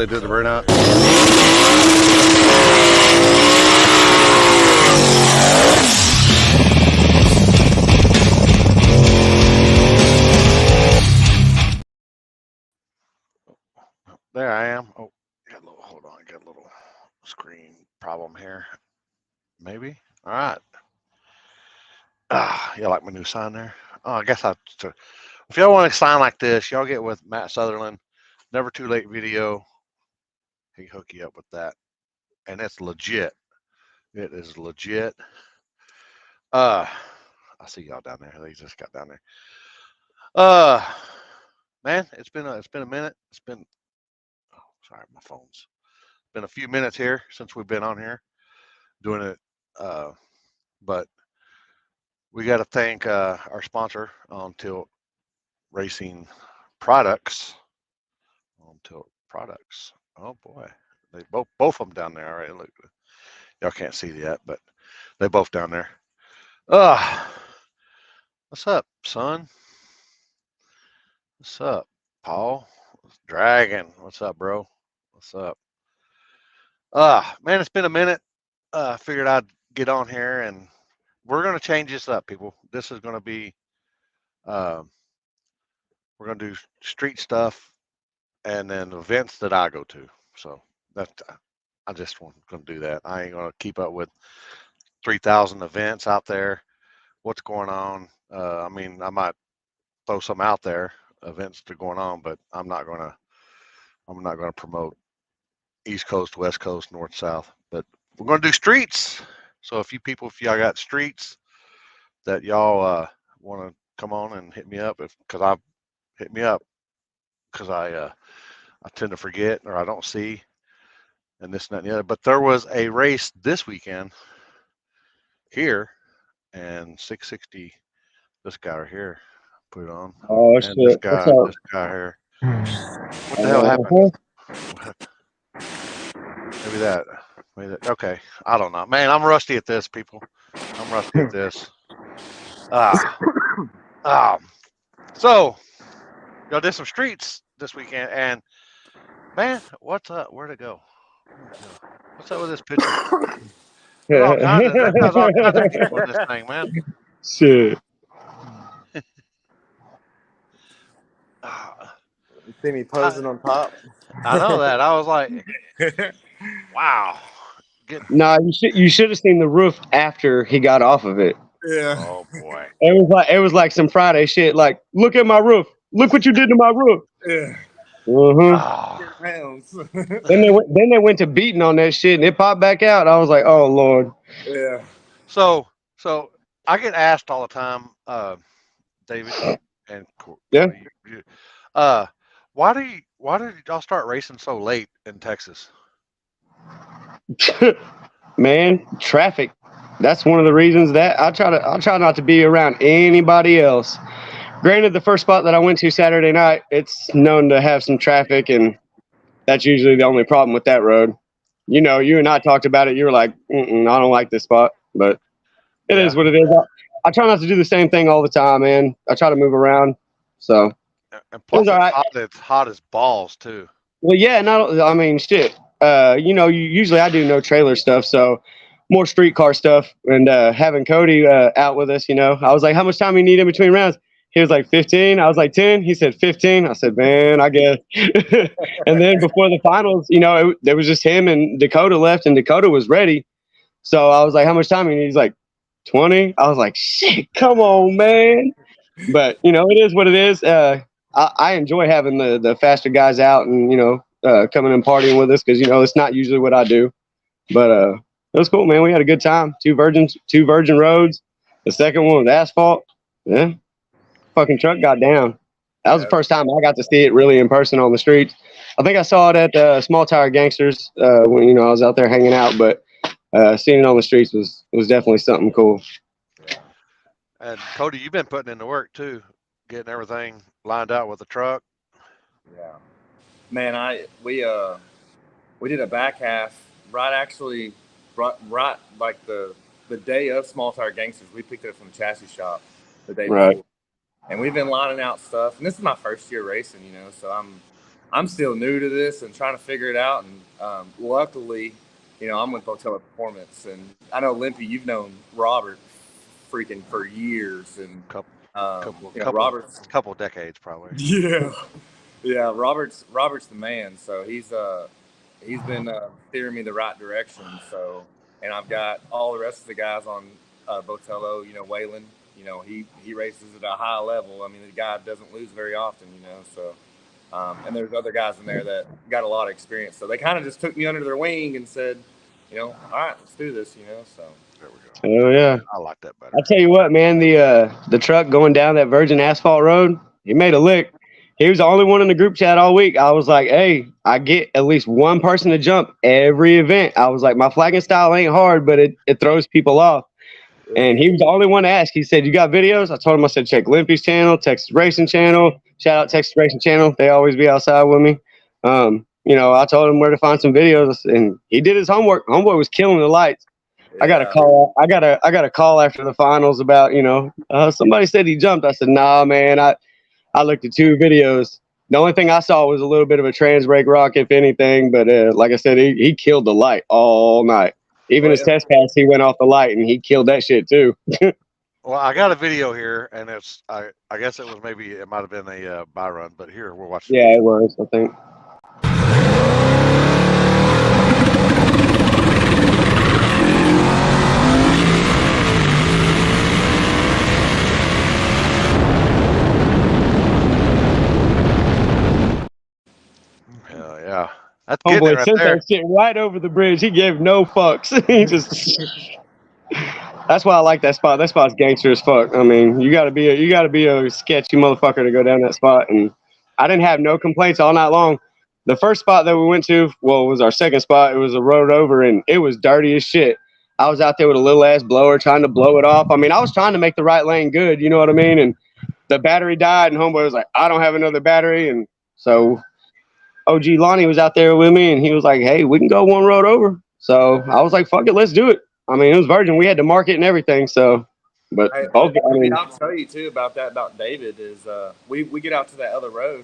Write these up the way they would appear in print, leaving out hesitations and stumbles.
did the burnout. There I am. Oh, hold on. I got a little screen problem here. Maybe. All right. You like my new sign there? Oh, I guess if y'all want a sign like this, y'all get with Matt Sutherland. Never Too Late video. He can hook you up with that, and it's legit. It is legit. I see y'all down there. They just got down there. Man, it's been a minute. It's been sorry, my phone's been a few minutes here since we've been on here doing it. But we got to thank our sponsor, On Tilt Racing Products. On Tilt Products. Oh boy, they both of them down there. All right, look, y'all can't see yet, but they both down there. What's up, son? What's up, Paul? Dragon. What's up, bro? What's up? Man, it's been a minute. Figured I'd get on here, and we're gonna change this up, people. This is gonna be, we're gonna do street stuff, and then events that I go to. So I just want gonna do that. I ain't gonna keep up with 3,000 events out there. What's going on? I mean, I might throw some out there, events that are going on, but I'm not gonna promote East Coast, West Coast, North, South. But we're gonna do streets. So if y'all got streets that y'all want to come on and hit me up, because I tend to forget or I don't see, and this and that and the other. But there was a race this weekend here, and 660. This guy right here put it on. Oh and shit! This guy here. What the hell happened? What? Maybe that. Okay, I don't know, man. I'm rusty at this, people. I'm rusty at this. So y'all did some streets this weekend, and man, what's up? Where'd it go? What's up with this picture? There's all kinds of people in this thing, man. Shit. You see me posing on top? I know that. I was like, wow. Nah, you should have seen the roof after he got off of it. Yeah. Oh boy. It was like some Friday shit. Like, look at my roof. Look what you did to my roof. Yeah. Then they went to beating on that shit, and it popped back out. I was like, oh Lord. Yeah. So I get asked all the time, David and Yeah. why did y'all start racing so late in Texas? Man, traffic. That's one of the reasons that I try not to be around anybody else. Granted, the first spot that I went to Saturday night, it's known to have some traffic, and that's usually the only problem with that road. You know, you and I talked about it. You were like, I don't like this spot, but it is what it is. I try not to do the same thing all the time, man. I try to move around. So, and plus, it's hot as balls too. Well, yeah, I mean, shit. Usually I do no trailer stuff, so more street car stuff. And having Cody out with us, I was like, how much time you need in between rounds? He was like 15. I was like 10. He said 15. I said, man, I guess. And then before the finals, there was just him and Dakota left, and Dakota was ready. So I was like, how much time you need? He's like 20. I was like, shit, come on, man. But it is what it is. I enjoy having the faster guys out and coming and partying with us because it's not usually what I do. But it was cool, man. We had a good time. Two virgin roads. The second one was asphalt. Yeah, fucking truck got down. That was the first time I got to see it really in person on the streets. I think I saw it at Small Tire Gangsters when I was out there hanging out, but seeing it on the streets was definitely something cool. And Cody, you've been putting in the work too, getting everything lined out with the truck. Yeah, man, we did a back half right like the day of Small Tire Gangsters. We picked it up from the chassis shop the day before, and we've been lining out stuff. And this is my first year racing, so I'm still new to this and trying to figure it out. And luckily, I'm with Botello Performance, and I know Limpy, you've known Robert freaking for years, and Robert's couple decades probably. Yeah, Robert's the man. So he's been steering me the right direction. So, and I've got all the rest of the guys on Botello. Waylon. He races at a high level. I mean, the guy doesn't lose very often. So. And there's other guys in there that got a lot of experience. So they kind of just took me under their wing and said, all right, let's do this, so. There we go. Oh, yeah. I like that better. I'll tell you what, man, the truck going down that virgin asphalt road, he made a lick. He was the only one in the group chat all week. I was like, hey, I get at least one person to jump every event. I was like, my flagging style ain't hard, but it throws people off. And he was the only one to ask. He said, you got videos? I told him, I said, check Limpy's channel, Texas Racing channel. Shout out Texas Racing channel. They always be outside with me. I told him where to find some videos, and he did his homework. Homeboy was killing the lights. Yeah. I got a call. I got a call after the finals about, somebody said he jumped. I said, nah, man. I looked at 2 videos. The only thing I saw was a little bit of a trans brake rock, if anything. But like I said, he killed the light all night. Even his test pass, he went off the light, and he killed that shit too. Well, I got a video here, and it's I guess it might have been a buy run, but here we're watching. Yeah, it was, I think. Hell yeah. That's Homeboy right sent there. that shit right over the bridge. He gave no fucks. He just. That's why I like that spot. That spot's gangster as fuck. I mean, you gotta be a sketchy motherfucker to go down that spot. And I didn't have no complaints all night long. The first spot that we went to, well, it was our second spot. It was a road over, and it was dirty as shit. I was out there with a little ass blower trying to blow it off. I mean, I was trying to make the right lane good. You know what I mean? And the battery died, and homeboy was like, I don't have another battery. And so OG Lonnie was out there with me, and he was like, hey, we can go one road over. So I was like, fuck it, let's do it. I mean, it was virgin. We had to mark it and everything. So, but I'll tell you too about David is we get out to that other road,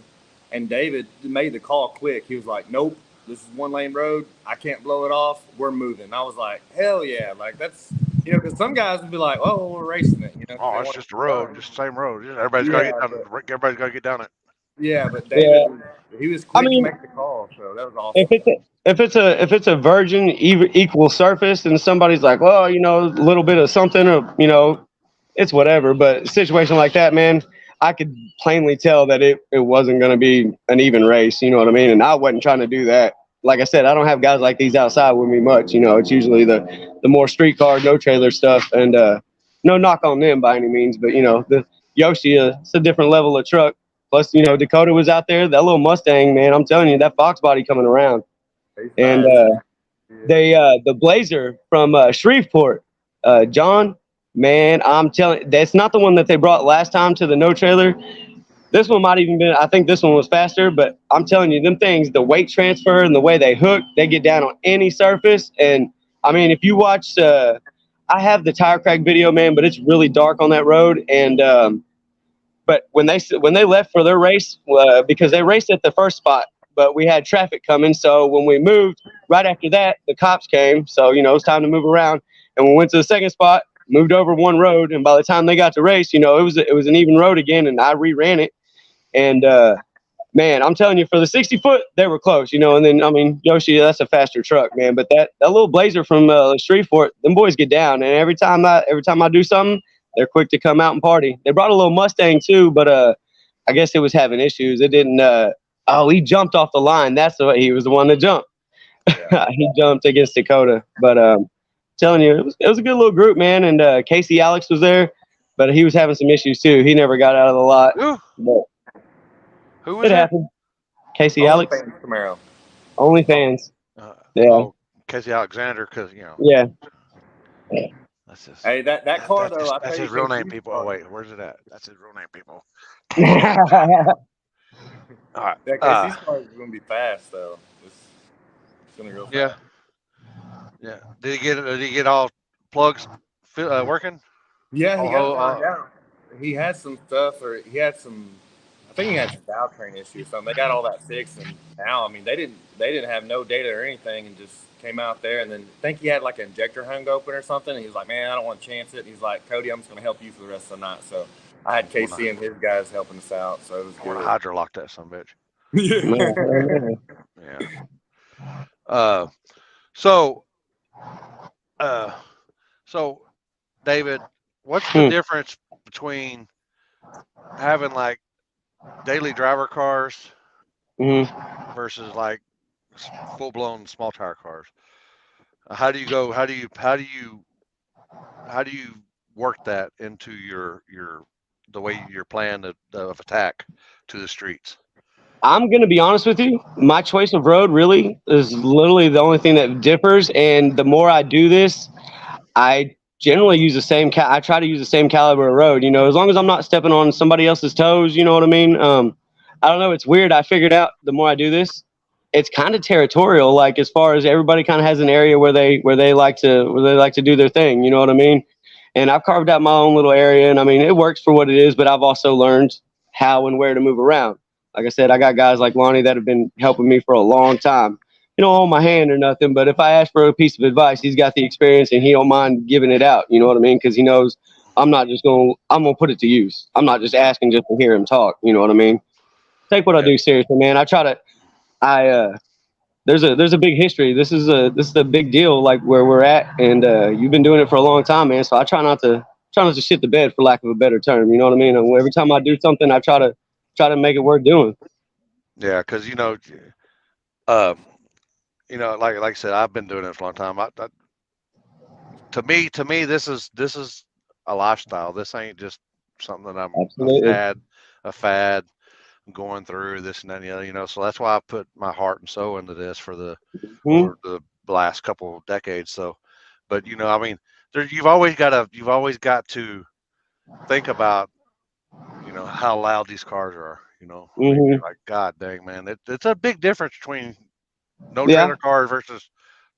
and David made the call quick. He was like, nope, this is 1 lane road. I can't blow it off. We're moving. I was like, hell yeah. Like that's, because some guys would be like, oh, we're racing it. Oh, it's just a road, just the same road. Everybody's got to get down. Everybody's got to get down it. Yeah, but David, he was quick to make the call, so that was awesome. If it's a virgin equal surface, and somebody's like, well, a little bit of something, or it's whatever. But a situation like that, man, I could plainly tell that it wasn't going to be an even race. You know what I mean? And I wasn't trying to do that. Like I said, I don't have guys like these outside with me much. It's usually the more street car, no trailer stuff, and no knock on them by any means. But the Yoshi, it's a different level of truck. Plus, Dakota was out there. That little Mustang, man, I'm telling you, that Fox body coming around. And the Blazer from Shreveport, John, man, I'm telling you, that's not the one that they brought last time to the no trailer. This one might even been, I think this one was faster, but I'm telling you, them things, the weight transfer and the way they hook, they get down on any surface. And I mean, if you watch, I have the tire crack video, man, but it's really dark on that road. And but when they left for their race, because they raced at the first spot, but we had traffic coming. So when we moved right after that, the cops came. So, it was time to move around. And we went to the second spot, moved over one road. And by the time they got to race, it was an even road again. And I reran it. And, man, I'm telling you, for the 60 foot, they were close, And then, I mean, Yoshi, that's a faster truck, man. But that little Blazer from Shreveport, them boys get down. And every time I do something, they're quick to come out and party. They brought a little Mustang too, but I guess it was having issues. It didn't. He jumped off the line. That's the way he was the one that jumped. Yeah. He jumped against Dakota. But telling you, it was a good little group, man. And Casey Alex was there, but he was having some issues too. He never got out of the lot. Who was it? Happened. Casey Alex. Camaro. OnlyFans. Yeah. Oh, Casey Alexander, because Yeah. That's his, hey, that car though. That's his real name, people. Oh wait, where's it at? That's his real name, people. All right. That Casey's car is gonna be fast though. It's gonna go fast. Yeah. Did he get all plugs working? Yeah, he got it. He had some stuff, or he had some. I think he had some valve train issues. So they got all that fixed, and now I mean they didn't have no data or anything, and just came out there. And then I think he had like an injector hung open or something. And he was like, "Man, I don't want to chance it." And he's like, "Cody, I'm just going to help you for the rest of the night." So I had KC and his guys helping us out. So it was I want good. to hydrolock that son of a bitch. Yeah. Yeah. So David, what's the difference between having like daily driver cars versus like full blown small tire cars? How do you work that into the way your plan of attack to the streets? I'm going to be honest with you. My choice of road really is literally the only thing that differs. And the more I do this, I generally use the same. I try to use the same caliber of road. You know, as long as I'm not stepping on somebody else's toes. You know what I mean? I don't know. It's weird. I figured out the more I do this, it's kind of territorial. Like as far as everybody kind of has an area where they like to do their thing. You know what I mean? And I've carved out my own little area, and I mean it works for what it is. But I've also learned how and where to move around. Like I said, I got guys like Lonnie that have been helping me for a long time. You know, hold my hand or nothing, but if I ask for a piece of advice, he's got the experience and he don't mind giving it out. You know what I mean? Because he knows I'm going to put it to use. I'm not just asking just to hear him talk. You know what I mean? Take what I do seriously, man. There's a big history. This is a big deal, like where we're at, and you've been doing it for a long time, man. So I try not to shit the bed, for lack of a better term. You know what I mean? And every time I do something, I try to make it worth doing. Yeah, because like I said, I've been doing it for a long time. To me, this is a lifestyle. This ain't just something that I'm a fad going through this and that and the other. You know, so that's why I put my heart and soul into this for the last couple of decades. So, but I mean, you've always got to think about how loud these cars are. I mean, like, God dang, man, it's a big difference between no trailer cars versus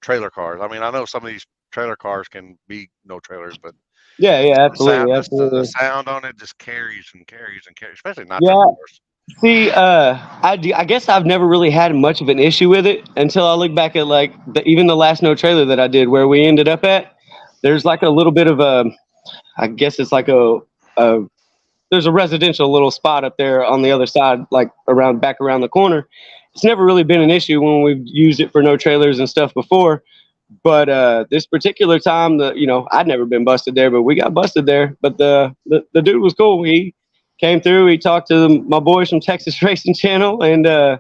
trailer cars. I mean, I know some of these trailer cars can be no trailers, but absolutely. The sound on it just carries and carries and carries, especially not cars. See, I guess I've never really had much of an issue with it until I look back at like even the last no trailer that I did, where we ended up at. There's like a little bit of I guess it's like there's a residential little spot up there on the other side, like back around the corner. It's never really been an issue when we've used it for no trailers and stuff before. But this particular time, I'd never been busted there, but we got busted there. But the dude was cool. He came through. He talked to my boys from Texas Racing Channel, and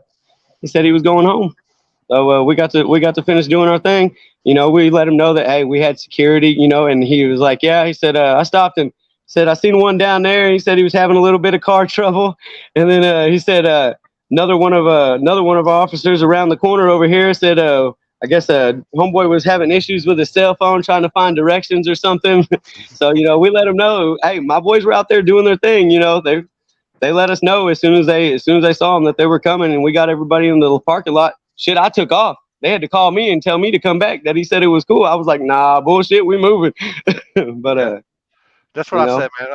he said he was going home. So we got to finish doing our thing. We let him know that, hey, we had security. And he was like, yeah. He said, I stopped and said, I seen one down there. He said he was having a little bit of car trouble, and then he said another one of our officers around the corner over here said, I guess homeboy was having issues with his cell phone trying to find directions or something. So we let him know, hey, my boys were out there doing their thing. They let us know as soon as they saw them that they were coming, and we got everybody in the parking lot. Shit, I took off. They had to call me and tell me to come back. That he said it was cool. I was like, nah, bullshit, we moving. But that's what I said, man.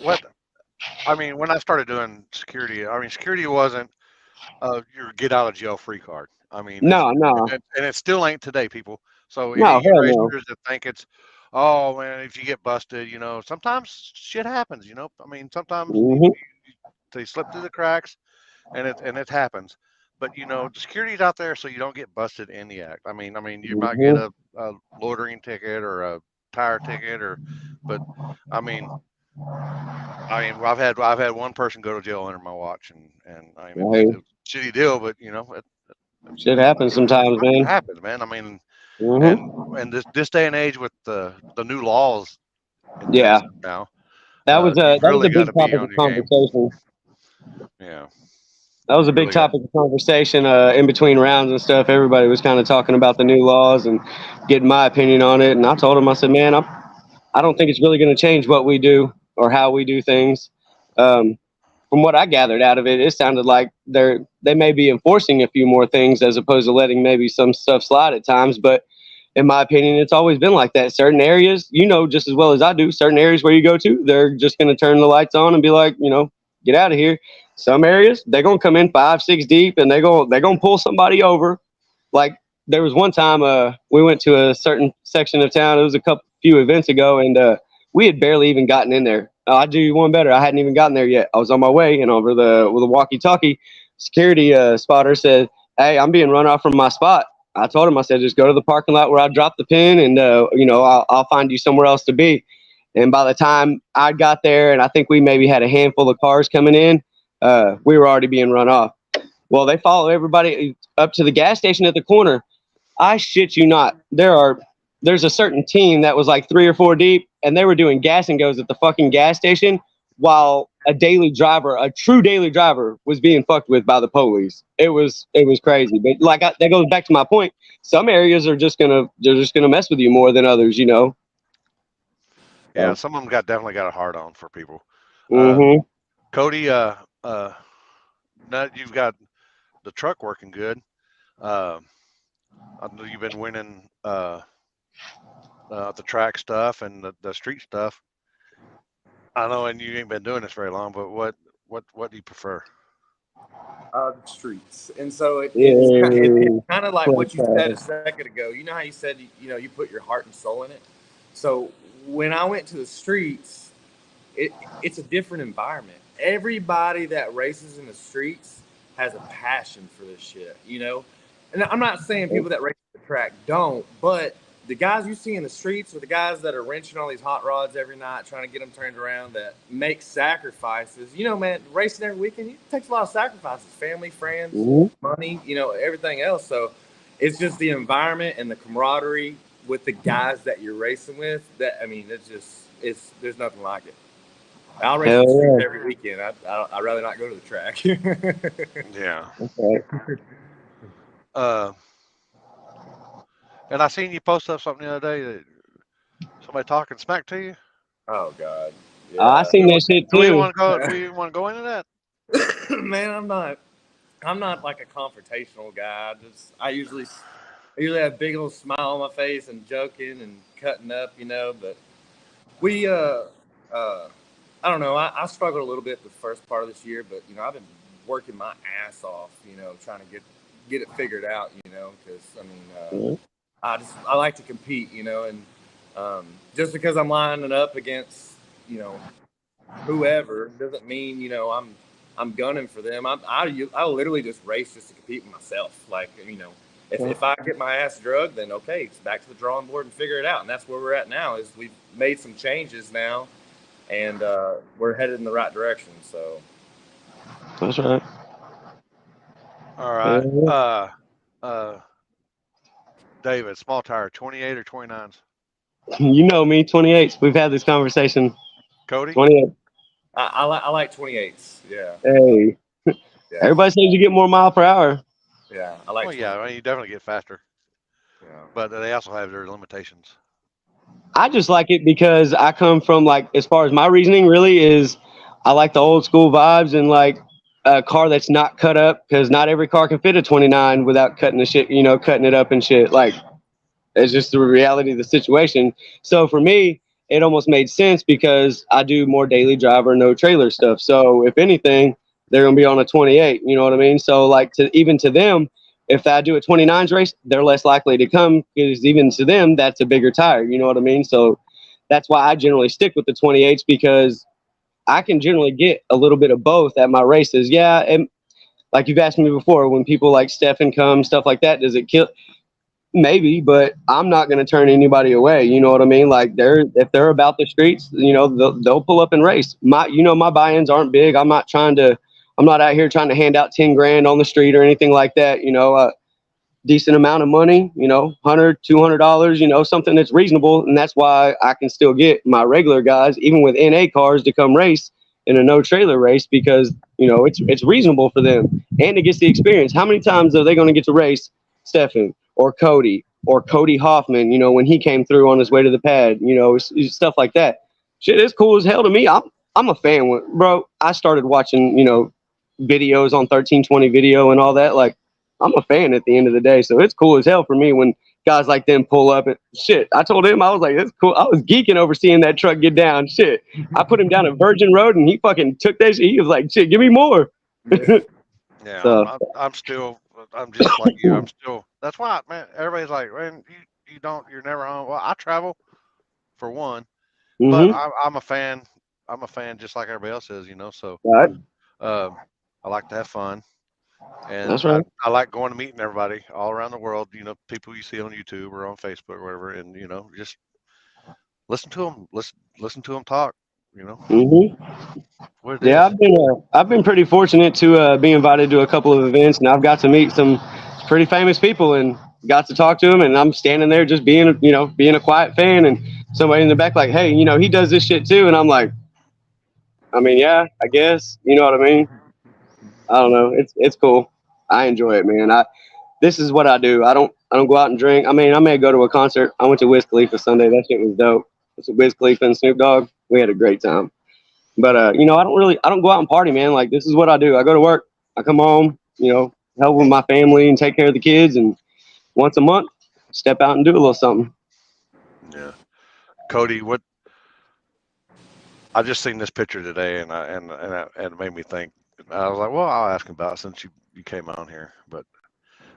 What I mean, when I started doing security, security wasn't your get out of jail free card. I mean, no, and it still ain't today, people. So no, any racers that think it's, oh man, if you get busted, sometimes shit happens. I mean, sometimes they slip through the cracks, and it happens. But the security's out there so you don't get busted in the act. I mean, you might get a loitering ticket or a tire ticket, but I've had one person go to jail under my watch, and I mean, it's a shitty deal, but shit happens sometimes, man. It happens, man. I mean, and this day and age with the new laws, now that was a big topic of conversation. Yeah. That was a big topic of conversation in between rounds and stuff. Everybody was kind of talking about the new laws and getting my opinion on it. And I told him, I said, man, I don't think it's really going to change what we do or how we do things. From what I gathered out of it, it sounded like they may be enforcing a few more things as opposed to letting maybe some stuff slide at times. But in my opinion, it's always been like that. Certain areas, you know, just as well as I do, certain areas where you go to, they're just going to turn the lights on and be like, you know, get out of here. Some areas, they're going to come in 5, 6 deep and they're going to pull somebody over. Like there was one time we went to a certain section of town. It was a few events ago, and we had barely even gotten in there. I'd do you one better. I hadn't even gotten there yet. I was on my way, and with a walkie-talkie, security spotter said, "Hey, I'm being run off from my spot." I told him, I said, "Just go to the parking lot where I dropped the pin, and you know, I'll find you somewhere else to be." And by the time I got there, and I think we maybe had a handful of cars coming in, we were already being run off. Well, they follow everybody up to the gas station at the corner. I shit you not. There's a certain team that was like 3 or 4 deep, and they were doing gas and goes at the fucking gas station while a true daily driver was being fucked with by the police. It was crazy. But like that goes back to my point. Some areas are just gonna mess with you more than others, you know. Yeah, some of them definitely got a hard on for people. Mm-hmm. Cody, now that you've got the truck working good, I know you've been winning the track stuff and the street stuff. I know, and you ain't been doing this very long, but what do you prefer? The streets. And so it's kind of like what you said a second ago. You know how you said, you know, you put your heart and soul in it. So when I went to the streets, it's a different environment. Everybody that races in the streets has a passion for this shit, you know? And I'm not saying people that race the track don't, but the guys you see in the streets are the guys that are wrenching on these hot rods every night, trying to get them turned around, that make sacrifices. You know, man, racing every weekend, it takes a lot of sacrifices, family, friends, money, you know, everything else. So it's just the environment and the camaraderie with the guys that you're racing with. That, I mean, there's nothing like it. I'll race the streets every weekend. I'd rather not go to the track. Yeah. Okay. And I seen you post up something the other day that somebody talking smack to you. Oh God. Yeah. I seen that shit too. Do you want to go into that? Man, I'm not like a confrontational guy. I usually have a big old smile on my face and joking and cutting up, you know. But we I don't know. I struggled a little bit the first part of this year, but you know, I've been working my ass off, you know, trying to get it figured out, you know, because I mean, I like to compete, you know, and just because I'm lining up against, you know, whoever doesn't mean, you know, I'm gunning for them. I literally just race just to compete with myself. Like, you know, if I get my ass drugged, then okay, it's back to the drawing board and figure it out. And that's where we're at now. Is we've made some changes now, and we're headed in the right direction. So that's right. All right. David, small tire, 28 or 29s? You know me, 28s. We've had this conversation. Cody? 28. I like 28s. Yeah. Hey. Yeah. Everybody says you get more mile per hour. Yeah, I like. Well, yeah, I mean, you definitely get faster. Yeah. But they also have their limitations. I just like it because I come from, like, as far as my reasoning really is, I like the old school vibes and like a car that's not cut up, because not every car can fit a 29 without cutting the shit, you know, cutting it up and shit. Like, it's just the reality of the situation. So for me, it almost made sense because I do more daily driver, no trailer stuff. So if anything, they're going to be on a 28, you know what I mean? So like even to them, if I do a 29s race, they're less likely to come because even to them, that's a bigger tire, you know what I mean? So that's why I generally stick with the 28s, because I can generally get a little bit of both at my races. Yeah, and like you've asked me before, when people like Stefan come, stuff like that, does it kill? Maybe, but I'm not going to turn anybody away. You know what I mean? Like if they're about the streets, you know, they'll pull up and race. My buy-ins aren't big. I'm not out here trying to hand out 10 grand on the street or anything like that. You know, decent amount of money, you know, $100, $200, you know, something that's reasonable. And that's why I can still get my regular guys, even with NA cars, to come race in a no trailer race, because, you know, it's reasonable for them and it gets the experience. How many times are they going to get to race Stefan or Cody Hoffman, you know, when he came through on his way to the pad, you know, stuff like that. Shit is cool as hell to me. I'm a fan, bro. I started watching, you know, videos on 1320 video and all that. Like, I'm a fan at the end of the day. So it's cool as hell for me when guys like them pull up and shit. I told him, I was like, that's cool. I was geeking over seeing that truck get down. Shit. I put him down at Virgin Road and he fucking took that shit. He was like, shit, give me more. Yeah, So- I'm just like you. I'm still. That's why, man. Everybody's like, man, you're never home. Well, I travel for one, but Mhm. I'm a fan. I'm a fan just like everybody else is, So Right. I like to have fun, and That's right. I like going to meeting everybody all around the world. People you see on YouTube or on Facebook or whatever, and just listen to them. Listen to them talk. Mhm. What it Yeah, is. I've been pretty fortunate to be invited to a couple of events, and I've got to meet some pretty famous people and got to talk to them. And I'm standing there just being a quiet fan, and somebody in the back like, hey, he does this shit too, and I'm like, I mean, yeah, I guess, you know what I mean? I don't know, it's cool. I enjoy it, man. This is what I do. I don't go out and drink. I mean, I may go to a concert. I went to Wiz Khalifa Sunday. That shit was dope. It's Wiz Khalifa and Snoop Dogg. We had a great time. But I don't go out and party, man. Like, this is what I do. I go to work, I come home, help with my family and take care of the kids, and once a month, step out and do a little something. Yeah, Cody, what? I just seen this picture today, and it made me think. I was like, well, I'll ask him about it since you came on here. But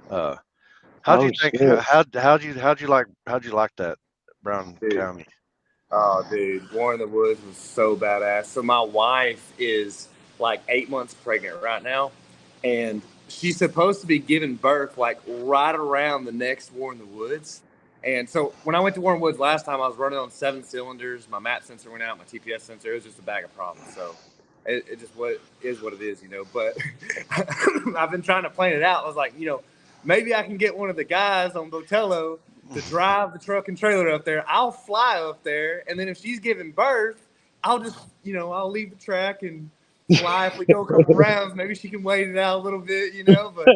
how'd you think? Shit. How'd you like that Brown Dude. County? Oh, dude, War in the Woods was so badass. So my wife is like 8 months pregnant right now, and she's supposed to be giving birth like right around the next War in the Woods. And so when I went to War in the Woods last time, I was running on 7 cylinders. My MAP sensor went out, my TPS sensor. It was just a bag of problems. So it just what it is, But I've been trying to plan it out. I was like, maybe I can get one of the guys on Botello to drive the truck and trailer up there. I'll fly up there, and then if she's giving birth, I'll just, I'll leave the track and fly. If we go a couple rounds, maybe she can wait it out a little bit, But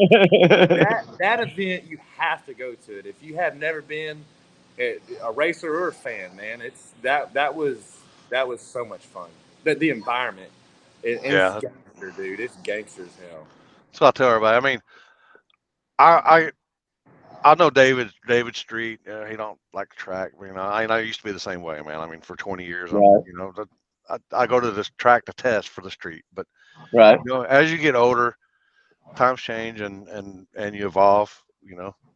that event, you have to go to it. If you have never been a racer or a fan, man, that was so much fun. The environment, it's gangster, dude. It's gangster as hell. So I tell everybody. I mean, I know David Street. He don't like the track. I used to be the same way, man. I mean, for 20 years, Right. I go to this track to test for the street. But Right. as you get older, times change and you evolve.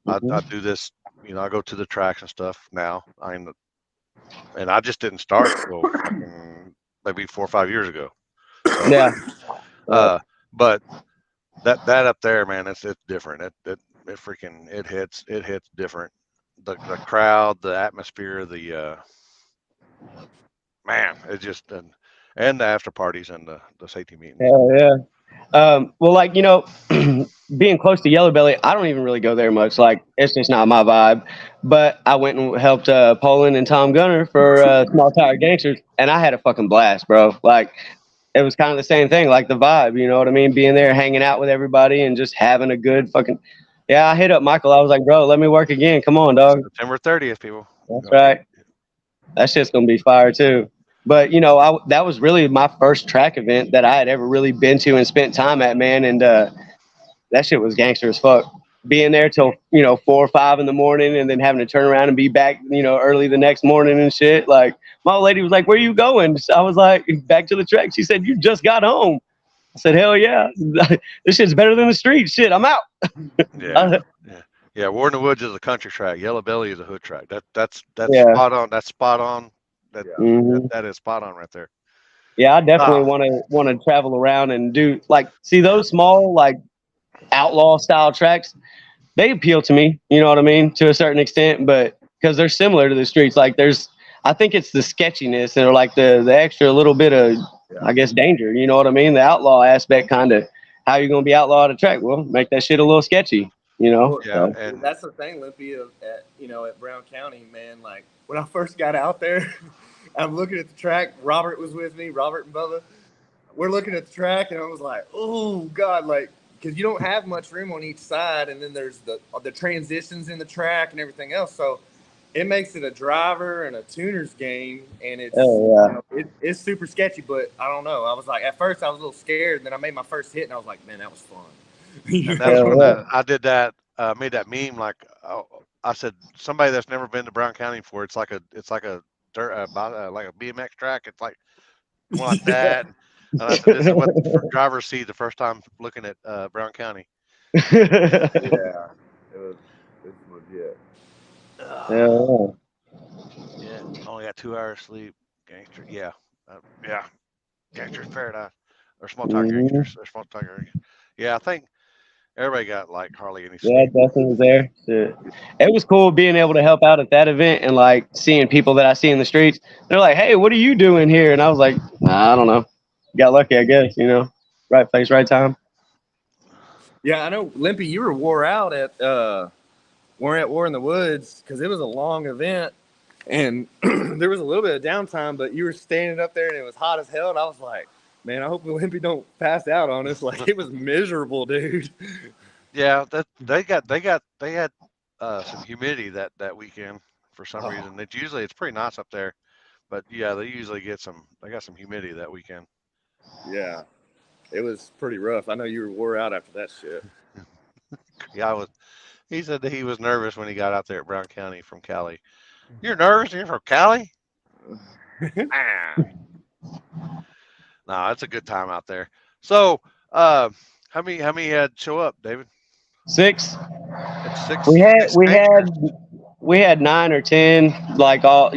I do this. I go to the tracks and stuff now. And I just didn't start till maybe 4 or 5 years ago. So, Yeah. but that up there, man, it's different. It hits different. The crowd, the atmosphere, the man, it just and the after parties and the safety meetings. Hell yeah. Well, like, being close to Yellow Belly, I don't even really go there much. Like, it's just not my vibe. But I went and helped Poland and Tom Gunner for Small Tire Gangsters, and I had a fucking blast, bro. Like, it was kind of the same thing, like the vibe, you know what I mean? Being there, hanging out with everybody, and just having a good fucking. Yeah, I hit up Michael. I was like, bro, let me work again. Come on, dog. September 30th, people. That's right. That shit's gonna be fire too. But that was really my first track event that I had ever really been to and spent time at, man. And that shit was gangster as fuck. Being there till 4 or 5 in the morning, and then having to turn around and be back early the next morning and shit. Like, my old lady was like, "Where you going?" I was like, "Back to the track." She said, "You just got home." I said, "Hell yeah, this shit's better than the street. Shit, I'm out." Yeah. War in the Woods is a country track. Yellow Belly is a hood track. That's Yeah. spot on. That's spot on. That is spot on right there. Yeah, I definitely want to travel around and see those small, like, outlaw style tracks. They appeal to me, you know what I mean, to a certain extent, but because they're similar to the streets. Like, I think it's the sketchiness or like the extra little bit of, I guess, danger. You know what I mean? The outlaw aspect, kind of how you're gonna be outlaw at a track. Well, make that shit a little sketchy. Yeah, so. And that's the thing, Lippy, at Brown County, man. Like, when I first got out there, I'm looking at the track. Robert was with me, Robert and Bubba. We're looking at the track, and I was like, oh, God, like, because you don't have much room on each side, and then there's the transitions in the track and everything else. So it makes it a driver and a tuner's game, and it's super sketchy, but I don't know. I was like, at first I was a little scared, and then I made my first hit, and I was like, man, that was fun. And that's when I did that. Made that meme. Like, I said somebody that's never been to Brown County before. It's like a dirt like a BMX track. It's like more like that. And I said this is what drivers see the first time looking at Brown County. Yeah, it's legit. Yeah, only got 2 hours sleep. Gangster, yeah, yeah, Gangsters Paradise or Small Talk Gangsters or Small Talk Gangsters. Yeah, I think everybody got like hardly any Yeah, sleep. definitely was there. Shit. It was cool being able to help out at that event and like seeing people that I see in the streets. They're like, "Hey, what are you doing here?" And I was like, "Nah, I don't know. Got lucky, I guess. You know, right place, right time." Yeah, I know, Limpy, you were wore out at War in the Woods because it was a long event and there was a little bit of downtime, but you were standing up there and it was hot as hell. And I was like, man, I hope Limpy don't pass out on us. Like, it was miserable, dude. Yeah, that they had some humidity that weekend for some reason. It's pretty nice up there, but yeah, they usually get they got some humidity that weekend. Yeah, it was pretty rough. I know you were wore out after that shit. Yeah, he said that he was nervous when he got out there at Brown County from Cali. You're nervous? You're from Cali? Ah. No, it's a good time out there. So, how many had show up, David? 6. It's six. We had Six we gangsters? had we had 9 or 10, like all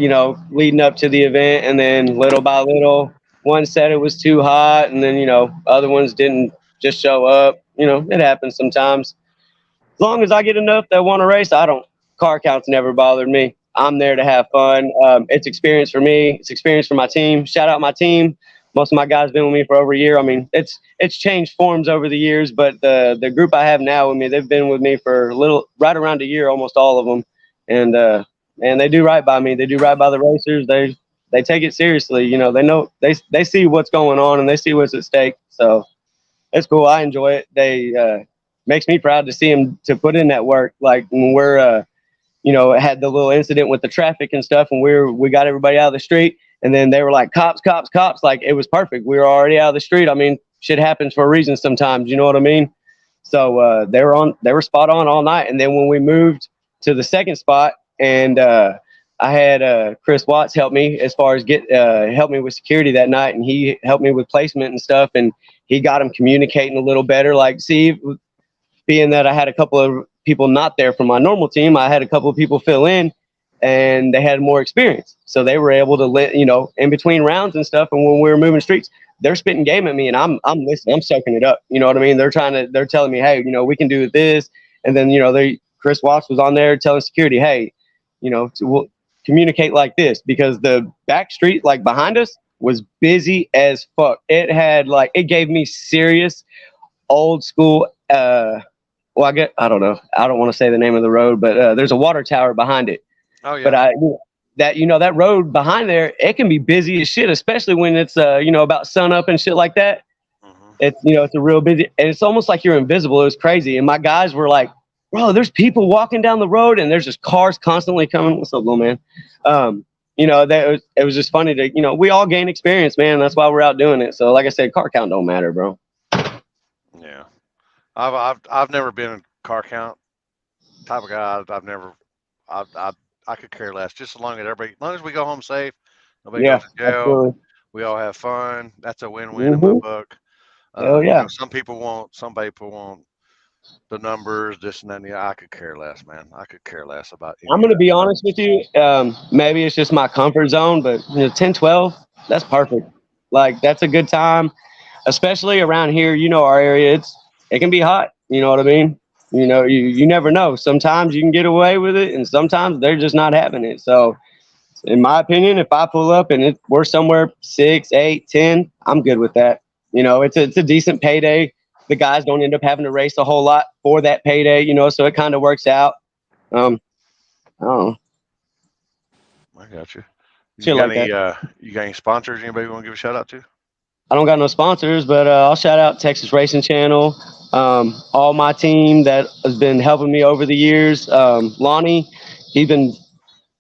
leading up to the event, and then little by little, one said it was too hot, and then other ones didn't just show up. It happens sometimes. As long as I get enough that want to race, I don't. Car counts never bothered me. I'm there to have fun. It's experience for me. It's experience for my team. Shout out my team. Most of my guys been with me for over a year. I mean, it's changed forms over the years, but the group I have now with me, they've been with me for right around a year, almost all of them, and they do right by me. They do right by the racers. They take it seriously. They know they see what's going on and they see what's at stake. So it's cool. I enjoy it. They makes me proud to see them to put in that work. Like when we're had the little incident with the traffic and stuff, and we got everybody out of the street, and then they were like, cops, cops, cops. Like, it was perfect. We were already out of the street. I mean, shit happens for a reason sometimes. You know what I mean? So they were spot on all night. And then when we moved to the second spot, and I had Chris Watts help me as far as help me with security that night, and he helped me with placement and stuff, and he got them communicating a little better. Like, see, being that I had a couple of people not there from my normal team, I had a couple of people fill in, and they had more experience. So they were able to, in between rounds and stuff. And when we were moving streets, they're spitting game at me, and I'm listening. I'm soaking it up. You know what I mean? They're telling me, hey, we can do this. And then, Chris Watts was on there telling security, hey, we'll communicate like this, because the back street, like behind us, was busy as fuck. It had it gave me serious old school, well, I don't know. I don't want to say the name of the road, but there's a water tower behind it. Oh yeah. But that road behind there, it can be busy as shit, especially when it's about sun up and shit like that. Mm-hmm. It's a real busy, and it's almost like you're invisible. It was crazy, and my guys were like, "Bro, there's people walking down the road, and there's just cars constantly coming." What's up, little man? It was just funny to we all gain experience, man. That's why we're out doing it. So, like I said, car count don't matter, bro. Yeah. I've never been a car count type of guy. I could care less. Just as long as we go home safe, nobody goes to jail. Absolutely. We all have fun. That's a win-win in my book. Oh yeah. Some people want the numbers, this and that. Yeah, I could care less, man. I could care less about. I'm gonna be honest with you. Maybe it's just my comfort zone, but 10, 12, that's perfect. Like, that's a good time, especially around here. Our area, it can be hot. You know what I mean? You never know. Sometimes you can get away with it, and sometimes they're just not having it. So, in my opinion, if I pull up and we're somewhere 6, 8, 10, I'm good with that. It's a decent payday. The guys don't end up having to race a whole lot for that payday, so it kind of works out. I don't know. I got you. You got any sponsors anybody want to give a shout out to? I don't got no sponsors, but I'll shout out Texas Racing Channel, all my team that has been helping me over the years. Lonnie, he's been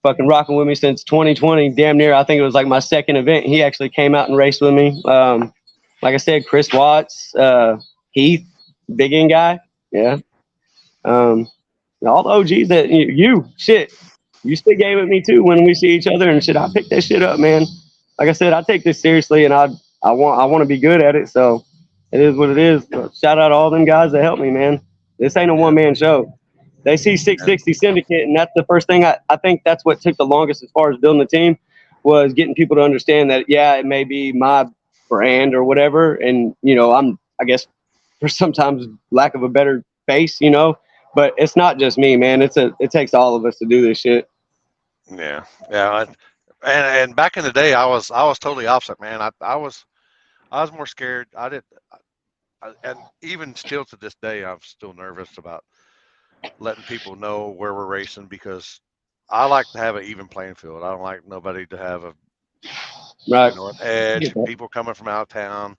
fucking rocking with me since 2020, damn near. I think it was like my second event. He actually came out and raced with me. Like I said, Chris Watts, Heath, big end guy, yeah. All the OGs that you still gave it me too when we see each other and shit. I pick that shit up, man. Like I said, I take this seriously, and I want to be good at it. So it is what it is. But shout out to all them guys that helped me, man. This ain't a one man show. They see 660 Syndicate, and that's the first thing I think that's what took the longest as far as building the team was getting people to understand that yeah, it may be my brand or whatever, and I guess for sometimes lack of a better face, but it's not just me, man. It takes all of us to do this shit. Yeah, yeah. And back in the day, I was totally opposite, man. I was more scared. And even still to this day, I'm still nervous about letting people know where we're racing because I like to have an even playing field. I don't like nobody to have an edge. People coming from out of town.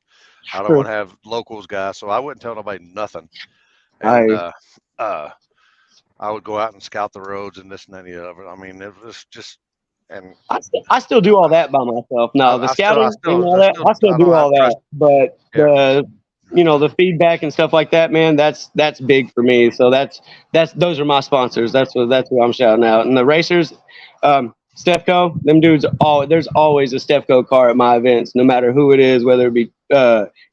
I don't want to have locals guys, so I wouldn't tell nobody nothing. And I would go out and scout the roads and this and that and the other. I mean, it was just, and I still do all that by myself. No, the scouting I still do all that, but the feedback and stuff like that, man, that's big for me. So those are my sponsors. That's who I'm shouting out. And the racers, Stefco, them dudes. There's always a Stefco car at my events, no matter who it is, whether it be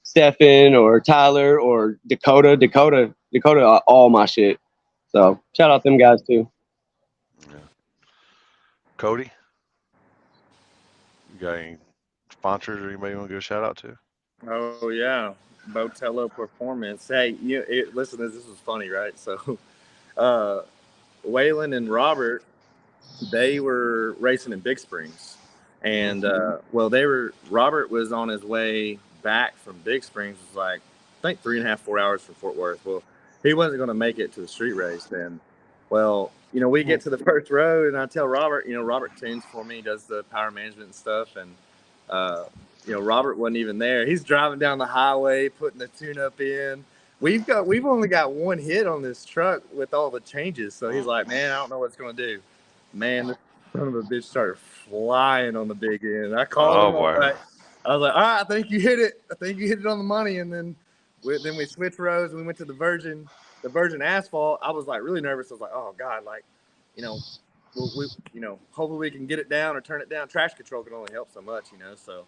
Stefan or Tyler or Dakota. Dakota, all my shit. So shout out them guys too. Yeah. Cody, you got any sponsors or anybody you want to give a shout out to? Oh yeah, Botello Performance. Hey, listen, this was funny, right? So, Waylon and Robert, they were racing in Big Springs, and Robert was on his way back from Big Springs. It was like I think 3.5, 4 hours from Fort Worth. Well, he wasn't going to make it to the street race then. Well, we get to the first road, and I tell Robert, Robert tunes for me, does the power management and stuff, and Robert wasn't even there. He's driving down the highway, putting the tune-up in. We've only got one hit on this truck with all the changes, so he's like, man, I don't know what it's going to do. Man, the son of a bitch started flying on the big end. I called him. I was like, all right, I think you hit it. I think you hit it on the money, and then we switched roads and we went to the virgin asphalt. I was like really nervous. I was like, oh God, like, hopefully we can get it down or turn it down. Traction control can only help so much, So,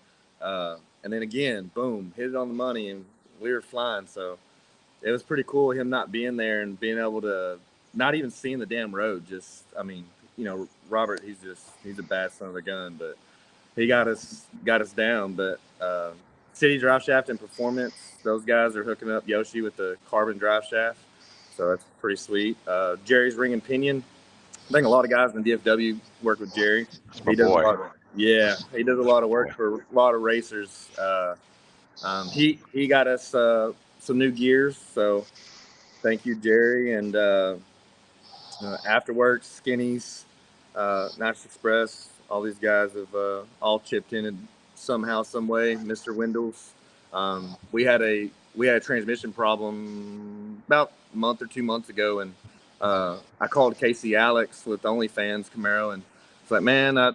and then again, boom, hit it on the money, and we were flying. So it was pretty cool him not being there and being able to not even seeing the damn road. Just, I mean, Robert, he's a bad son of a gun, but he got us down. But City Drive Shaft and Performance, those guys are hooking up Yoshi with the carbon drive shaft, so that's pretty sweet. Jerry's Ring and Pinion, I think a lot of guys in the DFW work with Jerry. He does a lot of work for a lot of racers. He got us some new gears, so thank you, Jerry. And Afterworks, Skinnies, National Express, all these guys have all chipped in and somehow, some way. Mr. Wendell's. We had a transmission problem about a month or 2 months ago, and I called Casey Alex with OnlyFans Camaro, and it's like, man, I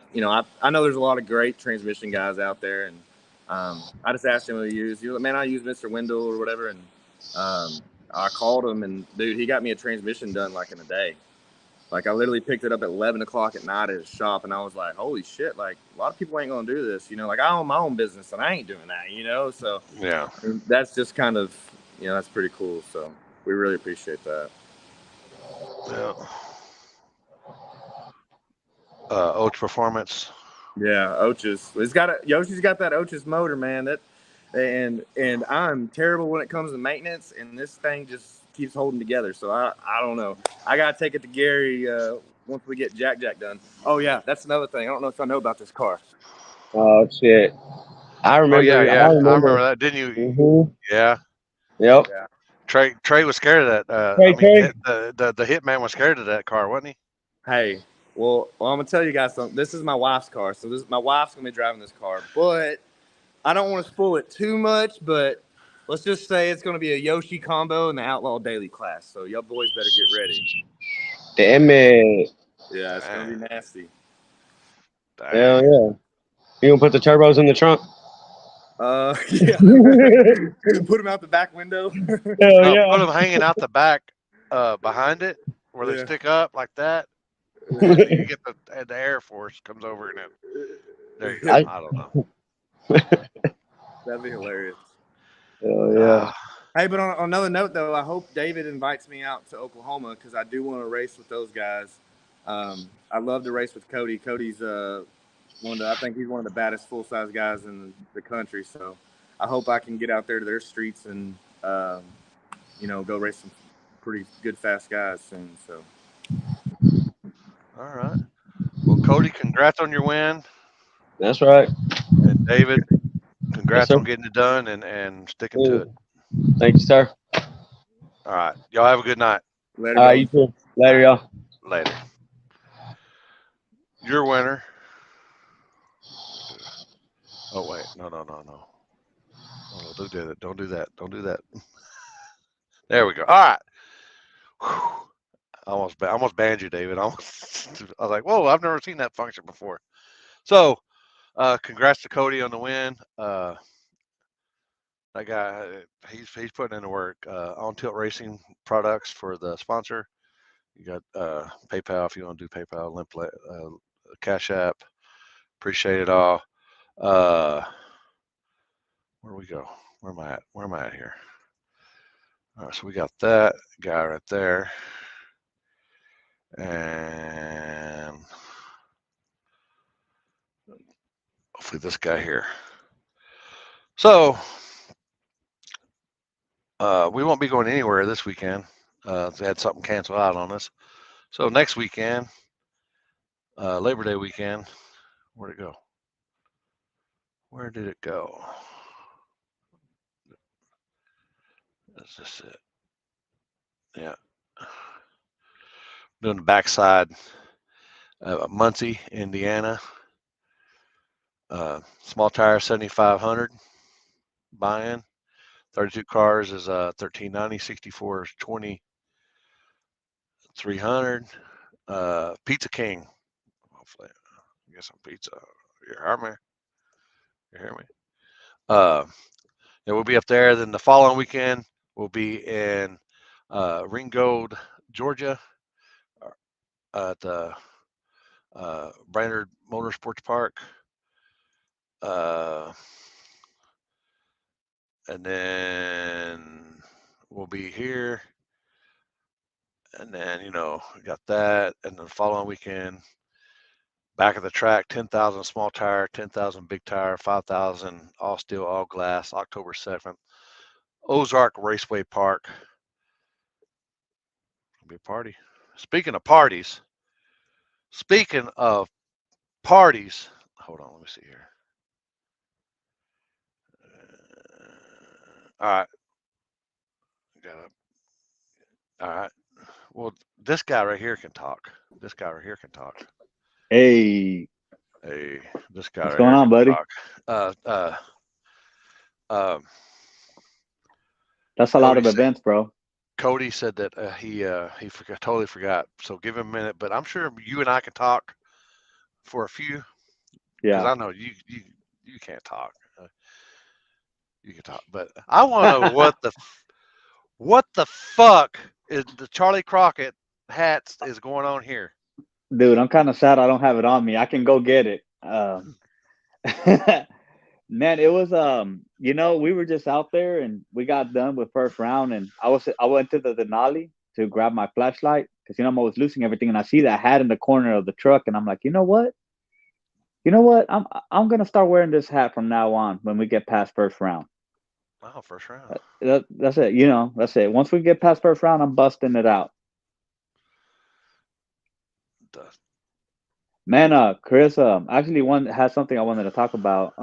know there's a lot of great transmission guys out there, and I just asked him to use. He was like, man, I use Mr. Wendell or whatever, and I called him, and dude, he got me a transmission done like in a day. Like, I literally picked it up at 11 o'clock at night at his shop, and I was like, holy shit, like, a lot of people ain't going to do this, Like, I own my own business, and I ain't doing that, So, yeah, that's just kind of, that's pretty cool. So, we really appreciate that. Yeah. Oach Performance. Yeah, Oach's. Yoshi's got that Oach's motor, man. And I'm terrible when it comes to maintenance, and this thing just keeps holding together. So I don't know. I gotta take it to Gary once we get Jack done. Oh yeah, that's another thing. I don't know if I know about this car. Oh shit! I remember. Oh, yeah. I remember that. Didn't you? Mm-hmm. Yeah. Yep. Yeah. Trey was scared of that. Trey. The hitman was scared of that car, wasn't he? Hey, well, I'm gonna tell you guys something. This is my wife's car, so my wife's gonna be driving this car, but I don't want to spoil it too much, but let's just say it's going to be a Yoshi combo in the Outlaw Daily class. So y'all boys better get ready. Damn it. Yeah, it's going to be nasty. Hell yeah. You going to put the turbos in the trunk? Yeah. Put them out the back window. Hell yeah. Put them hanging out the back behind it. where they Yeah. stick up like that. And then you get the Air Force comes over and then there you go. I don't know. That'd be hilarious. Oh yeah. Hey, but on another note, though, I hope David invites me out to Oklahoma because I do want to race with those guys. I love to race with Cody. Cody's I think he's one of the baddest full size guys in the country. So I hope I can get out there to their streets and go race some pretty good fast guys soon. So. All right. Well, Cody, congrats on your win, That's right. and David, Yes, congrats sir. on getting it done and sticking to it. Thank you, sir. All right. Y'all have a good night. Later, All right, brother. you too. Later, y'all. Later. Your winner. Oh wait, no. Oh, no, don't do that. Don't do that. Don't do that. There we go. All right. Whew. I almost banned you, David. I was like, whoa, I've never seen that function before. So, congrats to Cody on the win. That guy, he's putting in the work. On Tilt Racing products for the sponsor. You got PayPal if you want to do PayPal, Cash App. Appreciate it all. Where do we go? Where am I at? Where am I at here? All right, so we got that guy right there. And hopefully this guy here. So we won't be going anywhere this weekend. They had something cancel out on us. So next weekend, Labor Day weekend, where'd it go? Where did it go? That's just it. Yeah. Doing the backside of Muncie, Indiana. Small tire 7,500 buy-in. 32 cars is $1,390. 64 is $2,300. Pizza King. Hopefully, get some pizza. You hear me? You hear me? Yeah, we'll be up there. Then the following weekend, we'll be in Ringgold, Georgia, at the Brainerd Motorsports Park. And then we'll be here. And then, we got that. And then the following weekend, back of the track, 10,000 small tire, 10,000 big tire, 5,000 all steel, all glass, October 2nd. Ozark Raceway Park. It'll be a party. Speaking of parties, hold on, let me see here. All right. All right. Well, this guy right here can talk. Hey, Hey, this guy what's right going here on, can buddy? talk. That's a lot Cody of said, events, bro. Cody said that he totally forgot. So give him a minute. But I'm sure you and I can talk for a few, because Yeah, I know you can't talk. You can talk, but I want to know what the fuck is the Charlie Crockett hats is going on here. dude, I'm kind of sad I don't have it on me. I can go get it. Man, it was we were just out there and we got done with first round, and I went to the Denali to grab my flashlight because I'm always losing everything, and I see that hat in the corner of the truck, and I'm like, you know what? I'm gonna start wearing this hat from now on when we get past first round. Wow, first round. That's it. That's it. Once we get past first round, I'm busting it out. Man, Chris, actually, one has something I wanted to talk about.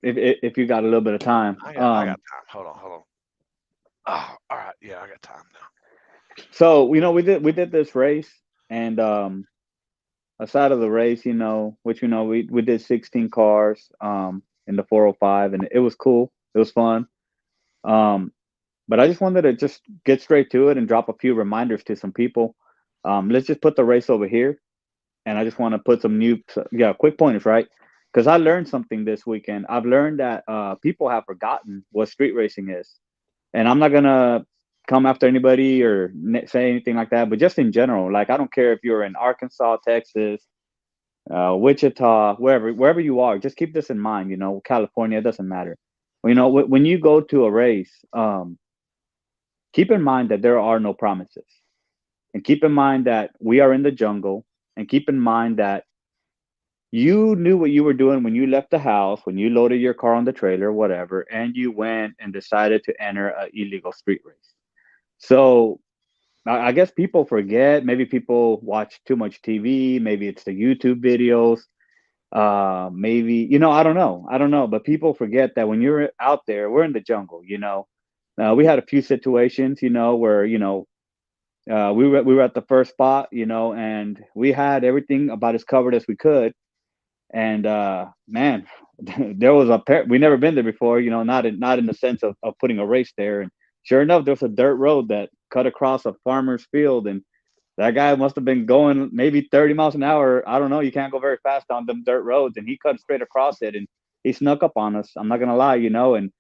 If you got a little bit of time. I got time. Hold on. Oh, all right. Yeah, I got time now. So we did this race, and aside of the race, which we did 16 cars in the 405, and it was cool. It was fun. But I just wanted to just get straight to it and drop a few reminders to some people. Let's just put the race over here, and I just want to put some quick pointers, right? Because I learned something this weekend. I've learned that people have forgotten what street racing is, and I'm not gonna come after anybody or say anything like that, but just in general, like I don't care if you're in Arkansas, Texas, Wichita, wherever you are, just keep this in mind. You know, California, it doesn't matter. You know, when you go to a race, keep in mind that there are no promises, and keep in mind that we are in the jungle, and keep in mind that you knew what you were doing when you left the house, when you loaded your car on the trailer, whatever, and you went and decided to enter an illegal street race. So I guess people forget. Maybe people watch too much TV. Maybe it's the YouTube videos. Maybe I don't know. But people forget that when you're out there, we're in the jungle. You know, we had a few situations. You know, where we were at the first spot. You know, and we had everything about as covered as we could. And man, there was we never been there before. You know, not in the sense of putting a race there. And sure enough, there was a dirt road that cut across a farmer's field, and that guy must have been going maybe 30 miles an hour. I don't know. You can't go very fast on them dirt roads. And he cut straight across it, and he snuck up on us. I'm not going to lie, you know. And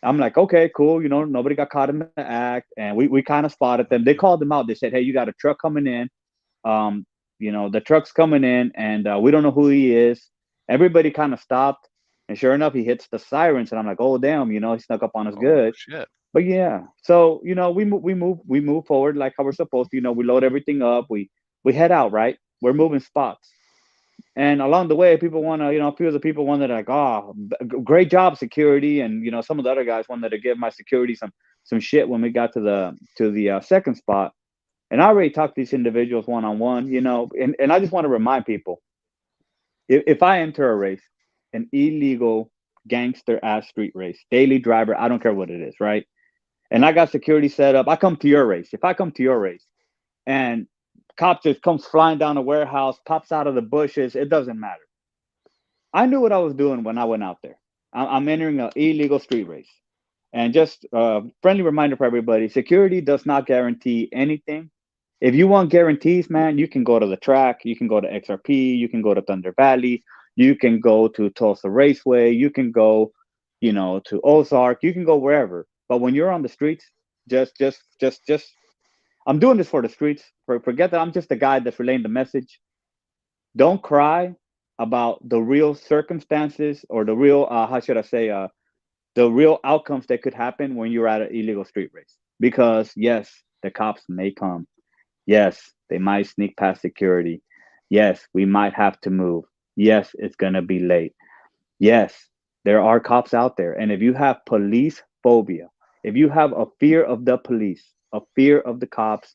I'm like, okay, cool. You know, nobody got caught in the act. And we kind of spotted them. They called them out. They said, hey, you got a truck coming in. Um, you know, the truck's coming in, and we don't know who he is. Everybody kind of stopped. And sure enough, he hits the sirens. And I'm like, oh, damn, you know, he snuck up on us Oh good. shit. But yeah, so you know, we move forward like how we're supposed to. You know, we load everything up. We head out. Right, we're moving spots, and along the way, people want to, you know, a few of the people wanted to like, oh, great job, security, and you know, some of the other guys wanted to give my security some shit when we got to the second spot. And I already talked to these individuals one on one, you know, and I just want to remind people, if I enter a race, an illegal gangster ass street race, daily driver, I don't care what it is, right? And I got security set up. I come to your race. If I come to your race and cop just comes flying down a warehouse, pops out of the bushes, it doesn't matter. I knew what I was doing when I went out there. I'm entering an illegal street race. And just a friendly reminder for everybody, security does not guarantee anything. If you want guarantees, man, you can go to the track, you can go to XRP, you can go to Thunder Valley, you can go to Tulsa Raceway, you can go, you know, to Ozark, you can go wherever. But when you're on the streets, just I'm doing this for the streets. Forget that I'm just the guy that's relaying the message. Don't cry about the real circumstances or the real how should I say the real outcomes that could happen when you're at an illegal street race. Because yes, the cops may come. Yes, they might sneak past security. Yes, we might have to move. Yes, it's gonna be late. Yes, there are cops out there. And if you have police phobia, if you have a fear of the police, a fear of the cops,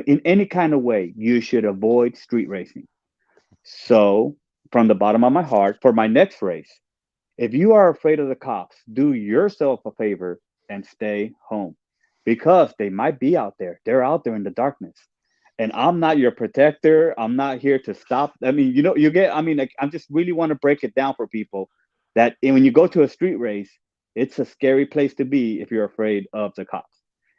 in any kind of way, you should avoid street racing. So, from the bottom of my heart, for my next race, if you are afraid of the cops, do yourself a favor and stay home because they might be out there. They're out there in the darkness. And I'm not your protector. I'm not here to stop. I mean, you know, I mean, like, I just really want to break it down for people that when you go to a street race, it's a scary place to be if you're afraid of the cops.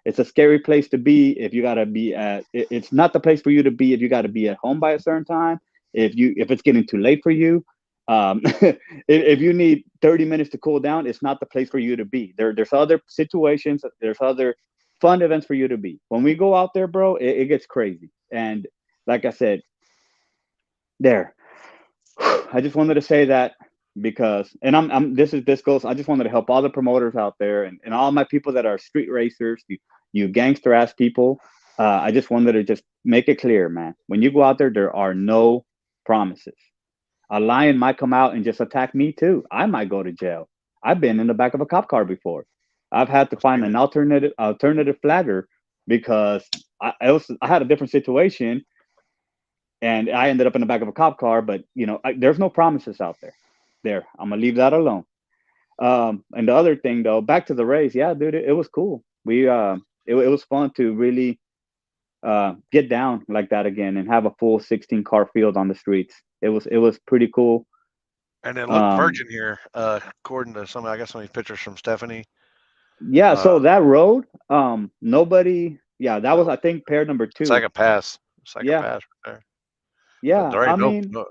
It's a scary place to be if you got to be it's not the place for you to be if you got to be at home by a certain time. If it's getting too late for you, if you need 30 minutes to cool down, it's not the place for you to be. There's other situations, there's other fun events for you to be. When we go out there, bro, it gets crazy. And like I said, there, I just wanted to say that because, and this goes, I just wanted to help all the promoters out there and all my people that are street racers, you gangster ass people. I just wanted to just make it clear, man. When you go out there are no promises. A lion might come out and just attack me too. I might go to jail. I've been in the back of a cop car before. I've had to find an alternative flagger because I had a different situation and I ended up in the back of a cop car. But you know, there's no promises out there. There, I'm gonna leave that alone. And the other thing though, back to the race, yeah, dude, it was cool. It was fun to really get down like that again and have a full 16 car field on the streets. It was pretty cool. And it looked Um, virgin here, according to some, I guess, some of these pictures from Stephanie. yeah, Uh, so that road, nobody, yeah, that was no, I think pair number two. second pass, second Yeah, pass right there. But yeah. there I ain't mean, no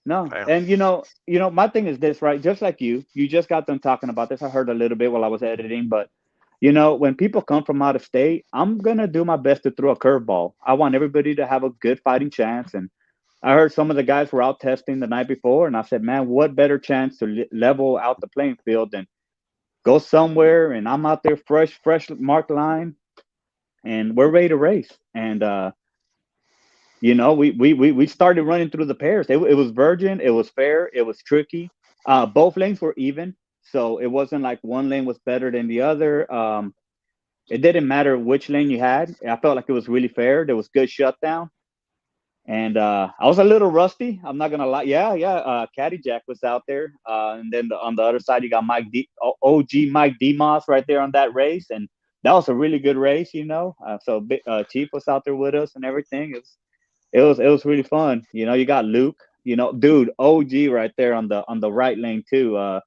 no, damn. and my thing is this, right? Just like you just got done talking about this. I heard a little bit while I was editing, but You know, when people come from out of state, I'm gonna do my best to throw a curveball. I want everybody to have a good fighting chance. And I heard some of the guys were out testing the night before, and I said, man, what better chance to level out the playing field than go somewhere? And I'm out there fresh marked line, and we're ready to race. And you know, we started running through the pairs. It was virgin, it was fair, it was tricky. Both lanes were even, so it wasn't like one lane was better than the other. It didn't matter which lane you had. I felt like it was really fair. There was good shutdown. And I was a little rusty. I'm not gonna lie. Yeah. Caddy Jack was out there, and then on the other side you got OG Mike Demos right there on that race, and that was a really good race, you know. So Chief was out there with us and everything. It was really fun. You know, you got Luke. You know, dude, OG right there on the right lane too.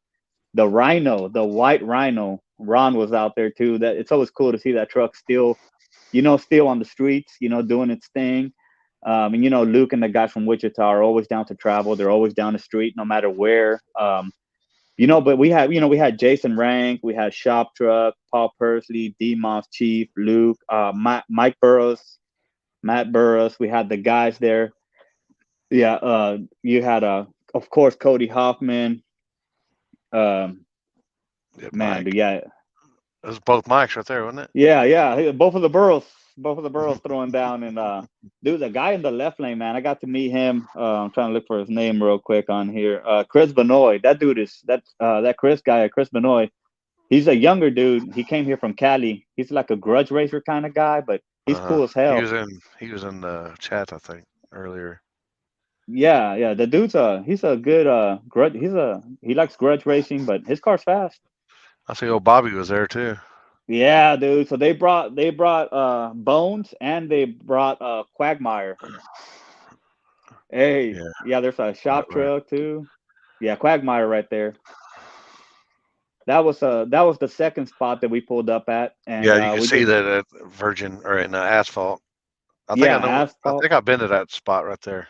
The Rhino, the white Rhino, Ron was out there too. That it's always cool to see that truck still on the streets, you know, doing its thing. And you know, Luke and the guys from Wichita are always down to travel. They're always down the street, no matter where. You know, but we had Jason Rank, we had Shop Truck, Paul Pursley, Demos, Chief, Luke, Mike Burrows, Matt Burrows. We had the guys there. Yeah, you had of course Cody Hoffman. Um, Yeah, man, Mike. but yeah, It was both mics right there, wasn't it? yeah. Both of the Burrows throwing down, and dude, the guy in the left lane, man, I got to meet him. I'm trying to look for his name real quick on here. Chris Benoit. That dude is that Chris guy, Chris Benoit. He's a younger dude. He came here from Cali. He's like a grudge racer kind of guy, but he's cool as hell. He was in the chat, I think, earlier. Yeah. The dude's he's a good grudge. He likes grudge racing, but his car's fast. I see old Bobby was there too. Yeah, dude. So they brought Bones, and they brought Quagmire. Hey, yeah, there's a Shop Right. Truck too. Yeah, Quagmire right there. That was the second spot that we pulled up at, and Yeah, you can we see did, that at Virgin or in asphalt. I think I know. I asphalt. think I've been to that spot right there.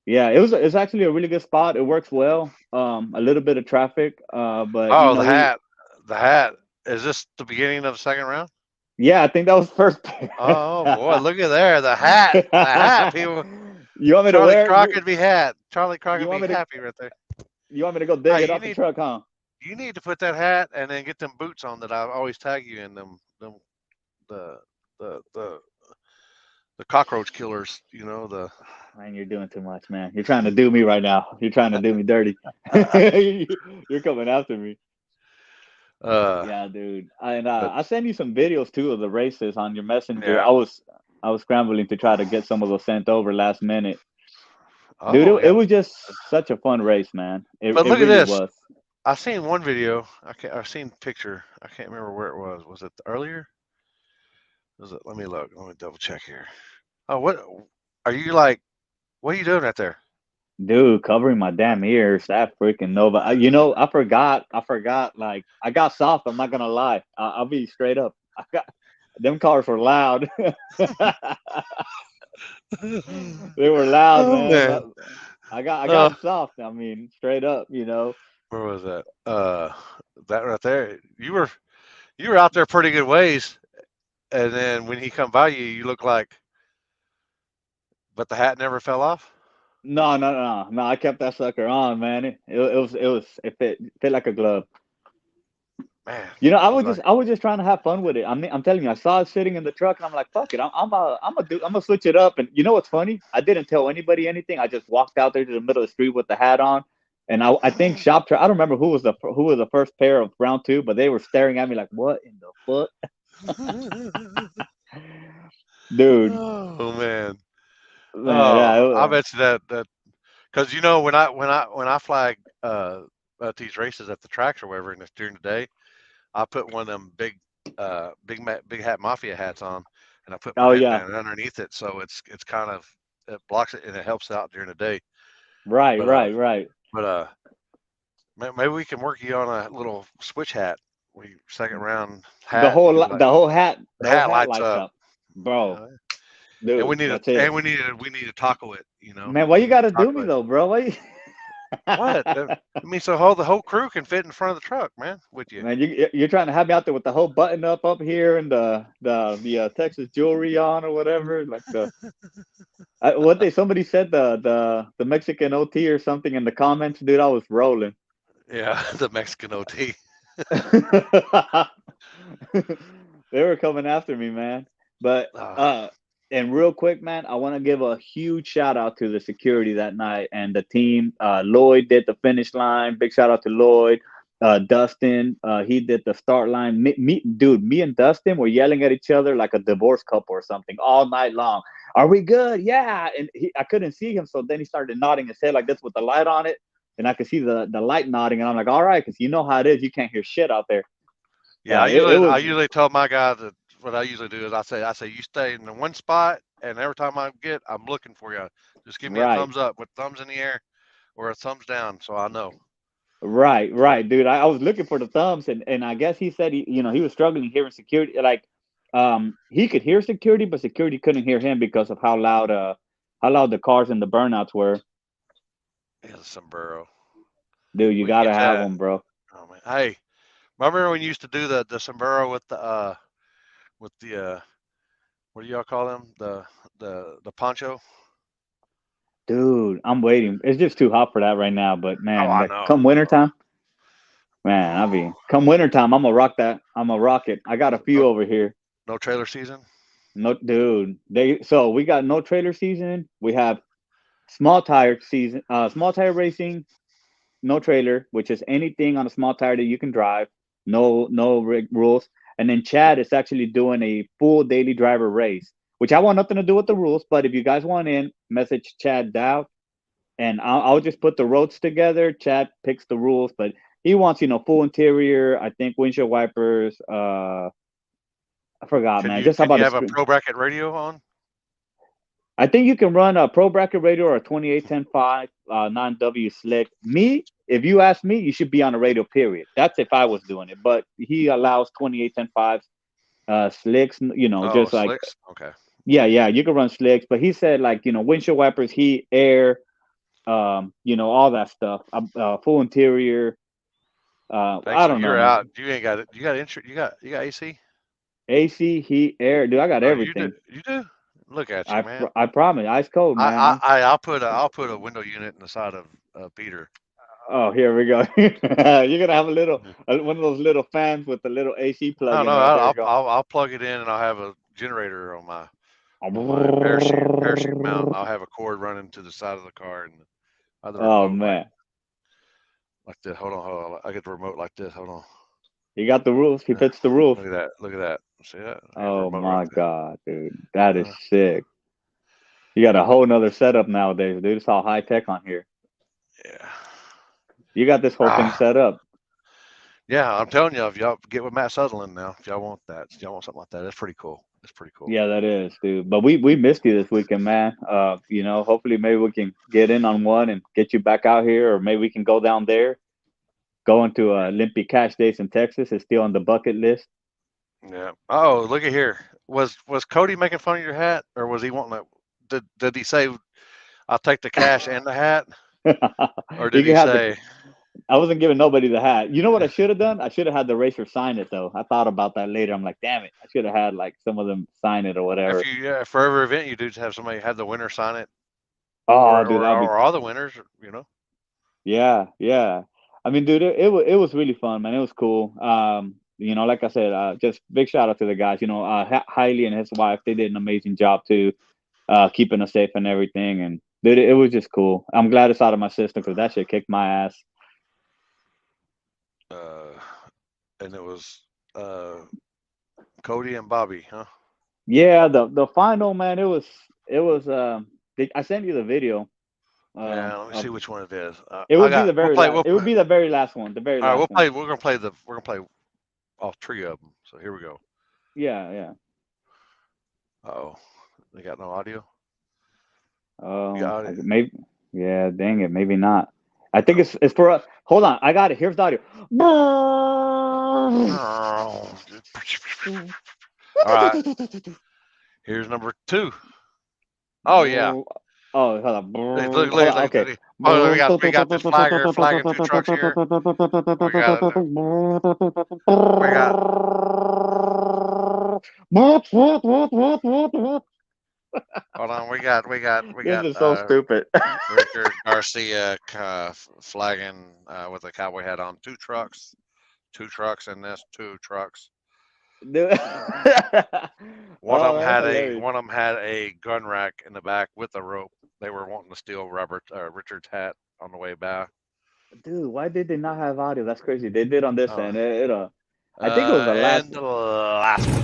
Yeah, it's actually a really good spot. It works well. A little bit of traffic, but you Oh, know the hat. Is this the beginning of the second round? yeah, I think that was first pair. Oh boy, look at there, the hat, people. You want me to Charlie wear? Crockett be hat. Charlie Crockett want be me to- happy right there. You want me to go dig Hey, it off the truck, huh? You need to put that hat and then get them boots on that I always tag you in them the the cockroach killers. You know the. Man, you're doing too much, man. You're trying to do me right now. You're trying to do me dirty. You're coming after me. Yeah, dude. I sent you some videos too of the races on your messenger. Yeah. I was scrambling to try to get some of those sent over last minute. Oh, Dude, yeah. it was just such a fun race, man. But It look at really this. was. I seen one video. I've seen picture. I can't remember where it was. Was it earlier? Was it? Let me look. Let me double check here. Oh, what are you like? What are you doing right there? Dude, covering my damn ears. That freaking Nova. You know, I forgot. Like, I got soft. I'm not gonna lie. I'll be straight up. Them cars were loud. They were loud, Oh, man. I got soft. I mean, straight up. You know. Where was that? That right there. You were out there pretty good ways, and then when he come by you, you look like. But the hat never fell off. No. I kept that sucker on, man. It fit like a glove. Man, You know, I was just trying to have fun with it. I mean, I'm telling you, I saw it sitting in the truck, and I'm like, fuck it, I'm gonna switch it up. And you know what's funny? I didn't tell anybody anything. I just walked out there to the middle of the street with the hat on, and I think Shop Truck. I don't remember who was the first pair of round two, but they were staring at me like, what in the fuck, dude? Oh man. Yeah, I bet you that because you know when I flag at these races at the tracks or whatever, and it's during the day, I put one of them big hat mafia hats on, and I put my headband underneath it, so it's kind of it blocks it and it helps out during the day. Right. But maybe we can work you on a little switch hat. We second round hat. The whole hat lights up, bro. Dude, and we need to taco it. You know, man. Why you gotta do me though, bro? Why What? I mean, so the whole crew can fit in front of the truck, man, with you. Man, you're trying to have me out there with the whole button up here and the Texas jewelry on or whatever, like what they somebody said the Mexican OT or something in the comments, dude. I was rolling. Yeah, the Mexican OT. They were coming after me, man. But Ah, and real quick, man, I want to give a huge shout out to the security that night and the team. Lloyd did the finish line. Big shout out to Lloyd. Dustin, he did the start line. Me and Dustin were yelling at each other like a divorce couple or something all night long. Are we good? Yeah. And I couldn't see him, so then he started nodding his head like this with the light on it, and I could see the light nodding, and I'm like, all right, because you know how it is. You can't hear shit out there. yeah, I It usually I was usually tell my guys that what I usually do is I say you stay in the one spot, and every time I'm looking for you. Just give me a right. thumbs up with thumbs in the air or a thumbs down, so I know. Right, dude. I was looking for the thumbs, and I guess he said he was struggling hearing security. Like, he could hear security, but security couldn't hear him because of how loud the cars and the burnouts were. Yeah, the sombrero. Dude, you We can gotta get have that. them, bro. Oh man, hey, remember when you used to do the sombrero with the what do y'all call them? The poncho? Dude, I'm waiting. It's just too hot for that right now. But Oh, man, I like know. come wintertime, man, come wintertime. I'm gonna rock that. I'm gonna rock it. I got a few No, over here. no trailer season. No, dude. So we got no trailer season. We have small tire season, small tire racing, no trailer, which is anything on a small tire that you can drive. No rules. And then Chad is actually doing a full daily driver race, which I want nothing to do with the rules. But if you guys want in, message Chad Dow, and I'll just put the roads together. Chad picks the rules, but he wants full interior. I think windshield wipers. I forgot, man. Just Can about you a have a screen. pro bracket radio on? I think you can run a Pro Bracket Radio or a 2810.5 9W slick. If you ask me, you should be on a radio, period. That's if I was doing it. But he allows 2810.5 slicks, Oh, just like, slicks. Okay. yeah, you can run slicks. But he said, like, windshield wipers, heat, air, all that stuff, full interior. Thanks. I So don't know, you're man. out. You ain't got it. You got insurance. You got AC. AC, heat, air. Dude, I got Oh, you do. everything. You do. Look at you, man. I promise. Ice cold, man. I'll put a window unit in the side of Peter. Oh, here we go. You're gonna have one of those little fans with the little AC plug No, in no, there. There you go. I'll plug it in and I'll have a generator on my parachute mount. I'll have a cord running to the side of the car and the other Oh remote man, like this. Hold on. I get the remote like this. Hold on. he got the rules. He Yeah. fits the rules. Look at that. Look at that. See that? I got the Oh remote right my there. god, dude, that is Uh, sick. You got a whole nother setup nowadays, dude. It's all high tech on here. yeah. You got this whole thing Ah, set up. yeah. I'm telling you, if y'all get with Matt Sutherland now, if y'all want that, if y'all want something like that, that's pretty cool. It's pretty cool. Yeah, that is, dude. But we missed you this weekend, man. Hopefully maybe we can get in on one and get you back out here, or maybe we can go down there. Going to Olympic Cash Days in Texas is still on the bucket list. Yeah. Oh, look at here. Was Cody making fun of your hat, or was he wanting to? Did he say, "I'll take the cash and the hat," or You did can he have the. say, I wasn't giving nobody the hat. You know what I should have done? I should have had the racer sign it though. I thought about that later. I'm like, damn it, I should have had like some of them sign it or if whatever. you for every event you do, just have somebody have the winner sign it, Oh, dude, that'd be. or all the winners, you know? Yeah. I mean, dude, it was really fun, man. It was cool. Like I said, just big shout out to the guys. Hailey and his wife, they did an amazing job too, keeping us safe and everything. And dude, it was just cool. I'm glad it's out of my system because that shit kicked my ass. Uh, and it was Cody and Bobby, huh? Yeah, the final, man. It was. I sent you the video. Yeah, let me see Of, which one it is. it I would be got. the very last. It would be the very last one. The very All right, last one. We're gonna play We're gonna play all three of them. So here we go. Yeah. Oh, they got no audio. You Oh, got audio? maybe. Yeah, dang it. Maybe not. I think Oh. it's for. Hold on, I got it. Here's the audio. All right. Here's number two. Oh yeah. Oh, hold on. Look, Hold look, on. Okay. look. Oh, we got this flagger flagging 2 trucks here. We got it. We got. Hold on. We got. This is so stupid. Richard Garcia flagging with a cowboy hat on 2 trucks. 2 trucks in this. 2 trucks. Dude. One Oh, of that's them hilarious. had a gun rack in the back with a rope. They were wanting to steal Richard's hat on the way back. Dude, why did they not have audio? That's crazy. They did on this Oh. end. I think it was the last. And the last one.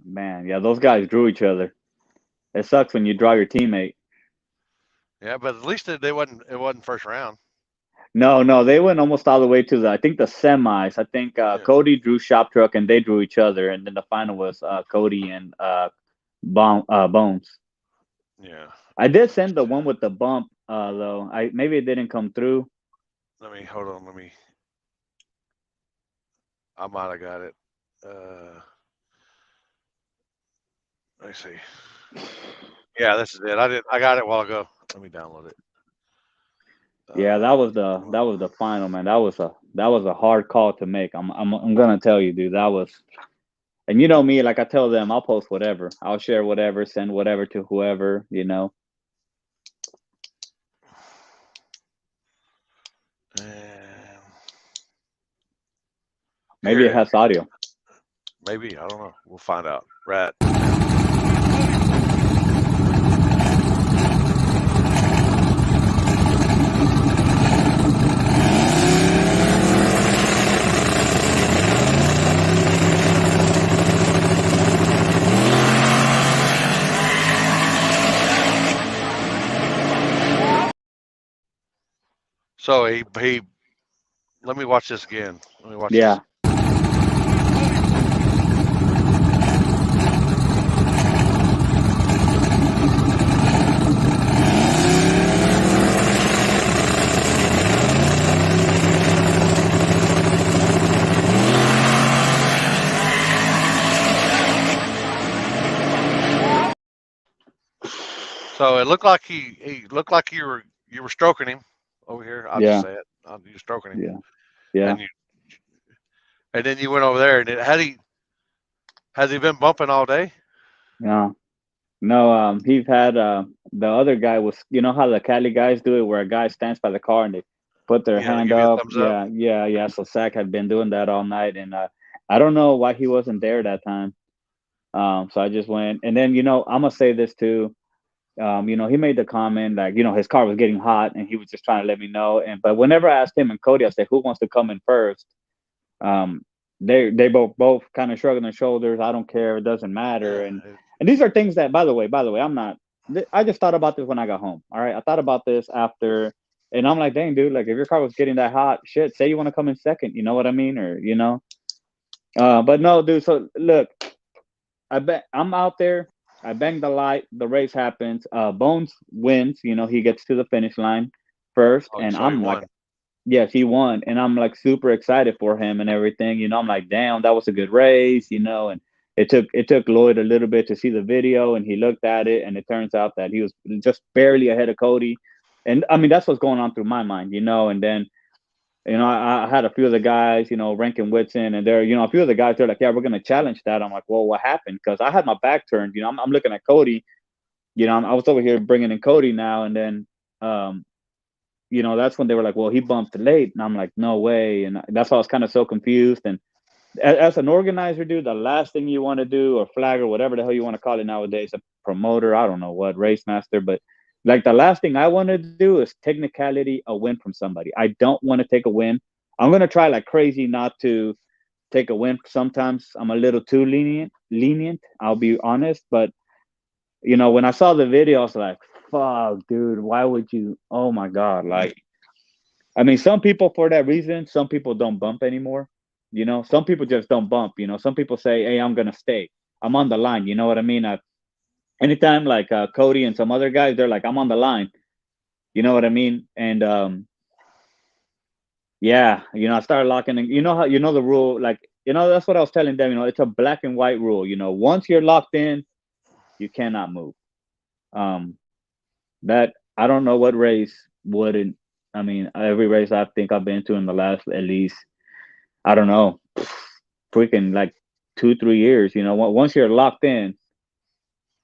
Man, yeah, those guys drew each other. It sucks when you draw your teammate. Yeah, but at least it wasn't first round. No, they went almost all the way to I think the semis. I think Cody drew Shop Truck and they drew each other, and then the final was Cody and Bones. Yeah. I did send the one with the bump though. Maybe it didn't come through. Hold on. I might have got it. Let me see. Yeah, this is it. I got it a while ago. Let me download it. Yeah, that was the final, man. That was a hard call to make. I'm gonna tell you, dude. That was, and you know me, like I tell them, I'll post whatever, I'll share whatever, send whatever to whoever, you know. Maybe it has audio. Maybe, I don't know. We'll find out. Right. So he let me watch this again. Let me watch Yeah. this. So it looked like he looked like you were stroking him over here. I'll just say it. You were stroking him. Yeah. Yeah. And then you went over there, and has he been bumping all day? No. He's had the other guy was, you know how the Cali guys do it, where a guy stands by the car and they put their hand give you a up. thumbs up. Yeah. So Zach had been doing that all night, and I don't know why he wasn't there that time. So I just went, and then I'm gonna say this too. He made the comment like, his car was getting hot, and he was just trying to let me know. But whenever I asked him and Cody, I said, "Who wants to come in first?" They both kind of shrugging their shoulders. I don't care. It doesn't matter. Yeah. And these are things that, by the way, I'm not. I just thought about this when I got home. All right, I thought about this after, and I'm like, dang, dude, like if your car was getting that hot, shit, say you want to come in second. You know what I mean? Or but no, dude. So look, I bet I'm out there. I bang the light. The race happens. Bones wins. He gets to the finish line first, and So I'm like, yes, he won, and I'm like super excited for him and everything. I'm like, damn, that was a good race, and it took Lloyd a little bit to see the video, and he looked at it, and it turns out that he was just barely ahead of Cody, and I mean that's what's going on through my mind, and then. I had a few of the guys, Rankin Whitson, and they're, a few of the guys, they're like, yeah, we're going to challenge that. I'm like, well, what happened? Because I had my back turned, I'm looking at Cody, I was over here bringing in Cody now. And then, that's when they were like, well, he bumped late. And I'm like, no way. And that's why I was kind of so confused. And as an organizer, dude, the last thing you want to do, or flag, or whatever the hell you want to call it nowadays, a promoter, I don't know what, race master, but like the last thing I want to do is technicality a win from somebody. I don't want to take a win. I'm going to try like crazy not to take a win. Sometimes I'm a little too lenient. I'll be honest. But, when I saw the video, I was like, fuck, dude, why would you? Oh, my God. Like, I mean, some people for that reason, some people don't bump anymore. Some people just don't bump. Some people say, hey, I'm going to stay. I'm on the line. You know what I mean? anytime like Cody and some other guys, they're like, I'm on the line. You know what I mean? And yeah, I started locking in. You know how the rule, like, that's what I was telling them, it's a black and white rule. Once you're locked in, you cannot move. That I don't know what race wouldn't. I mean, every race I think I've been to in the last at least, I don't know, freaking like 2-3 years. Once you're locked in,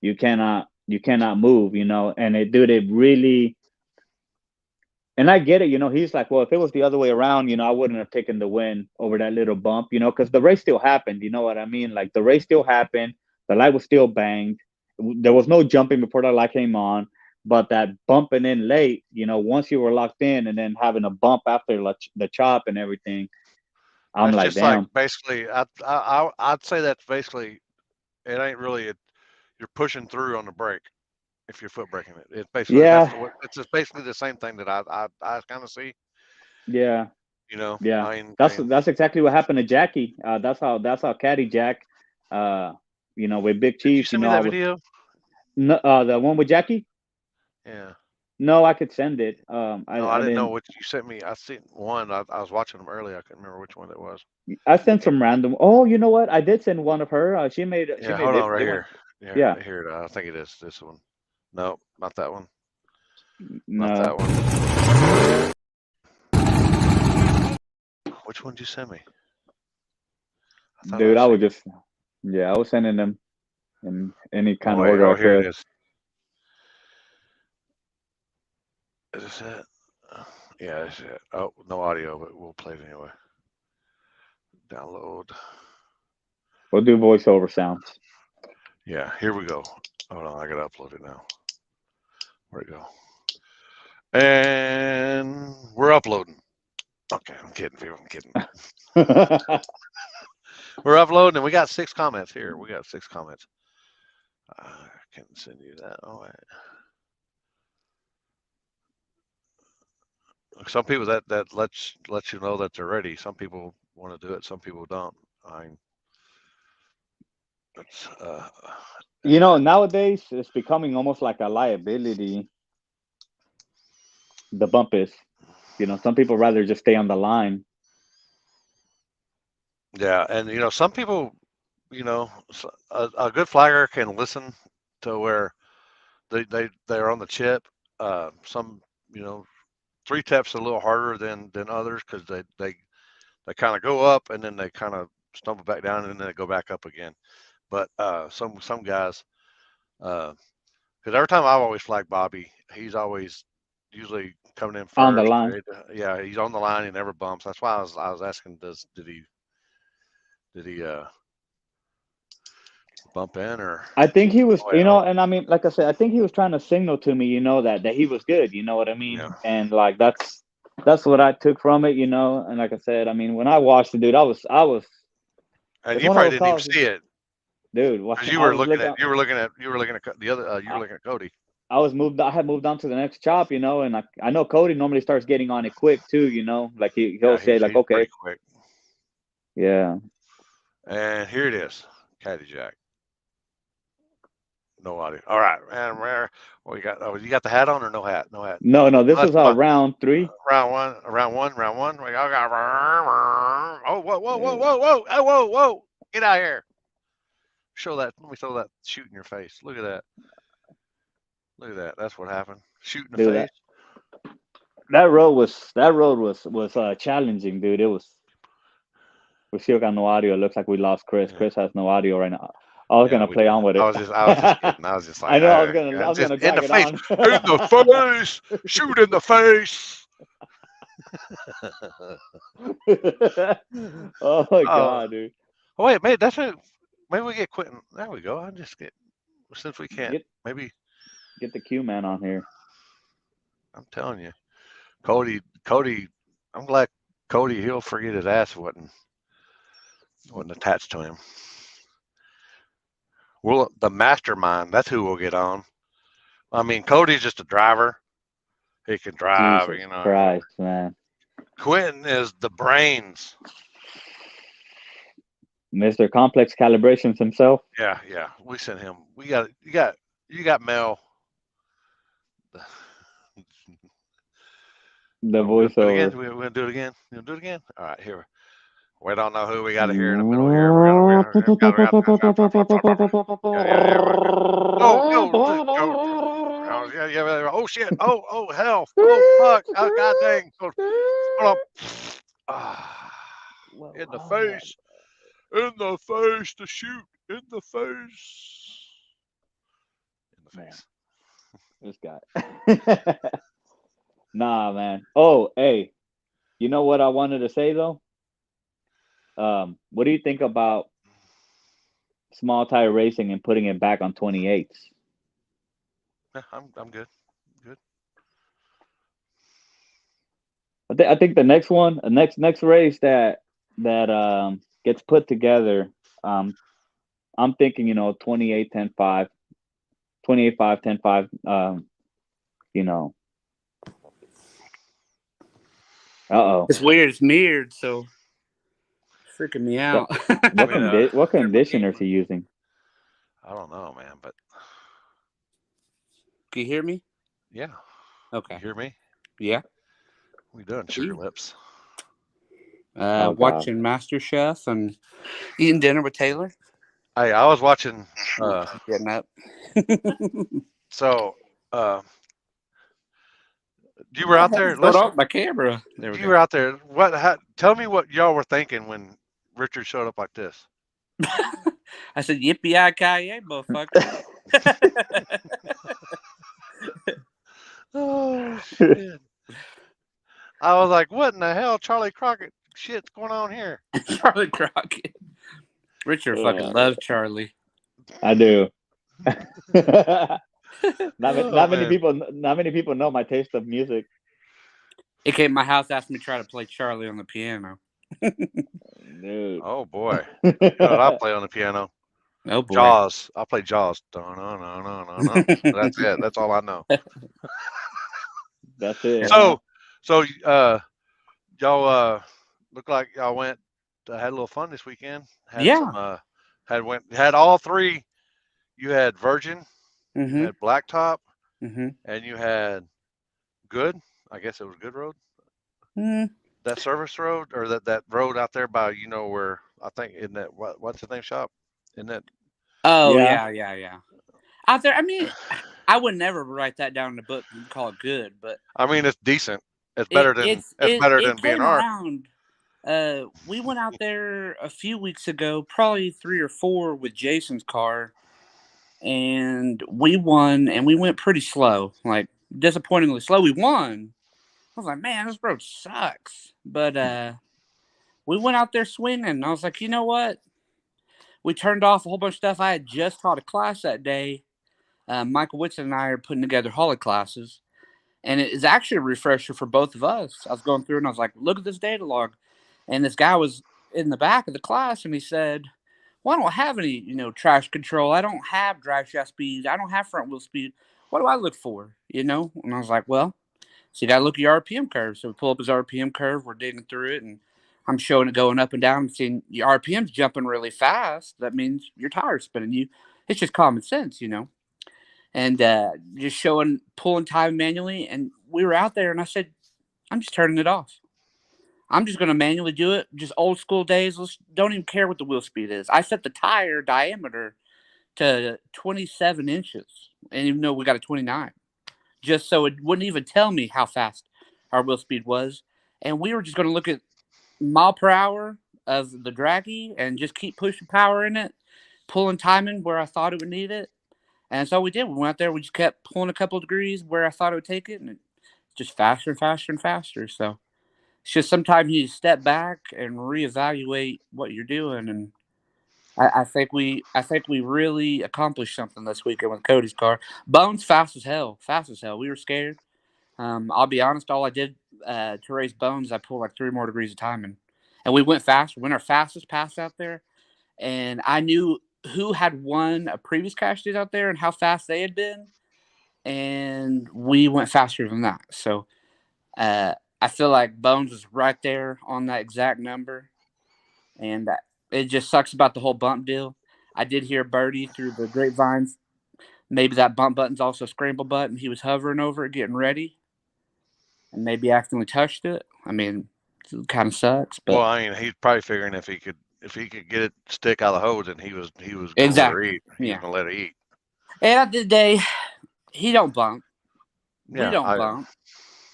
you cannot move. And it really. And I get it. He's like, well, if it was the other way around, I wouldn't have taken the win over that little bump, because the race still happened. You know what I mean? Like the race still happened. The light was still banged. There was no jumping before the light came on. But that bumping in late, once you were locked in and then having a bump after the chop and everything, I'm That's like, just like damn. basically. I'd say that's basically. It ain't really. You're pushing through on the brake if you're foot braking it. It's basically Yeah, it's just basically the same thing that I kind of see. yeah, yeah. I mean, That's exactly what happened to Jackie. That's how Caddy Jack, with Big did you Chief, send me I that was video? the one with Jackie. Yeah. No, I could send it. No, I I didn't know didn't. what you sent me. I seen one. I was watching them earlier. I couldn't remember which one that was. I sent some random. Oh, you know what? I did send one of her. She Yeah, made hold on, right they went. here. Yeah, Yeah. here. I think it is this one. No, not that one. Not No, that one. Which one did you send me? I thought I dude, I seen was it. just. Yeah, I was sending them in any Oh kind of wait. order Oh, I here it could. is. Is this it? Yeah, this is it. Oh, no audio, but we'll play it anyway. Download. We'll do voiceover sounds. Yeah, here we go. Hold on, I gotta upload it now. Where'd it go? And we're uploading. Okay, I'm kidding, people. I'm kidding. We're uploading, and we got 6 comments here. We got 6 comments. I can send you that. Oh, wait. Some people that lets you know that they're ready. Some people want to do it. Some people don't. I mean, it's Nowadays it's becoming almost like a liability. The bump is. Some people rather just stay on the line. yeah, and some people, a good flagger can listen to where they're on the chip. Some, 3 taps a little harder than others because they kind of go up and then they kind of stumble back down and then they go back up again. But some guys, because every time I've always flagged Bobby, he's always usually coming in On the first. line. Yeah, he's on the line. He never bumps. That's why I was asking, did he bump in or? I think he was, Oh, yeah, and I mean, like I said, I think he was trying to signal to me, that he was good. You know what I mean? yeah. And like that's what I took from it. And like I said, I mean, when I watched the dude, I was. And It's you one of probably those didn't even calls, see it dude. because you I were was looking looking. at the other you were looking at Cody. I was moved. I had moved on to the next chop, and I know Cody normally starts getting on it quick too. Like he'll Yeah, say like, he's okay, pretty quick. yeah. And here it is, Caddy Jack. No audio. All right, and well, you got you got the hat on or no hat? No hat. No. This That's is fine. round 3. Round one. We all got. Oh, Yeah. whoa! Get out here. Show that. Let me throw that shoot in your face. Look at that. Look at that. That's what happened. Shoot in the Dude, face. that road was challenging, dude. It was. We still got no audio. It looks like we lost Chris. Yeah. Chris has no audio right now. I was Yeah, gonna we play did. on with it. I was just kidding. I was just like, I know I I'm was just gonna in the drag it face. on. In the face. Shoot in the face. Oh my Oh, god, dude. wait, maybe maybe we get Quentin. There we go. I just get since we can't. Get Maybe get the Q man on here. I'm telling you, Cody. I'm glad Cody. He'll forget his ass wasn't attached to him. Well, the mastermind. That's who we'll get on. I mean, Cody's just a driver. He can drive. Jesus Christ, man. Quentin is the brains. Mr. Complex Calibrations himself. Yeah. We sent him. You You got Mel. The Are we gonna do it again? voiceover. We're gonna do it again. You gonna do it again? All right, here. We don't know who we got here in the middle here. Go, go. Yeah. Oh shit. Oh hell. Oh fuck. Oh god dang. Hold up. Ah, in the face. In the face to shoot. In the face. In the Man. face. This guy. Nah, man. Oh, hey. You know what I wanted to say though? What do you think about small tire racing and putting it back on 28s? Yeah, I'm good. Good. I think the next one, the next race that gets put together, I'm thinking, 28 10 5, 28 5 10 5, you know. Uh-oh. It's weird. It's mirrored, so freaking me out. What conditioner is he using? I don't know, man, but Can you hear me? yeah. Okay. You hear me? Yeah. We doing sugar lips. God. Watching MasterChef and eating dinner with Taylor. Hey, I was watching Getting up. so you were out there. Put off my camera. There we You go. were out there. Tell me what y'all were thinking when Richard showed up like this. I said, yippee-ki-yay, motherfucker. Oh shit! I was like, what in the hell, Charlie Crockett? Shit's going on here. Charlie Crockett. Richard fucking loves Charlie. I do. not Oh, many man. people know my taste of music. He came to my house, asked me to try to play Charlie on the piano. Dude. Oh boy! You know what I play on the piano? Oh boy. Jaws. I play Jaws. No. That's it. That's all I know. That's it. So y'all look like y'all went had a little fun this weekend. Had Yeah. some had all three. You had Virgin, you Mm-hmm. had Blacktop, Mm-hmm. and you had Good. I guess it was Good Road. Mm. That service road or that road out there by where I think in that what's the name shop? In that Oh Yeah. yeah. Out there, I mean, I would never write that down in the book and call it good, but I mean it's decent. It's better than it came BNR. around. We went out there a few weeks ago, probably 3 or 4 with Jason's car, and we won, and we went pretty slow, like disappointingly slow. We won. I was like, man, this road sucks. But we went out there swinging, and I was like, you know what? We turned off a whole bunch of stuff. I had just taught a class that day. Michael Whitson and I are putting together holiday classes, and it is actually a refresher for both of us. I was going through and I was like, look at this data log. And this guy was in the back of the class and he said, well, I don't have any, trash control. I don't have drive shaft speed. I don't have front wheel speed. What do I look for? And I was like, well, so you got to look at your RPM curve. So we pull up his RPM curve. We're digging through it and I'm showing it going up and down. I'm seeing your RPM's jumping really fast. That means your tire's spinning. It's just common sense, and just pulling time manually. And we were out there and I said, I'm just turning it off. I'm just going to manually do it. Just old school days. Don't even care what the wheel speed is. I set the tire diameter to 27 inches. And even though we got a 29, just so it wouldn't even tell me how fast our wheel speed was. And we were just going to look at mile per hour of the draggy and just keep pushing power in it, pulling timing where I thought it would need it. And so we did. We went out there. We just kept pulling a couple of degrees where I thought it would take it, and it's just faster and faster and faster. So it's just sometimes you step back and reevaluate what you're doing. And I think we really accomplished something this weekend with Cody's car. Bones fast as hell. We were scared. I'll be honest. All I did to race Bones, I pulled like 3 more degrees of timing, and we went fast. We went our fastest pass out there, and I knew who had won a previous cash days out there and how fast they had been, and we went faster than that. So I feel like Bones was right there on that exact number, and it just sucks about the whole bump deal. I did hear Birdie through the grapevines maybe that bump button's also a scramble button. He was hovering over it, getting ready, and maybe accidentally touched it. I mean, it kind of sucks, but Well, I mean, he's probably figuring if he could get it stick out of the hose, and he was gonna let her exactly, eat. He was yeah. gonna let her eat. And at the end of the day, he don't bump. We Yeah, don't bump.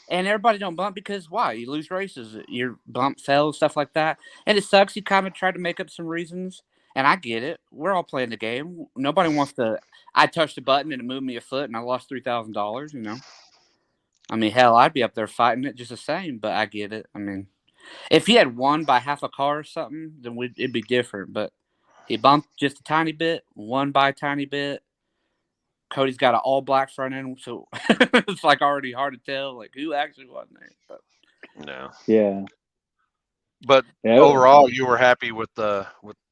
And everybody don't bump because why? You lose races. Your bump fell, stuff like that. And it sucks. He kind of tried to make up some reasons. And I get it. We're all playing the game. Nobody wants to. I touched a button and it moved me a foot and I lost $3,000, you know? I mean, hell, I'd be up there fighting it just the same, but I get it. I mean, if he had won by half a car or something, then it'd be different. But he bumped just a tiny bit, won by a tiny bit. Cody's got an all black front end, so it's like already hard to tell like who actually won there. But no. Yeah. But Yeah. overall, you were happy with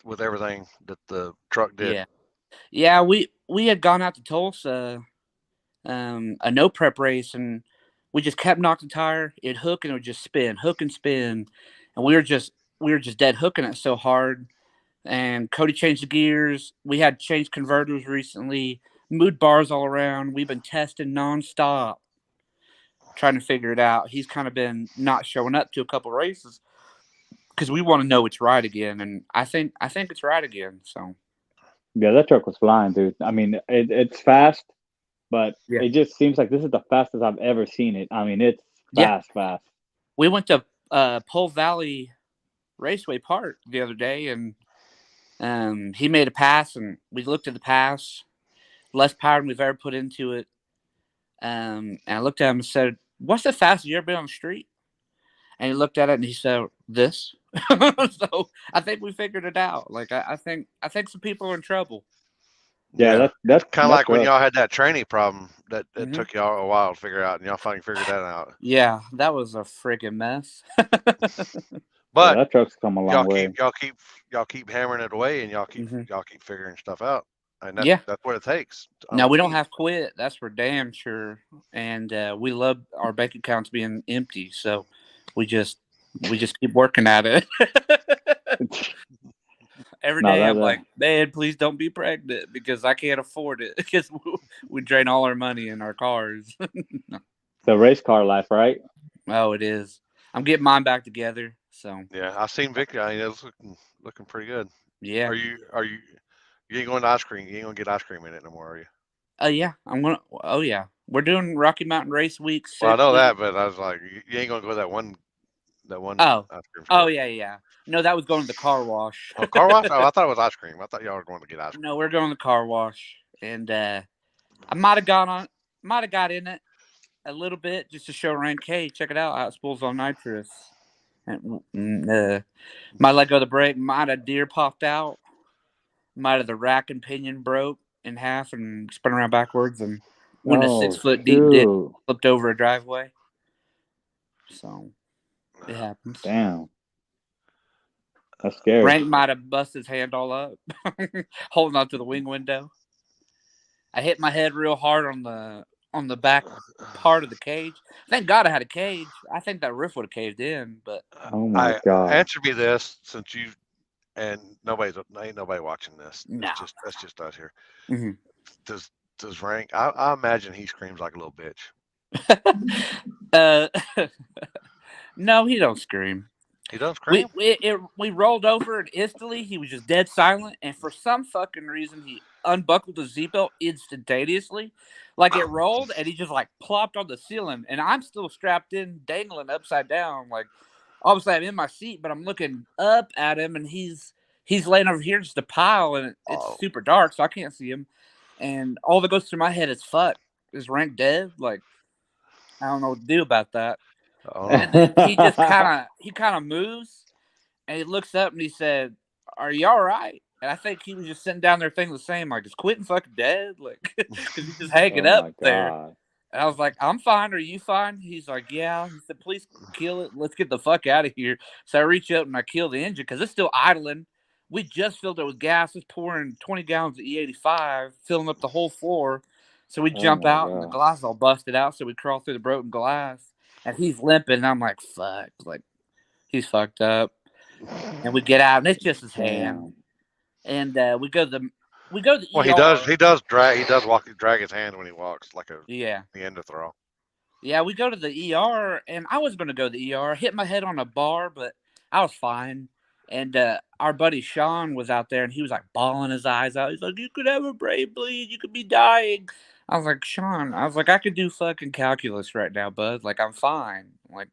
with everything that the truck did. Yeah. We had gone out to Tulsa, a no prep race, and we just kept knocking the tire. It'd hook and it would just spin, hook and spin, and we were just dead hooking it so hard. And Cody changed the gears. We had changed converters recently. Mood bars all around. We've been testing nonstop, trying to figure it out. He's kind of been not showing up to a couple races because we want to know it's right again, and I think it's right again. So yeah, that truck was flying, dude. I mean, it's fast, but it just seems like this is the fastest I've ever seen it. I mean, it's fast. We went to Pole Valley Raceway Park the other day, and he made a pass, and we looked at the pass. Less power than we've ever put into it. And I looked at him and said, "What's the fastest you ever been on the street?" And he looked at it and he said, "This." So I think we figured it out. Like I think some people are in trouble. Yeah, that's kind of like when y'all had that training problem that Mhm. took y'all a while to figure out, and y'all finally figured that out. Yeah, that was a freaking mess. But that truck's come a long way. y'all keep hammering it away, and y'all keep figuring stuff out. And that's what it takes. No, we don't have to quit. That's for damn sure. And we love our bank accounts being empty, so we just keep working at it. Every day I'm like, man, please don't be pregnant because I can't afford it because we drain all our money in our cars. The race car life, right? Oh, it is. I'm getting mine back together. So yeah, I've seen Vicky. I mean, it's looking pretty good. Yeah. Are you? You ain't going to ice cream. You ain't gonna get ice cream in it no more, are you? Yeah, I'm gonna. Oh yeah, we're doing Rocky Mountain Race Week. Well, I know that, but I was like, you ain't gonna go to that one. Oh. Ice cream store. Oh yeah. No, that was going to the car wash. Oh, car wash? Oh, I thought it was ice cream. I thought y'all were going to get ice cream. No, we're going to the car wash, and I might have got in it a little bit just to show Rank, hey, check it out how it spools on nitrous. And might let go of the brake. Might have deer popped out. Might have the rack and pinion broke in half and spun around backwards and went a 6 foot deep dip, flipped over a driveway. So it happens. Damn. That's scary. Rank might have busted his hand all up, holding onto the wing window. I hit my head real hard on the back part of the cage. Thank God I had a cage. I think that roof would have caved in, but oh my God. Answer me this, since you and ain't nobody watching this. No. That's just us here. Mm-hmm. Does Rank? I imagine he screams like a little bitch. No, he don't scream. He don't scream. We rolled over and instantly he was just dead silent, and for some fucking reason he unbuckled his seatbelt instantaneously. Like it rolled and he just like plopped on the ceiling, and I'm still strapped in, dangling upside down. Like obviously I'm in my seat, but I'm looking up at him, and he's laying over here just a pile, and it's super dark, so I can't see him. And all that goes through my head is, fuck, is Rank dead? Like, I don't know what to do about that. And then he just kind of moves, and he looks up and he said, "Are you all right?" And I think he was just sitting down there thinking the same, like, is Quentin fucking dead? Like, because he's just hanging up there. And I was like, "I'm fine. Are you fine?" He's like, "Yeah." He said, "Please kill it. Let's get the fuck out of here." So I reach up and I kill the engine because it's still idling. We just filled it with gas. It's pouring 20 gallons of E85, filling up the whole floor. So we jump out and the glass is all busted out. So we crawl through the broken glass. And he's limping, and I'm like, fuck. Like, he's fucked up. And we get out, and it's just his hand. And we go to we go to the Well, ER. he does drag his hand when he walks like a Yeah. Neanderthal. Yeah, we go to the ER, and I was going to go to the ER. Hit my head on a bar, but I was fine. And our buddy Sean was out there, and he was like bawling his eyes out. He's like, "You could have a brain bleed. You could be dying." I was like, "Sean," I was like, "I could do fucking calculus right now, bud. Like, I'm fine." Like,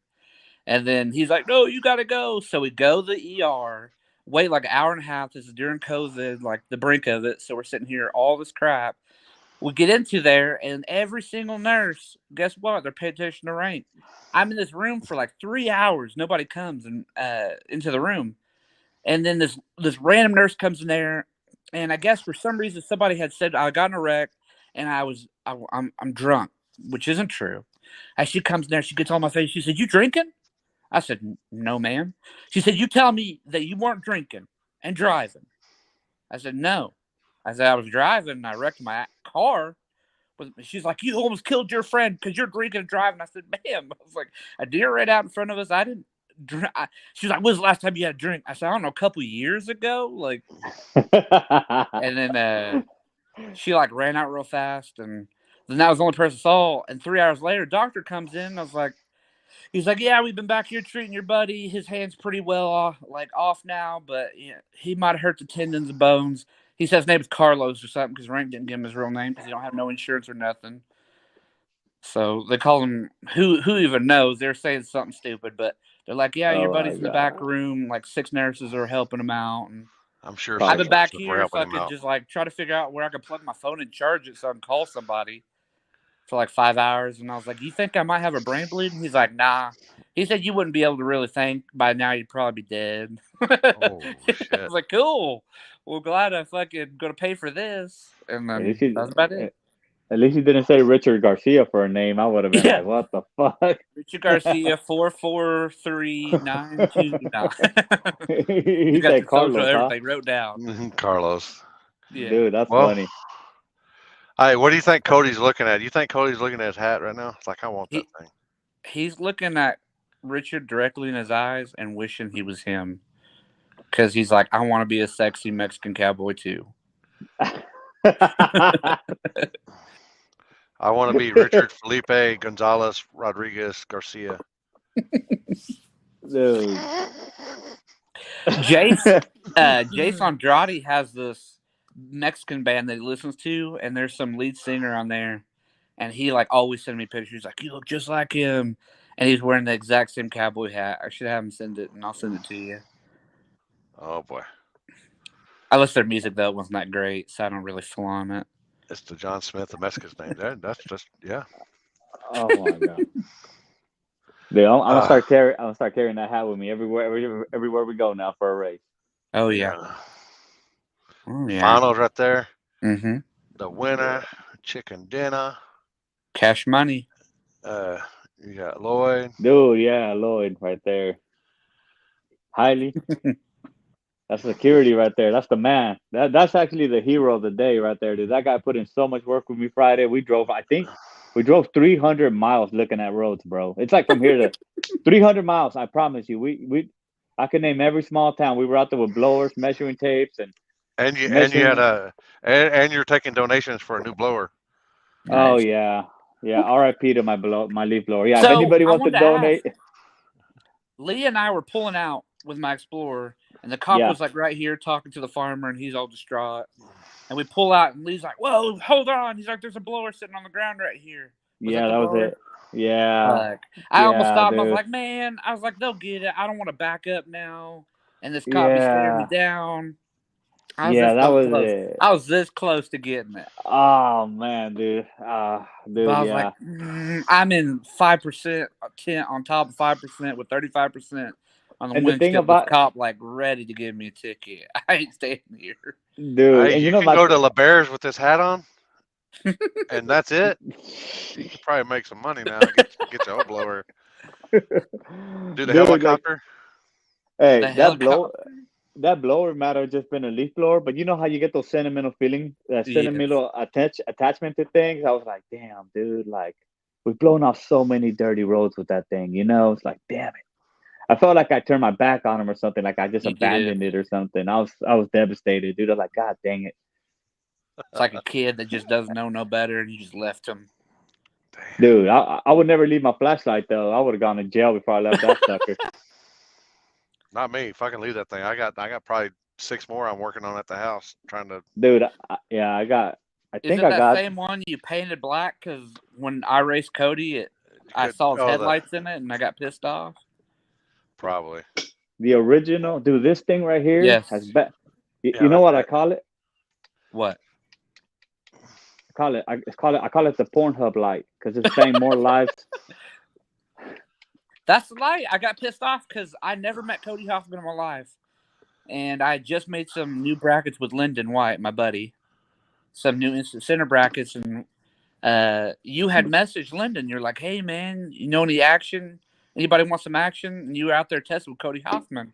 and then he's like, "No, you got to go." So we go to the ER, wait like an hour and a half. This is during COVID, like the brink of it. So we're sitting here, all this crap. We get into there, and every single nurse, guess what? They're paying attention to rank. I'm in this room for like 3 hours. Nobody comes into the room, and then this random nurse comes in there, and I guess for some reason somebody had said I got in a wreck, and I'm drunk, which isn't true. As she comes in there, she gets on my face. She said, "You drinking?" I said, "No, ma'am." She said, "You tell me that you weren't drinking and driving." I said, "No." I said, "I was driving and I wrecked my car." But she's like, "You almost killed your friend because you're drinking and driving." I said, "Ma'am," I was like, "a deer right out in front of us. I didn't drink." She's like, "When's the last time you had a drink?" I said, "I don't know, a couple of years ago." Like, and then she like ran out real fast, and then that was the only person I saw. And 3 hours later, doctor comes in. I was like, he's like, "Yeah, we've been back here treating your buddy. His hand's pretty well off now, but yeah, he might have hurt the tendons and bones." He says his name is Carlos or something because Rank didn't give him his real name because he don't have no insurance or nothing. So they call him who even knows? They're saying something stupid, but they're like, "Yeah, your Oh buddy's my in the back God. room. Like 6 nurses are helping him out." And I'm sure I've I've six been back nurses were here if helping I him could out. just like try to figure out where I could plug my phone and charge it so I can call somebody for like 5 hours. And I was like, "You think I might have a brain bleed?" And he's like, "Nah." He said you wouldn't be able to really think by now. You'd probably be dead. Oh I shit! was like, "Cool. Well, glad I fucking gonna pay for this." And At then least he, that's about it. at least he didn't say Richard Garcia for a name. I would have been Yeah. like, what the fuck? Richard Garcia 443929. He You got said your social Carlos, huh? everything wrote down. Carlos. Yeah. Dude, that's Well, funny. hey, what do you think Cody's looking at? You think Cody's looking at his hat right now? It's like I want that thing. He's looking at Richard directly in his eyes and wishing he was him. Because he's like, "I want to be a sexy Mexican cowboy too." I want to be Richard Felipe Gonzalez Rodriguez Garcia. Dude. Jace Andrade has this Mexican band that he listens to, and there's some lead singer on there, and he like always send me pictures. He's like, "You look just like him," and he's wearing the exact same cowboy hat. I should have him send it, and I'll send it to you. Oh boy, I listen to their music though; it wasn't that great, so I don't really flaunt it. it's the John Smith of Mexico's name. That's just yeah. Oh my God. Dude, I'm gonna start carrying that hat with me everywhere we go now for a race. Oh yeah, oh yeah. Finals right there. Mm-hmm. The winner, chicken dinner. Cash money. You got Lloyd. Dude, yeah, Lloyd right there. Highly. That's security right there. That's the man. That's actually the hero of the day right there, dude. That guy put in so much work with me Friday. We drove 300 miles looking at roads, bro. It's like from here to 300 miles. I promise you. I can name every small town. We were out there with blowers, measuring tapes, and you had and you're taking donations for a new blower. Oh yeah. R.I.P. to my leaf blower. Yeah, So, if anybody I wants to wanted to donate. Lee and I were pulling out with my Explorer, and the cop Yeah. was like right here talking to the farmer, and he's all distraught. And we pull out, and Lee's like, "Whoa, hold on!" He's like, "There's a blower sitting on the ground right here." Yeah, that was it. Yeah. I almost Yeah, stopped. I was dude. like, "Man," I was like, "They'll get it. I don't want to back up now." And this cop be staring me down. Yeah, that was it. I was this close to getting it. Oh man, dude. Dude, But I was yeah. like, I'm in 5% on top of 5% with 35% on the And the thing windshield. about- This cop like ready to give me a ticket. I ain't staying here. Dude, Hey, and you know, can like, go to La Bears with this hat on, and that's it. You could probably make some money now. Get your own blower. Do the dude, helicopter. hey, The that blower might have just been a leaf blower, but you know how you get those sentimental feelings, sentimental attachment to things. I was like, damn, dude, like we've blown off so many dirty roads with that thing. You know, it's like, damn it. I felt like I turned my back on him or something. Like I just You abandoned it or something. I was devastated, dude. I was like, God dang it. It's like a kid that just doesn't know no better, and you just left him. Damn. Dude, I would never leave my flashlight though. I would have gone to jail before I left that sucker. Not me. If I can leave that thing, I got probably 6 more I'm working on at the house trying to. Dude, yeah, I Is think it I that got same one you painted black? Because when I raced Cody, I saw his Oh, headlights in it, and I got pissed off. probably. the original. Dude, this thing right here Yes. has Yeah, you know that's what I bad. call it? What? I call it the Pornhub light because it's saying more lives. That's the light. I got pissed off because I never met Cody Hoffman in my life. And I just made some new brackets with Lyndon White, my buddy. Some new instant center brackets. And you had messaged Lyndon. You're like, hey, man, you know any action? Anybody want some action? And you were out there testing with Cody Hoffman.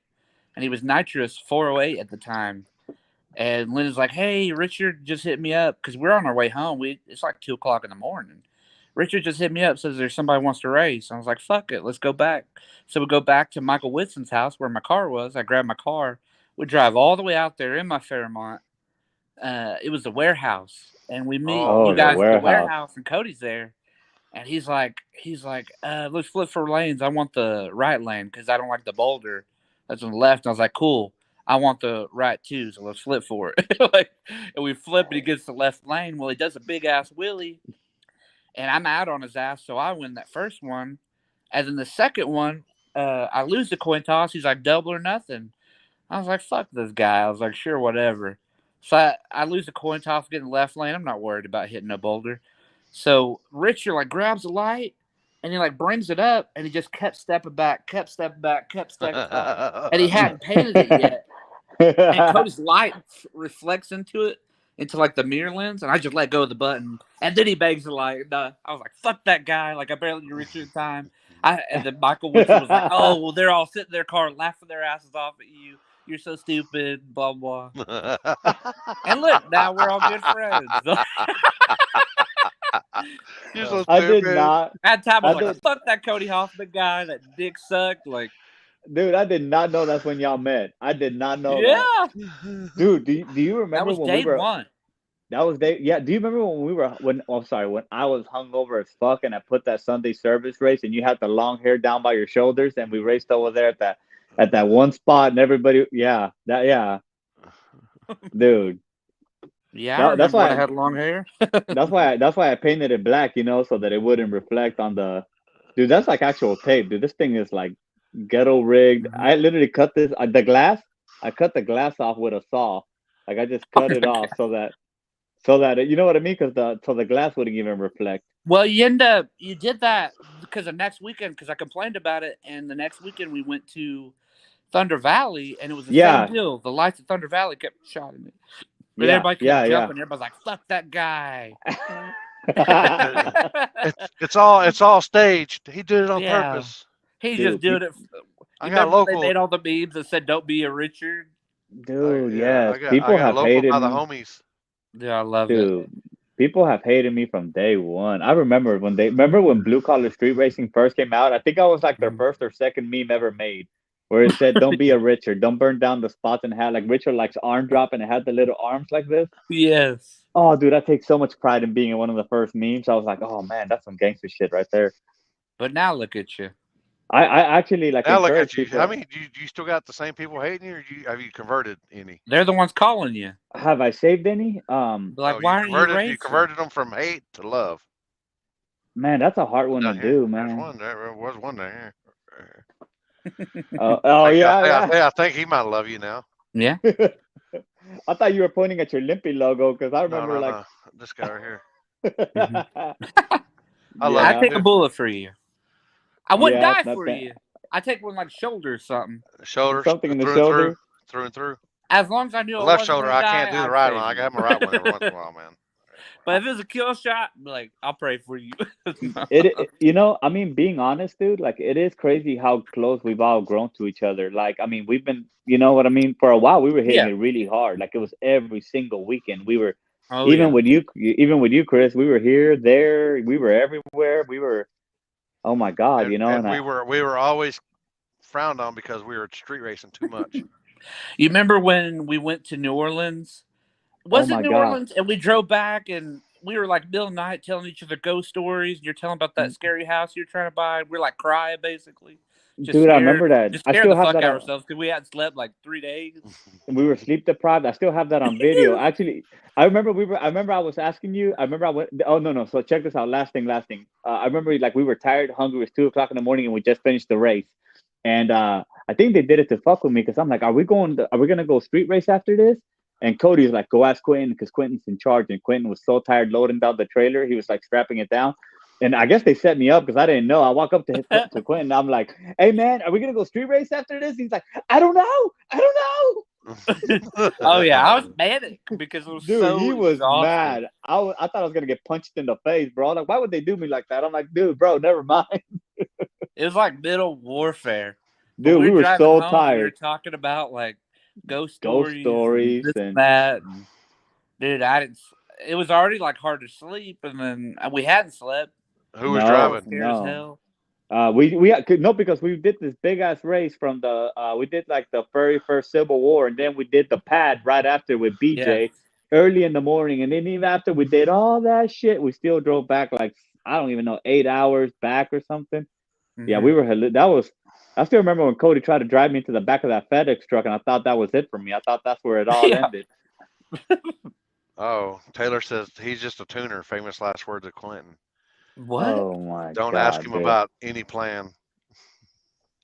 And he was nitrous 408 at the time. And Lyndon's like, hey, Richard just hit me up because we're on our way home. It's like 2 o'clock in the morning. Richard just hit me up, says there's somebody wants to race. I was like, fuck it, let's go back. So we go back to Michael Whitson's house where my car was. I grabbed my car. We drive all the way out there in my Fairmont. It was the warehouse. And we meet Oh, you the guys at the warehouse. warehouse, and Cody's there. And he's like, let's flip 4 lanes. I want the right lane because I don't like the boulder that's on the left. And I was like, cool. I want the right too, so let's flip for it. And we flip, and he gets the left lane. Well, he does a big ass wheelie, and I'm out on his ass, so I win that first one. And then the second one, I lose the coin toss. He's like, double or nothing. I was like, fuck this guy. I was like, sure, whatever. So I lose the coin toss, get in the left lane. I'm not worried about hitting a boulder. So Richard like grabs the light, and he like brings it up, and he just kept stepping back, and he hadn't painted it yet. And Cody's light reflects into like the mirror lens, and I just let go of the button, and then he bangs the light. I was like, "Fuck that guy!" Like I barely reached in time. And then Michael Woodson was like, "Oh, well, they're all sitting in their car laughing their asses off at you. You're so stupid." Blah blah. And look, now we're all good friends. You're so I did stupid. not, At time, I was I like, did- "Fuck that Cody Hoffman guy. That dick sucked." Like, dude. I did not know that's when y'all met. I did not know yeah, that. Dude, do you remember that was when day we were? one. That was day. Yeah. Do you remember when we were when? Oh, sorry. When I was hungover as fuck and I put that Sunday service race and you had the long hair down by your shoulders and we raced over there at that one spot and everybody. Yeah. Dude. Yeah, That- I that's remember why when I I- had long hair. That's why I painted it black, so that it wouldn't reflect on the. Dude, that's like actual tape, dude. This thing is like ghetto rigged. I literally cut this the glass. I cut the glass off with a saw. Like I just cut it off so that you know what I mean, because the glass wouldn't even reflect. Well, you did that because the next weekend, because I complained about it, and the next weekend we went to Thunder Valley, and it was the Yeah. same deal. The lights at Thunder Valley kept shining me. But Yeah, everybody kept yeah. jumping. Everybody's like, fuck that guy. It's all staged. He did it on Yeah. purpose. He Dude, just did it. I You got remember local. they made all the memes that said, don't be a Richard? Dude, yeah, yes. People I got have local hated by the me. homies. Yeah, I love it. Dude, people have hated me from day one. I remember when Blue Collar Street Racing first came out. I think I was like their first or second meme ever made, where it said, "Don't be a Richard, don't burn down the spots," and had like Richard likes arm drop, and it had the little arms like this. Yes. Oh, dude, I take so much pride in being in one of the first memes. I was like, oh man, that's some gangster shit right there. But now look at you. I actually like. Now look encourage at you. people- I mean, do you still got the same people hating you, or have you converted any? They're the ones calling you. Have I saved any? Like, Oh, why aren't you converted, racing? you converted them from hate to love. Man, that's a hard one to Down here. do, There's man. one. There was one there. Oh yeah. I think he might love you now. Yeah. I thought you were pointing at your Limpy logo because I No, remember no. This guy right here. I love I'd you, take a dude. bullet for you. I wouldn't Yeah, die it's not for bad. you. I'd take one like shoulder or something. Shoulders. Something in the through shoulder. And through and through. As long as I knew The I left wasn't shoulder, gonna I can't die, do the I'd right save one. I you. got my right one every once in a while, man. But if it's a kill shot, like I'll pray for you. I mean, being honest, dude, like it is crazy how close we've all grown to each other. Like, I mean, we've been, you know what I mean? For a while, we were hitting Yeah. it really hard. Like it was every single weekend. We were Oh, even yeah. with you, Chris. We were here, there. We were everywhere. We were. Oh my God, And, and we were always frowned on because we were street racing too much. You remember when we went to New Orleans? Was Oh it my New God. Orleans? And we drove back, and we were like middle of the night telling each other ghost stories. And you're telling about that scary house you're trying to buy. We're like crying, basically. Just Dude, I scared, remember that. just I scared still the have fuck that out of on. ourselves because we hadn't slept like 3 days. We were sleep deprived. I still have that on video. Actually, I remember we were. I remember I was asking you. I remember I went. Oh no. So check this out. Last thing. I remember like we were tired, hungry. It was 2 o'clock in the morning, and we just finished the race. And I think they did it to fuck with me because I'm like, are we gonna go street race after this? And Cody's like, go ask Quentin because Quentin's in charge. And Quentin was so tired loading down the trailer, he was like strapping it down. And I guess they set me up because I didn't know. I walk up to Quentin, and I'm like, "Hey man, are we gonna go street race after this?" He's like, "I don't know, I don't know." Oh yeah, I was manic because it was Dude, so he was exhausted. mad. I thought I was gonna get punched in the face, bro. Like, why would they do me like that? I'm like, dude, bro, never mind. It was like middle warfare. But Dude, we were driving so home, we were tired. talking about like ghost Ghost stories, stories and this and that. And, dude, I didn't. It was already like hard to sleep, and then we hadn't slept. Who was I was driving? scared as no. hell. No, because we did this big ass race from the we did like the very first Civil War, and then we did the pad right after with BJ early in the morning, and then even after we did all that shit, we still drove back like I don't even know 8 hours back or something. Yeah, we were. That was. I still remember when Cody tried to drive me into the back of that FedEx truck, and I thought that was it for me. I thought that's where it all Yeah. ended. Oh, Taylor says he's just a tuner. Famous last words of Clinton. What? Oh my Don't God, ask him dude. about any plan.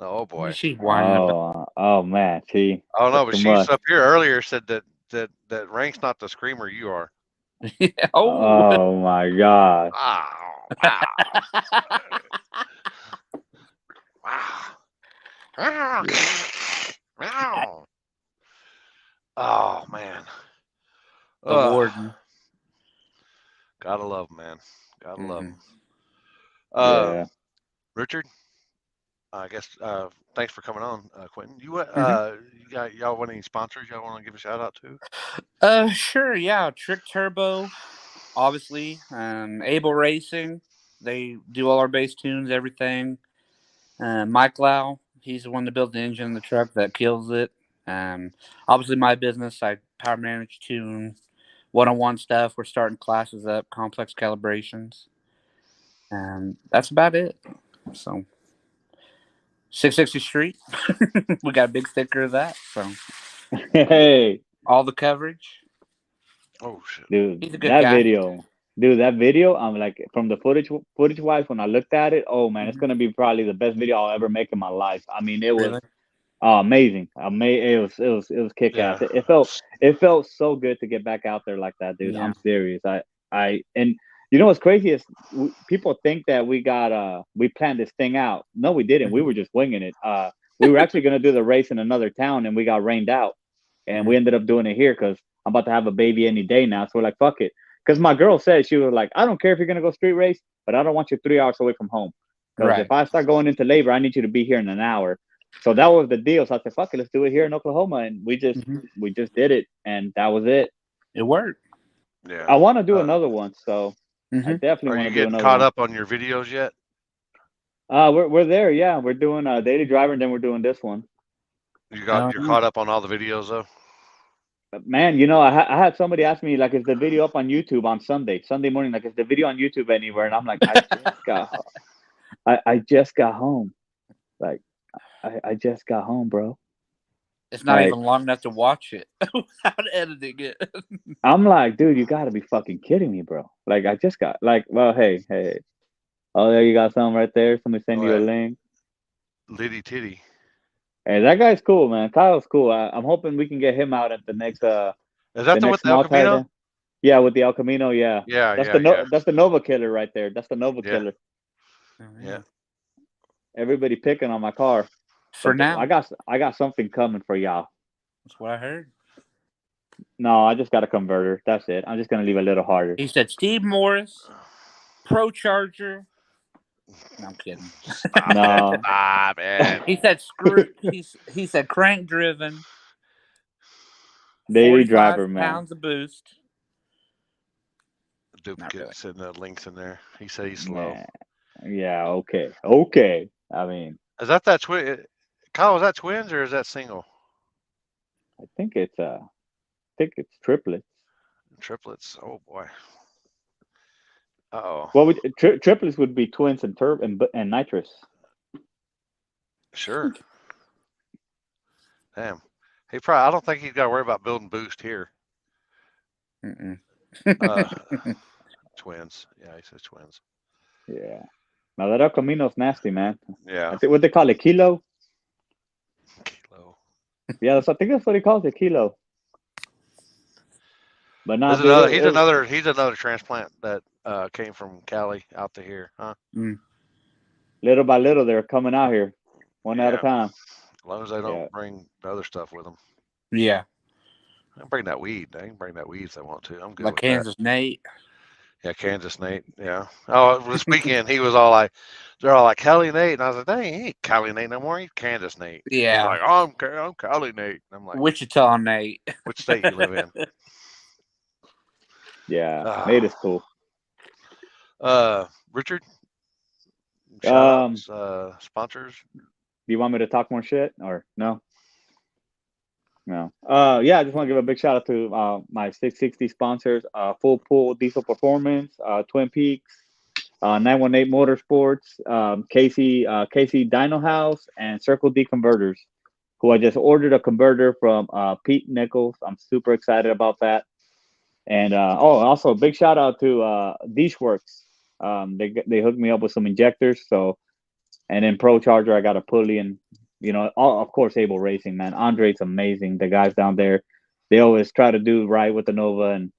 Oh What boy. is she whining about? Oh man, see. Oh no, That's but too she's much. up here earlier said that Rank's not the screamer you are. Oh. Oh my God. Wow. Wow. Wow. Wow. Oh man. The warden. Gotta love 'em, man. Gotta love 'em. Yeah. Richard, I guess thanks for coming on, Quentin. You y'all want any sponsors y'all want to give a shout out to? Sure, yeah. Trick Turbo, obviously. Able Racing. They do all our bass tunes, everything. Mike Lau, he's the one that built the engine in the truck that kills it. Obviously my business, I power manage, tune, one-on-one stuff. We're starting classes up, complex calibrations. And that's about it. So 660 Street. We got a big sticker of that. So Hey, all the coverage. Oh shit. dude, He's a good that guy. video, I'm like, from the footage wise, when I looked at it, oh man, it's gonna be probably the best video I'll ever make in my life. I mean, it was Really? amazing. It was kick ass. Yeah. It felt so good to get back out there like that, dude. Yeah. I'm serious. And you know what's crazy is people think that we planned this thing out. No, we didn't. We were just winging it. We were actually gonna do the race in another town, and we got rained out, and we ended up doing it here because I'm about to have a baby any day now. So we're like, fuck it. Because my girl said, she was like, I don't care if you're gonna go street race, but I don't want you 3 hours away from home. Because Right. if I start going into labor, I need you to be here in an hour. So that was the deal. So I said, fuck it, let's do it here in Oklahoma. And we just did it, and that was it. It worked. Yeah. I want to do another one, so I definitely Are want you to do getting another caught one. up on your videos yet? We're there, yeah. We're doing Daily Driver, and then we're doing this one. You're caught up on all the videos though? But man, you know, I had somebody ask me, like, is the video up on YouTube on Sunday morning? Like, is the video on YouTube anywhere? And I'm like, I just got home. Like, I just got home, bro. It's not Like, even long enough to watch it without editing it. I'm like, dude, you gotta be fucking kidding me, bro. Like, I just got, like, well, hey. Oh, there you got something right there. Somebody send you a link. Liddy Titty. Hey, that guy's cool, man. Kyle's cool. I'm hoping we can get him out at the next. Is that the with the El Camino? Yeah, with the El Camino. Yeah. Yeah, That's the Nova Killer right there. That's the Nova Killer. Yeah. Everybody picking on my car. For But now. I got something coming for y'all. That's what I heard. No, I just got a converter. That's it. I'm just gonna leave it a little harder. He said Steve Morris, Pro Charger. No, I'm kidding. No. Stop it. He said screw. He said crank driven. Daily 45 Driver, man. pounds of boost. Duplicate sending the links in there. He said he's slow. Man. Yeah. Okay. I mean, Is that twin? Kyle, is that twins or is that single? I think it's triplets. Triplets. Oh boy. Oh, Well, triplets would be twins and and nitrous. sure. Damn. He probably. I don't think he's got to worry about building boost here. Mm-mm. Twins. Yeah, he says twins. Yeah. Now that El Camino's nasty, man. Yeah. I think what they call it, kilo. Kilo. Yeah, I think that's what he calls it, kilo. But There's not another. He's another transplant that came from Cali out to here, huh? little by little, they're coming out here, one at a Yeah. time. As long as they don't Yeah. bring the other stuff with them. Yeah, They can bring that weed. They can bring that weed if they want to. I'm good like with Kansas Nate. that. Yeah, Kansas Nate. Yeah. Oh, this weekend he was all like, they're all like Cali Nate, and I was like, dang, he ain't Cali Nate no more. He's Kansas Nate. Yeah. He's like, oh, I'm Cali Nate. And I'm like, Wichita Nate. which state you live in? Yeah, Nate is cool. Richard. Shout outs, sponsors. Do you want me to talk more shit or no? No. Yeah, I just want to give a big shout out to my 660 sponsors, Full Pool Diesel Performance, Twin Peaks, 918 Motorsports, Casey Dyno House, and Circle D Converters, who I just ordered a converter from Pete Nichols. I'm super excited about that. And also a big shout out to Dishworks. They hooked me up with some injectors. So, and then Pro Charger, I got a pulley, and of course, Able Racing, man. Andre's amazing. The guys down there, they always try to do right with the Nova, and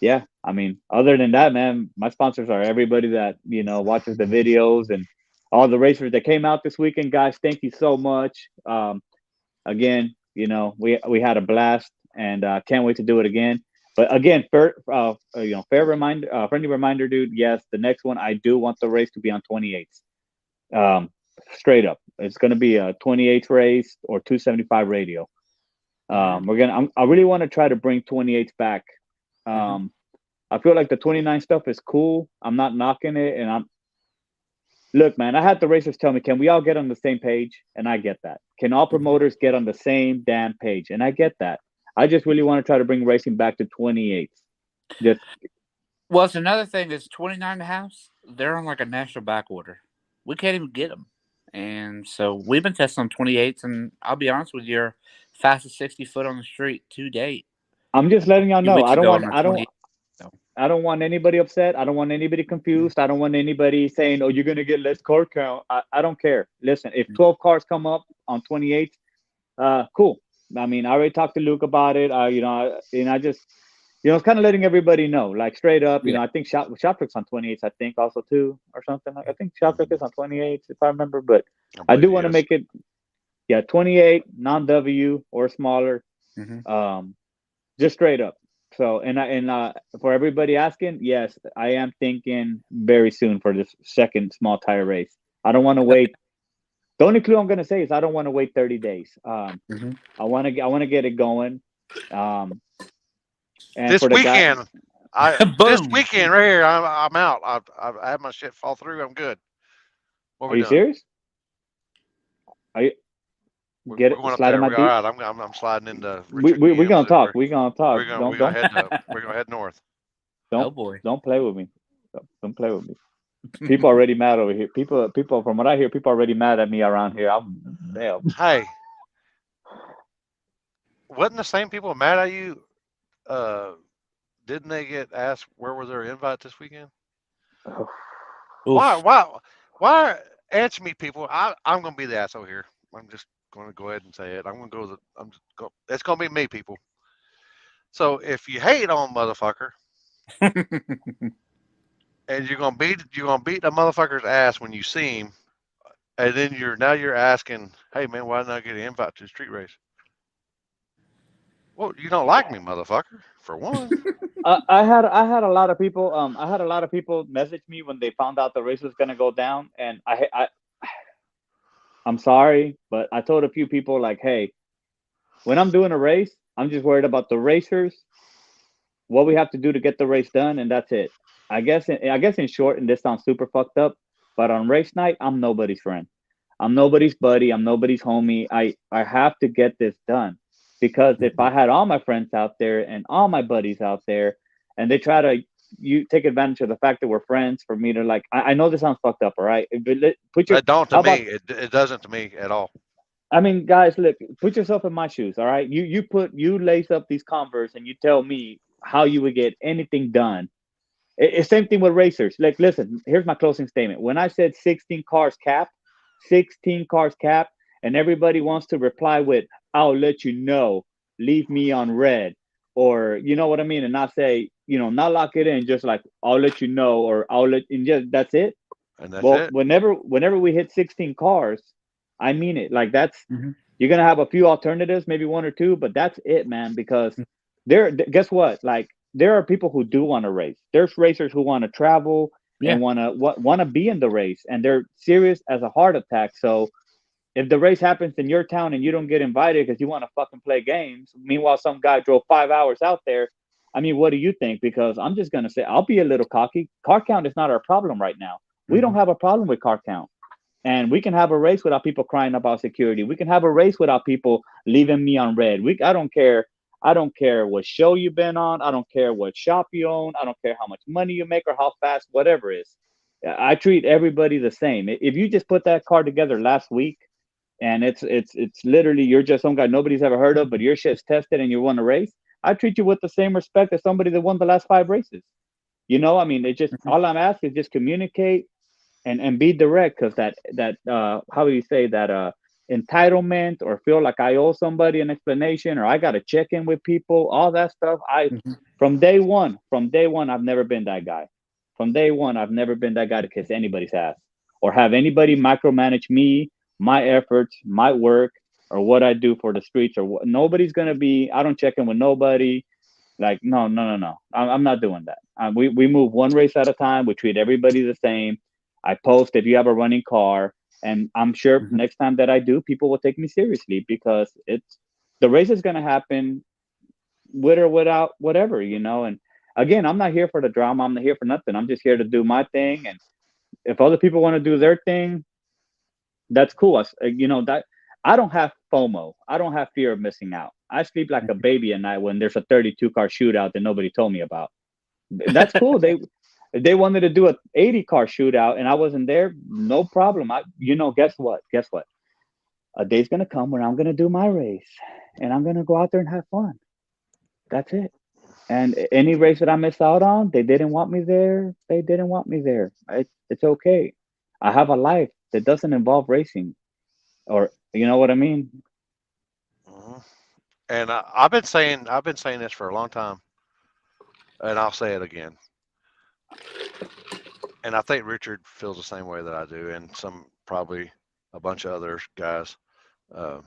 yeah, I mean, other than that, man, my sponsors are everybody that watches the videos and all the racers that came out this weekend. Guys, thank you so much. Again, we had a blast, and can't wait to do it again. But again, friendly reminder, dude. Yes, the next one, I do want the race to be on 28s. Straight up, it's going to be a 28th race or 275 radio. I really want to try to bring 28s back. I feel like the 29 stuff is cool. I'm not knocking it, and look, man. I had the racers tell me, "Can we all get on the same page?" And I get that. Can all promoters get on the same damn page? And I get that. I just really want to try to bring racing back to 28s. Well, it's another thing is 29 house. They're on like a national back order. We can't even get them. And so we've been testing on 28s, and I'll be honest with you, fastest 60 foot on the street to date. I'm just letting y'all know. I don't want anybody upset. I don't want anybody confused. I don't want anybody saying, "Oh, you're gonna get less car count." I don't care. Listen, if 12 cars come up on 28, cool. I mean, I already talked to Luke about it. I just, it's kind of letting everybody know, like straight up. I think Shoptrick's on 28s. I think also too, or something. I think Shoptrick is on 28s if I remember. But I do want to make it, 28 non-W or smaller, just straight up. So and for everybody asking, yes, I am thinking very soon for this second small tire race. I don't want to wait. The only clue I'm going to say is I don't want to wait 30 days. I want to get it going. And this for the weekend, Boom. this weekend right here, I'm out. I had my shit fall through. I'm good. What Are you serious? Are you? Get it? Slide in my deep. All right, I'm sliding into. We're gonna talk. We're gonna talk. We're gonna head north. Oh boy! Don't play with me. Don't play with me. People are already mad over here. People. From what I hear, people are already mad at me around here. Hey, wasn't the same people mad at you? Didn't they get asked where was their invite this weekend? Why? Answer me, people. I'm gonna be the asshole here. I'm just gonna go ahead and say it. I'm gonna go. It's gonna be me, people. So if you hate on motherfucker. And you're gonna beat the motherfucker's ass when you see him, and then you're asking, hey man, why didn't I get an invite to the street race? Well, you don't like me, motherfucker. For one, I had a lot of people. I had a lot of people message me when they found out the race was gonna go down, and I'm sorry, but I told a few people like, hey, when I'm doing a race, I'm just worried about the racers, what we have to do to get the race done, and that's it. I guess in short, and this sounds super fucked up, but on race night, I'm nobody's friend. I'm nobody's buddy. I'm nobody's homie. I have to get this done. because if I had all my friends out there and all my buddies out there, and they try to you take advantage of the fact that we're friends for me to like, I know this sounds fucked up, all right? But put your It don't to how me. about It doesn't to me at all. I mean, guys, look, put yourself in my shoes, all right? You lace up these Converse and you tell me how you would get anything done. It's same thing with racers. Like, listen, here's my closing statement. When I said 16 cars cap, 16 cars cap, and everybody wants to reply with, "I'll let you know, leave me on red," or you know what I mean, and not say, not lock it in, just like I'll let you know, or I'll let, and just that's it. And that's Well, it. whenever we hit 16 cars, I mean it. Like that's Mhm. you're gonna have a few alternatives, maybe one or two, but that's it, man. Because guess what? Like there are people who do want to race. There's racers who want to travel Yeah. and want to be in the race, and they're serious as a heart attack. So if the race happens in your town and you don't get invited because you want to fucking play games, meanwhile some guy drove 5 hours out there. I mean, what do you think? Because I'm just gonna say I'll be a little cocky. Car count is not our problem right now. We don't have a problem with car count. And we can have a race without people crying about security. We can have a race without people leaving me on red. I don't care. I don't care what show you've been on. I don't care what shop you own. I don't care how much money you make or how fast whatever is. I treat everybody the same. If you just put that car together last week and it's literally you're just some guy nobody's ever heard of, but your shit's tested and you won a race, I treat you with the same respect as somebody that won the last 5 races. I mean, it just all I'm asking is just communicate and be direct, because that how do you say that entitlement or feel like I owe somebody an explanation or I got to check in with people, all that stuff. Mhm. From day one I've never been that guy. From day one I've never been that guy to kiss anybody's ass or have anybody micromanage me, my efforts, my work, or what I do for the streets, or what. Nobody's gonna be. I don't check in with nobody. Like, no, no, no, no. I'm not doing that. We move one race at a time. We treat everybody the same. I post if you have a running car, and I'm sure Mhm. next time that I do, people will take me seriously because the race is going to happen with or without whatever. And again, I'm not here for the drama. I'm not here for nothing. I'm just here to do my thing. And if other people want to do their thing, that's cool. That I don't have FOMO. I don't have fear of missing out. I sleep like a baby at night when there's a 32 car shootout that nobody told me about. That's cool. They wanted to do a 80 car shootout and I wasn't there. No problem. Guess what? Guess what? A day's gonna come when I'm gonna do my race and I'm gonna go out there and have fun. That's it. And any race that I miss out on, they didn't want me there. They didn't want me there. It's okay. I have a life that doesn't involve racing, or you know what I mean? Mhm. And I've been saying this for a long time, and I'll say it again. And I think Richard feels the same way that I do, and some probably a bunch of other guys. Uh,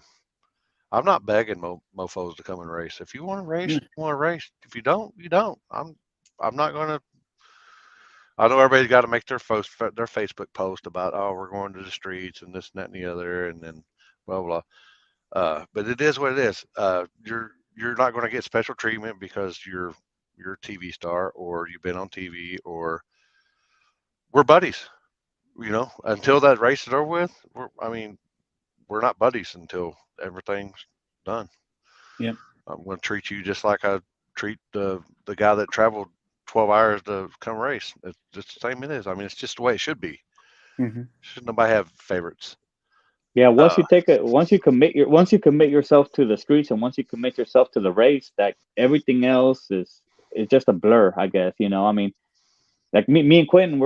I'm not begging mofos to come and race. If you want to race, Mm. you want to race. If you don't, you don't. I'm not going to. I know everybody's got to make their Facebook post about, oh, we're going to the streets and this and that and the other, and then blah blah. But it is what it is. You're not going to get special treatment because you're a TV star or you've been on TV or we're buddies. Until that race is over with, I mean, we're not buddies until everything's done. Yep. I'm going to treat you just like I treat the guy that traveled 12 hours to come race. It's just the same it is. I mean, it's just the way it should be. Mhm. Should nobody have favorites? Yeah, Uh, once you commit yourself to the streets and once you commit yourself to the race, that everything else is just a blur, I guess. I mean, like me and Quentin,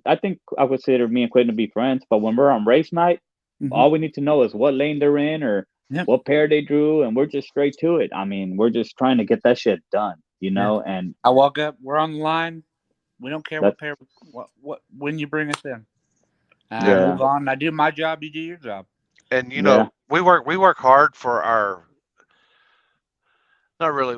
I think I consider me and Quentin to be friends. But when we're on race night, Mhm. all we need to know is what lane they're in or Yep. what pair they drew, and we're just straight to it. I mean, we're just trying to get that shit done, Yeah. and I walk up. We're on the line. We don't care that's what pair, what when you bring us in. I yeah, yeah, move on. I do my job. You do your job. and yeah, we work hard for our. Not really.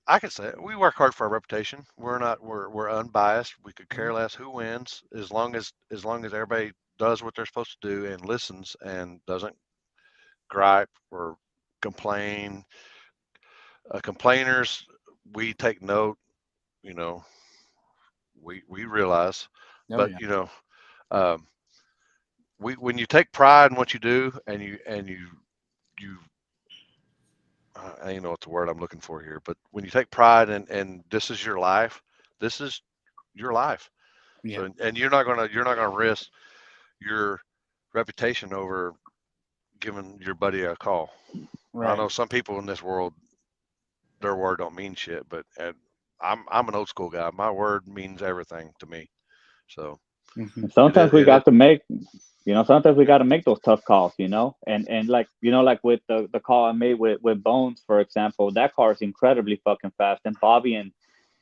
I can say it. We work hard for our reputation. We're unbiased. We could care Mhm. less who wins as long as everybody does what they're supposed to do and listens and doesn't gripe or complain. Complainers, we take note. You know, we realize, Oh but yeah. um, when you take pride in what you do and you I don't know what the word I'm looking for here, but when you take pride and this is your life, this is your life. Yeah. So and you're not gonna risk your reputation over giving your buddy a call. I Right. know some people in this world, their word don't mean shit, but I'm an old school guy. My word means everything to me. So Hmm. And sometimes we it is. got to make, sometimes we got to make those tough calls, and like, like with the call I made with Bones, for example, that car is incredibly fucking fast. And Bobby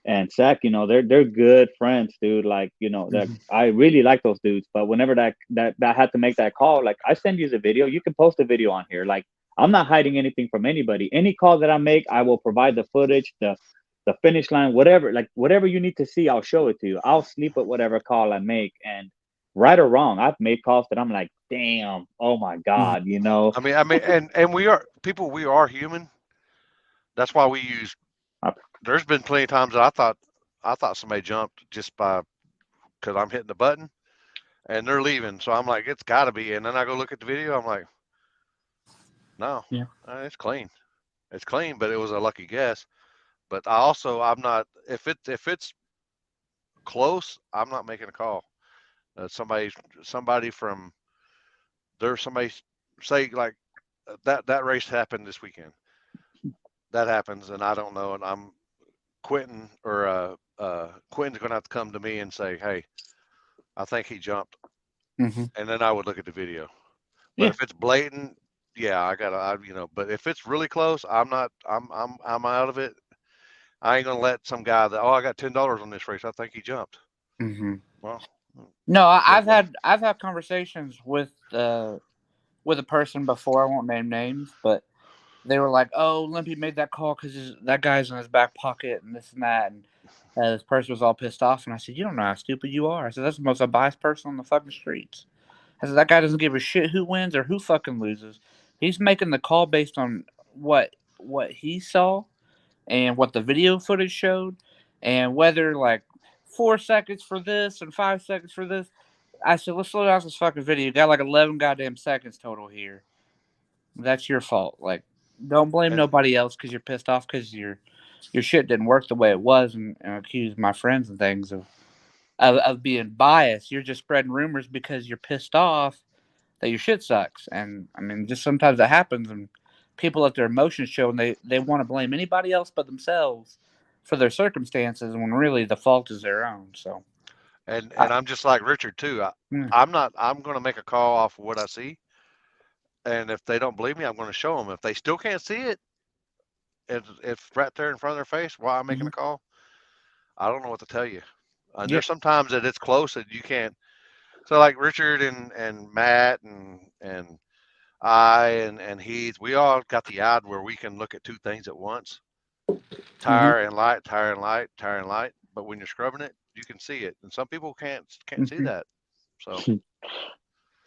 and Zach, they're good friends, dude. Like, that Hmm. I really like those dudes. But whenever that had to make that call, like, I send you the video. You can post a video on here. Like, I'm not hiding anything from anybody. Any call that I make, I will provide the footage, the finish line, whatever. Like, whatever you need to see, I'll show it to you. I'll sleep with whatever call I make. And right or wrong, I've made calls that I'm like, damn, oh my Hmm. god. I mean, and we are people. We are human. That's why we use. I- There's been plenty of times that I thought somebody jumped just by because I'm hitting the button and they're leaving. So I'm like, it's got to be. And then I go look at the video. I'm like, no, Yeah. it's clean. It's clean, but it was a lucky guess. But I'm not if it's close, I'm not making a call. Somebody from there's somebody say like that race happened this weekend. That happens, and I don't know, and I'm Quentin's gonna have to come to me and say, hey, I think he jumped, Hmm. and then I would look at the video. But Yeah. if it's blatant, yeah, But if it's really close, I'm not. I'm out of it. I ain't gonna let some guy that I got $10 on this race. I think he jumped. Hmm. Well, No, it, I've had conversations with a person before. I won't name names, but they were like, "Oh, Limpy made that call because that guy's in his back pocket and this and that." And this person was all pissed off, and I said, "You don't know how stupid you are." I said, "That's the most unbiased person on the fucking streets." I said, "That guy doesn't give a shit who wins or who fucking loses. He's making the call based on what he saw and what the video footage showed, and whether like 4 seconds for this and 5 seconds for this." I said, "Let's slow down this fucking video. You got like 11 goddamn seconds total here. That's your fault. Like, don't blame and nobody else because you're pissed off because your shit didn't work the way it was, and accuse my friends and things of being biased. You're just spreading rumors because you're pissed off that your shit sucks. And I mean, just sometimes that happens, and people let their emotions show, and they want to blame anybody else but themselves for their circumstances when really the fault is their own. So, and I, and I'm just like Richard too. yeah. I'm not. I'm gonna make a call off of what I see, and if they don't believe me, I'm gonna show them. If they still can't see it, it's right there in front of their face while I'm making Mhm. a call. I don't know what to tell you. And Yeah. there's sometimes that it's close that you can't. So like Richard and Matt and and Heath, we all got the eye where we can look at two things at once: Hmm. tire and light, tire and light, tire and light. But when you're scrubbing it, you can see it, and some people can't see Hmm. that. So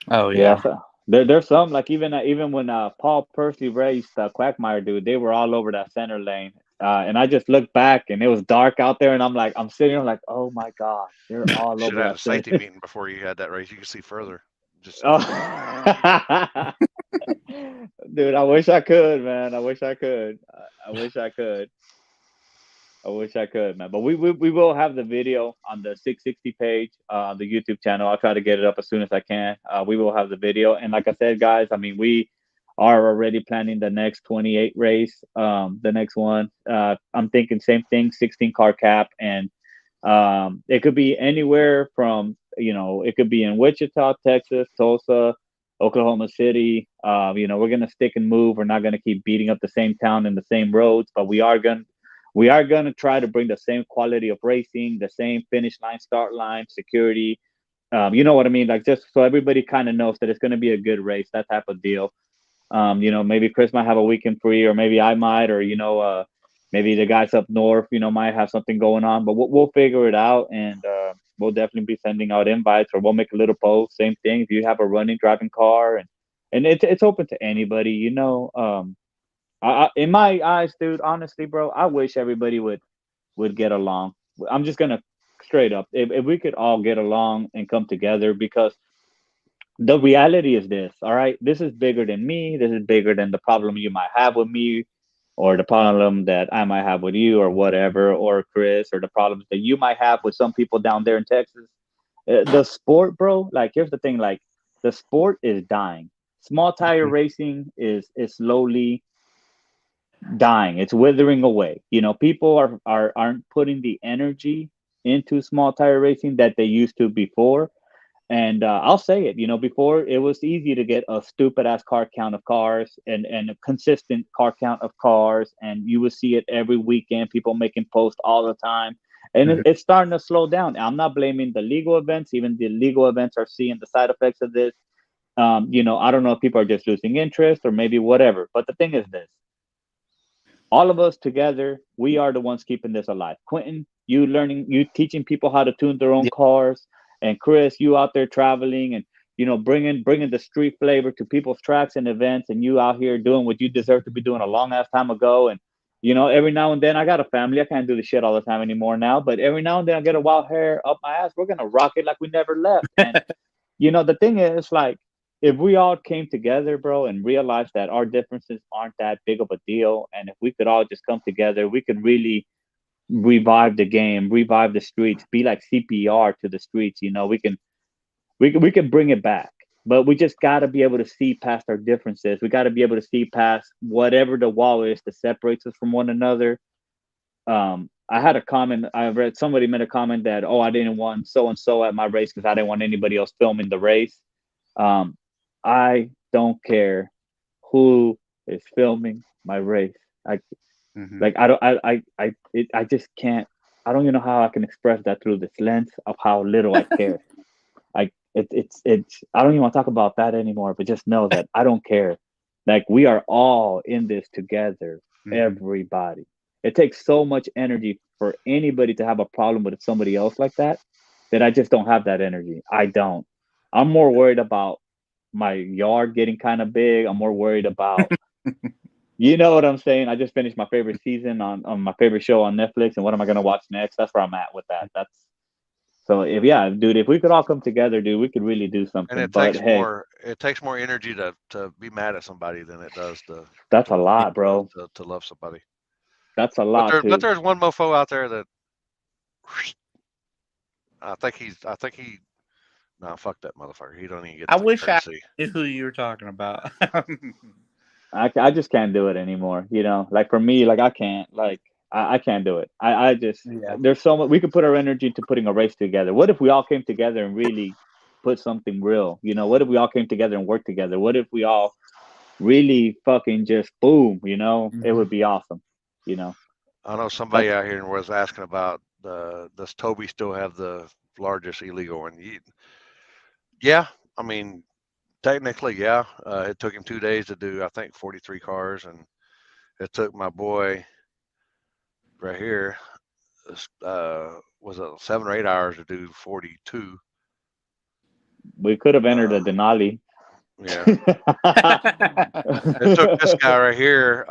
Oh Yeah, yeah. so there's some, like, even when Paul Percy raced Quackmire, dude, they were all over that center lane. And I just looked back and it was dark out there, and I'm sitting there like, oh my god, they're all should over have had a that center. safety meeting before you had that race. You could see further. Just saying. Oh. Dude, I wish I could, man. I wish I could. I wish I could. I wish I could, man. But we will have the video on the 660 page, on the YouTube channel. I'll try to get it up as soon as I can. We will have the video, and like I said, guys, I mean, we are already planning the next 28 race. The next one, I'm thinking same thing, 16 car cap, and it could be anywhere from, it could be in Wichita, Texas, Tulsa, Oklahoma City. We're gonna stick and move. We're not gonna keep beating up the same town and the same roads, but we are going to try to bring the same quality of racing, the same finish line, start line, security. You know what I mean? Like, just so everybody kind of knows that it's going to be a good race, that type of deal. Maybe Chris might have a weekend free, or maybe I might, or maybe the guys up north, might have something going on. But we'll figure it out, and we'll definitely be sending out invites, or we'll make a little post. Same thing if you have a running driving car, and it's open to anybody. In my eyes, dude, honestly, bro, I wish everybody would get along. I'm just gonna straight up, if we could all get along and come together, because the reality is this, all right? This is bigger than me. This is bigger than the problem you might have with me. or the problem that I might have with you or whatever, or Chris, or the problems that you might have with some people down there in Texas. The sport, bro, like here's the thing, like the sport is dying. Small tire racing is slowly dying. It's withering away. You know, people aren't putting the energy into small tire racing that they used to before. And I'll say it, you know, before it was easy to get a stupid ass car count of cars and a consistent car count of cars. And you would see it every weekend, people making posts all the time. And it's starting to slow down. I'm not blaming the legal events. Even the legal events are seeing the side effects of this. You know, I don't know if people are just losing interest or maybe whatever. But the thing is this, all of us together, we are the ones keeping this alive. Quentin, you teaching people how to tune their own Yeah. cars, and Chris, you out there traveling and you know bringing the street flavor to people's tracks and events, and you out here doing what you deserve to be doing a long ass time ago. And you know, every now and then I got a family. I can't do the shit all the time anymore now, but every now and then I get a wild hair up my ass. We're gonna rock it like we never left. And you know, the thing is, like, if we all came together, bro, and realized that our differences aren't that big of a deal, and if we could all just come together, we could really revive the game, revive the streets, be like CPR to the streets. You know, we can bring it back, but we just got to be able to see past our differences. We got to be able to see past whatever the wall is that separates us from one another. I had a comment. I read somebody made a comment that, oh, I didn't want so and so at my race because I didn't want anybody else filming the race. Um, I don't care who is filming my race. I Mhm. like I don't I just can't. I don't even know how I can express that through this lens of how little I care. Like it's I don't even want to talk about that anymore. But just know that I don't care. Like we are all in this together. Mhm. Everybody. It takes so much energy for anybody to have a problem with somebody else like that. That I just don't have that energy. I don't. I'm more worried about my yard getting kind of big. I'm more worried about, you know what I'm saying? I just finished my favorite season on my favorite show on Netflix, and what am I gonna watch next? That's where I'm at with that. That's so if yeah, dude, if we could all come together, dude, we could really do And something. But hey, it takes more energy to be mad at somebody than it does that's a to lot, bro. to love somebody. That's a But lot too. there's one mofo out there that I think he nah, fuck that motherfucker. He don't even get I the wish I courtesy. knew who you were talking about. I just can't do it anymore. You know, like for me, like I can't, like I can't do it. I just Yeah. there's so much we could put our energy to putting a race together. What if we all came together and really put something real? You know, what if we all came together and worked together? What if we all really fucking just boom? You know, it would be awesome. You know, I know somebody that's out here was asking about does Toby still have the largest illegal one? Yeah, I mean technically, yeah. It took him 2 days to do I think 43 cars, and it took my boy right here was it 7 or 8 hours to do 42. we could have entered Uh, a Denali. yeah, it took this guy right here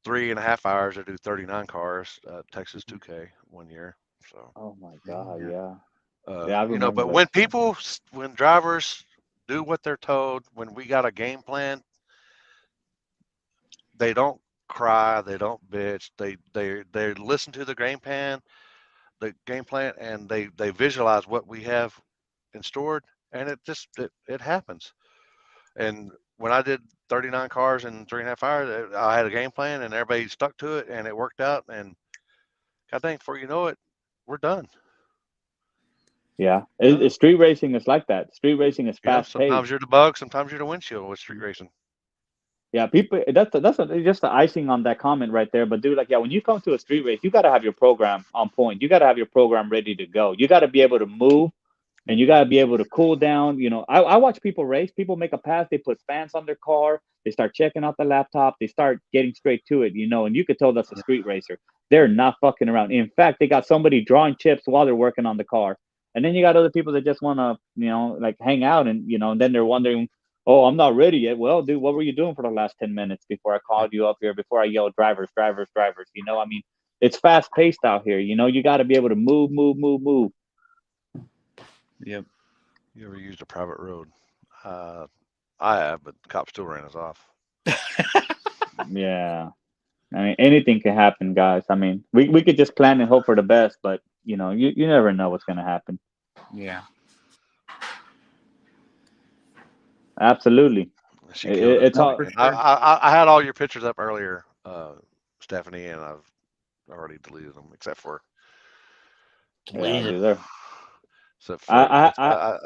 3.5 hours to do 39 cars, Texas 2K 1 year. So, Oh my god, yeah. I you know, but remember. when drivers do what they're told, when we got a game plan, they don't cry, they don't bitch, they listen to the game plan, and they visualize what we have in stored, and it happens. And when I did 39 cars in 3.5 hours, I had a game plan, and everybody stuck to it, and it worked out. And God dang, before you know it, we're done. Yeah, Done. street racing is like that. Street racing is Yeah. fast paced. Sometimes you're the bug, sometimes you're the windshield with street racing. Yeah, people. Just the icing on that comment right there. But dude, like, yeah, when you come to a street race, you got to have your program on point. You got to have your program ready to go. You got to be able to move, and you got to be able to cool down. You know, I watch people race. People make a pass. They put fans on their car. They start checking out the laptop. They start getting straight to it. You know, and you could tell that's a street racer. They're not fucking around. In fact, they got somebody drawing chips while they're working on the car. And then you got other people that just want to, you know, like hang out and, you know, and then they're wondering, oh, I'm not ready yet. Well, dude, what were you doing for the last 10 minutes before I called you up here, before I yelled drivers, drivers, drivers? You know, I mean, it's fast paced out here. You know, you got to be able to move, move, move, move. Yep. You ever used a private road? I have, but the cop still ran us off. Yeah. I mean, anything can happen, guys. I mean, we could just plan and hope for the best, but you never know what's gonna happen. Yeah. Absolutely. She killed it. It's No, all. for And sure. I had all your pictures up earlier, Stephanie, and I've already deleted them except for Yeah, Deleted. dude. except for I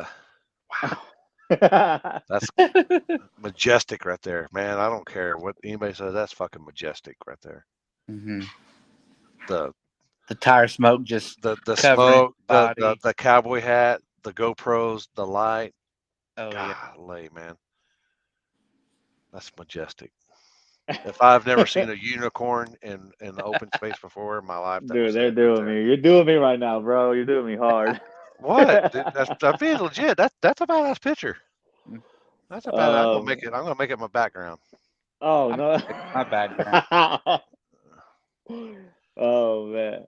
wow, that's majestic right there, man. I don't care what anybody says. That's fucking majestic right there. Hmm. The The tire smoke just the covering smoke, his body. the cowboy hat, the GoPros, the light. Oh yeah. Golly, man, that's majestic. If I've never seen a unicorn in the open space before in my life, that Dude, was they're it right doing there. me. You're doing me right now, bro. You're doing me hard. What? Dude, I'm being legit. That's a badass picture. That's a bad. Um, I'm gonna make it my background. oh I'm no. my background. Oh man.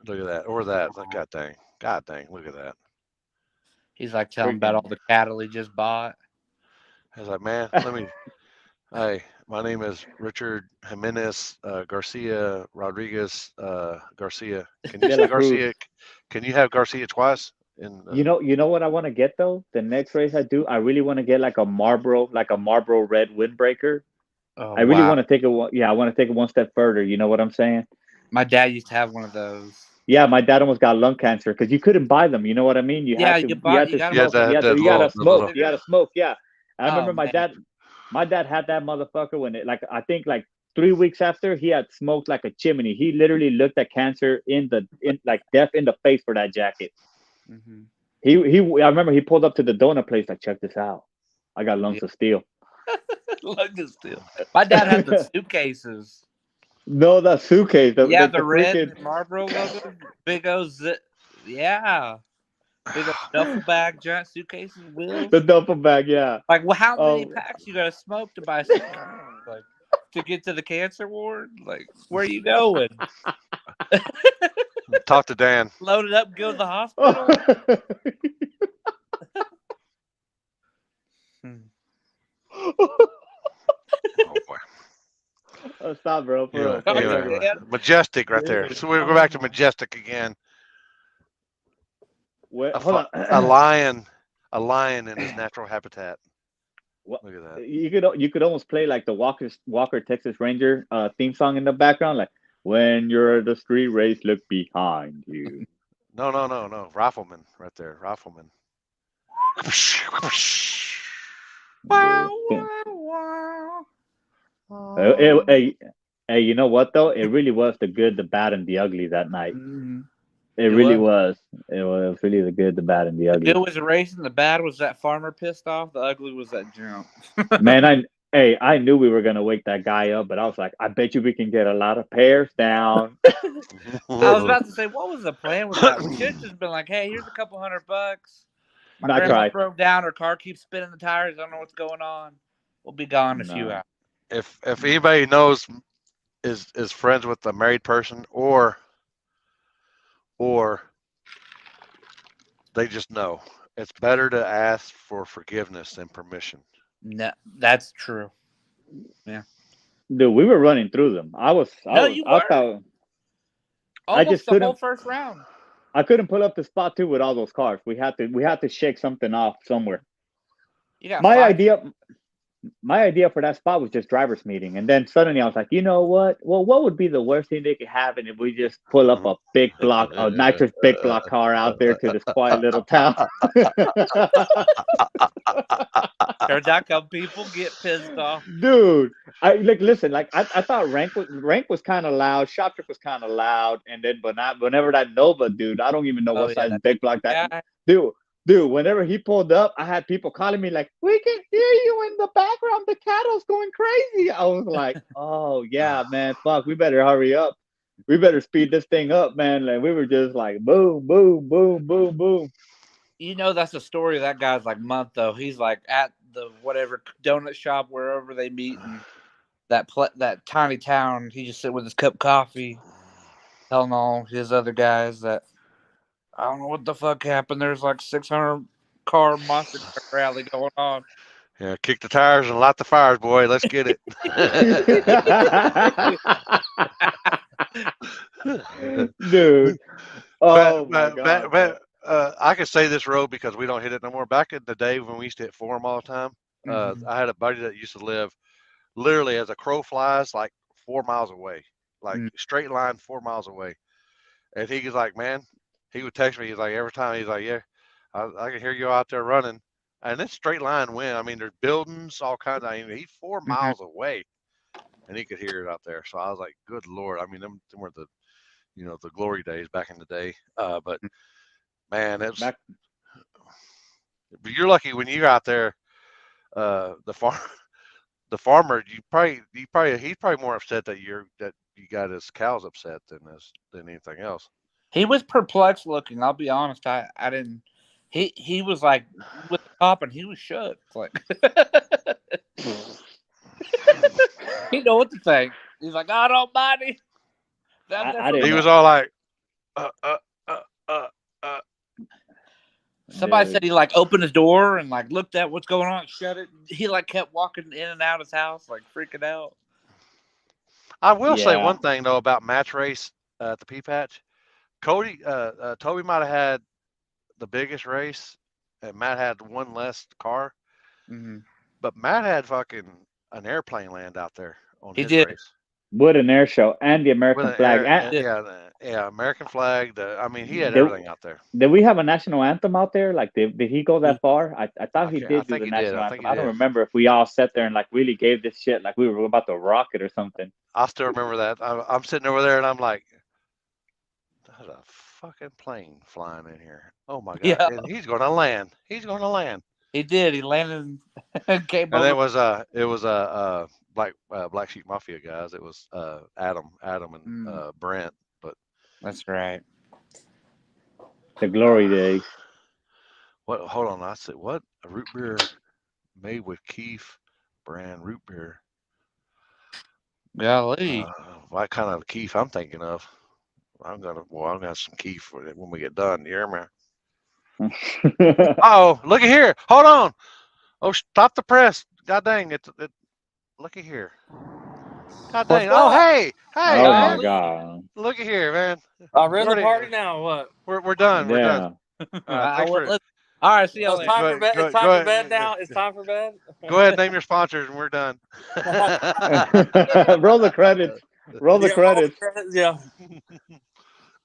Look at that, or that. God dang, look at that. He's like telling about all the cattle he just bought. I was like, man, let me. Hey, my name is Richard Jimenez Garcia Rodriguez Garcia. Can you De say la Cruz. Garcia? Can you have Garcia twice? In You know what I want to get though? The next race I do, I really want to get like a Marlboro red windbreaker. Oh I really wow. want to take it. Yeah, I want to take it one step further. You know what I'm saying? My dad used to have one of those. Yeah, my dad almost got lung cancer because you couldn't buy them. You know what I mean? You Yeah, had to. you You bought. had You to gotta yeah, smoke. smoke. that You gotta little, smoke. You gotta smoke. Yeah. I Oh, remember man. my dad had that motherfucker when it like I think like 3 weeks after he had smoked like a chimney. He literally looked at cancer in like death in the face for that jacket. Mhm. I remember he pulled up to the donut place like, check this out. I got lungs of steel. Look at still. My dad had the suitcases. No, that suitcase. Yeah, The the red freaking Marlboro logo, big old yeah, big old duffel bag, giant suitcases, wheels. the duffel bag. Yeah. Like, well, how many Oh. packs you gotta smoke to buy a suitcase? Like, to get to the cancer ward? Like, where are you going? talk to Dan. Load it up, go to the hospital. Oh boy. Oh, stop, bro. For real. Talk to Anyway, Dan. majestic right there. So we go back to majestic again. Wait, A, hold fu- on. a lion in his natural habitat. What? Look at that. You could almost play like the Walker Texas Ranger theme song in the background, like when you're at the street race, look behind you. No. Rifleman right there. Rifleman. Wow, Yeah. wow, wow. Hey, you know what though? It really was the good, the bad, and the ugly that night. Mhm. It really was. It was really the good, the bad, and the The ugly. good was the racing. The bad was that farmer pissed off. The ugly was that jump. Man, I knew we were gonna wake that guy up, but I was like, I bet you we can get a lot of pairs down. I was about to say, what was the plan with that? We should have just been like, hey, here's a couple $100. My Not grandma right. broke down. Her car keeps spinning the tires. I don't know what's going on. We'll be gone in a few No. hours. If anybody knows is friends with a married person or they just know, it's better to ask for forgiveness than permission. No, that's true. Dude, we were running through them. I You were. thought Almost just the whole couldn't- first round. I couldn't pull up the spot too with all those cars. We had to shake something off somewhere. You got My five. idea for that spot was just drivers meeting, and then suddenly I was like, you know what? Well, what would be the worst thing they could happen if we just pull up a nitrous big block car out there to this quiet little town? Turns out come people get pissed off. Dude, listen, I thought rank was kind of loud, Shop Trick was kind of loud, and then whenever that Nova dude, I don't even know Oh, what yeah, size that big block that guy. dude, whenever he pulled up, I had people calling me like, we can hear you in the background, the cattle's going crazy. I was like, oh yeah, man, fuck, we better hurry up. We better speed this thing up, man. Like we were just like boom, boom, boom, boom, boom. You know that's the story of that guy's like month though. He's like at the whatever donut shop wherever they meet in that tiny town. He just sit with his cup of coffee, telling all his other guys that I don't know what the fuck happened. There's like 600 car monster truck rally going on. Yeah, kick the tires and light the fires, boy. Let's get it. Dude. Oh my God, bro. I can say this road because we don't hit it no more. Back in the day when we used to hit Forum all the time, Mhm. I had a buddy that used to live literally as a crow flies, like 4 miles away, like Mm. straight line 4 miles away. And he was like, man, he would text me. He's like, every time he's like, yeah, I can hear you out there running. And it's straight line wind. I mean, there's buildings, all kinds. I mean, he's 4 miles away, and he could hear it out there. So I was like, good lord. I mean, them were the the glory days back in the day. But man, it's Back you're lucky when you're out there. The farm, the farmer, he's probably more upset that you got his cows upset than anything else. He was perplexed looking. I'll be honest. I didn't. He was like with the top, and he was shook. Like he didn't know what to think. He's like, I don't mind it. I didn't He know. was all like, uh, uh, uh, uh, uh. Somebody Dude. said he like opened his door and like looked at what's going on, shut it. He like kept walking in and out of his house, like freaking out. I will say Yeah. one thing though about match race at the Pea Patch. Toby might have had the biggest race, and Matt had one less car. Mm-hmm. But Matt had fucking an airplane land out there on He his did. race With an air show and the with American an flag. air, Yeah. yeah, American flag. I mean, he had Did, everything out there. did we have a national anthem out there? Like, did he go that far? I thought he I did do think the he did. national I think anthem. he I don't did. remember if we all sat there and like really gave this shit like we were about to rock it or something. I still remember that. I'm sitting over there and I'm like, there's a fucking plane flying in here. Oh my god! Yeah, And he's going to land. He's going to land. he did. He landed and came And over. it was Black Sheep Mafia guys. It was Adam and Brent. But That's right. The glory days. what? Hold on. I said what? A root beer made with Keef brand root beer. Golly. What kind of Keef I'm thinking of? I'm gonna have some Keef when we get done. You hear me? Oh, look at here. Hold on. Oh, stop the press. God dang it. Look at here. God dang. What's Oh, up? hey, Oh my man. god. Look at here, man. We're in the Already- party now. What? We're done. We're done. Yeah. Thanks for. All right, see So y'all it's later. time Go for bed. ahead, It's time go for bed ahead. now. It's time for bed. Go ahead and name your sponsors, and we're done. Roll the credits. Roll the credits. Yeah.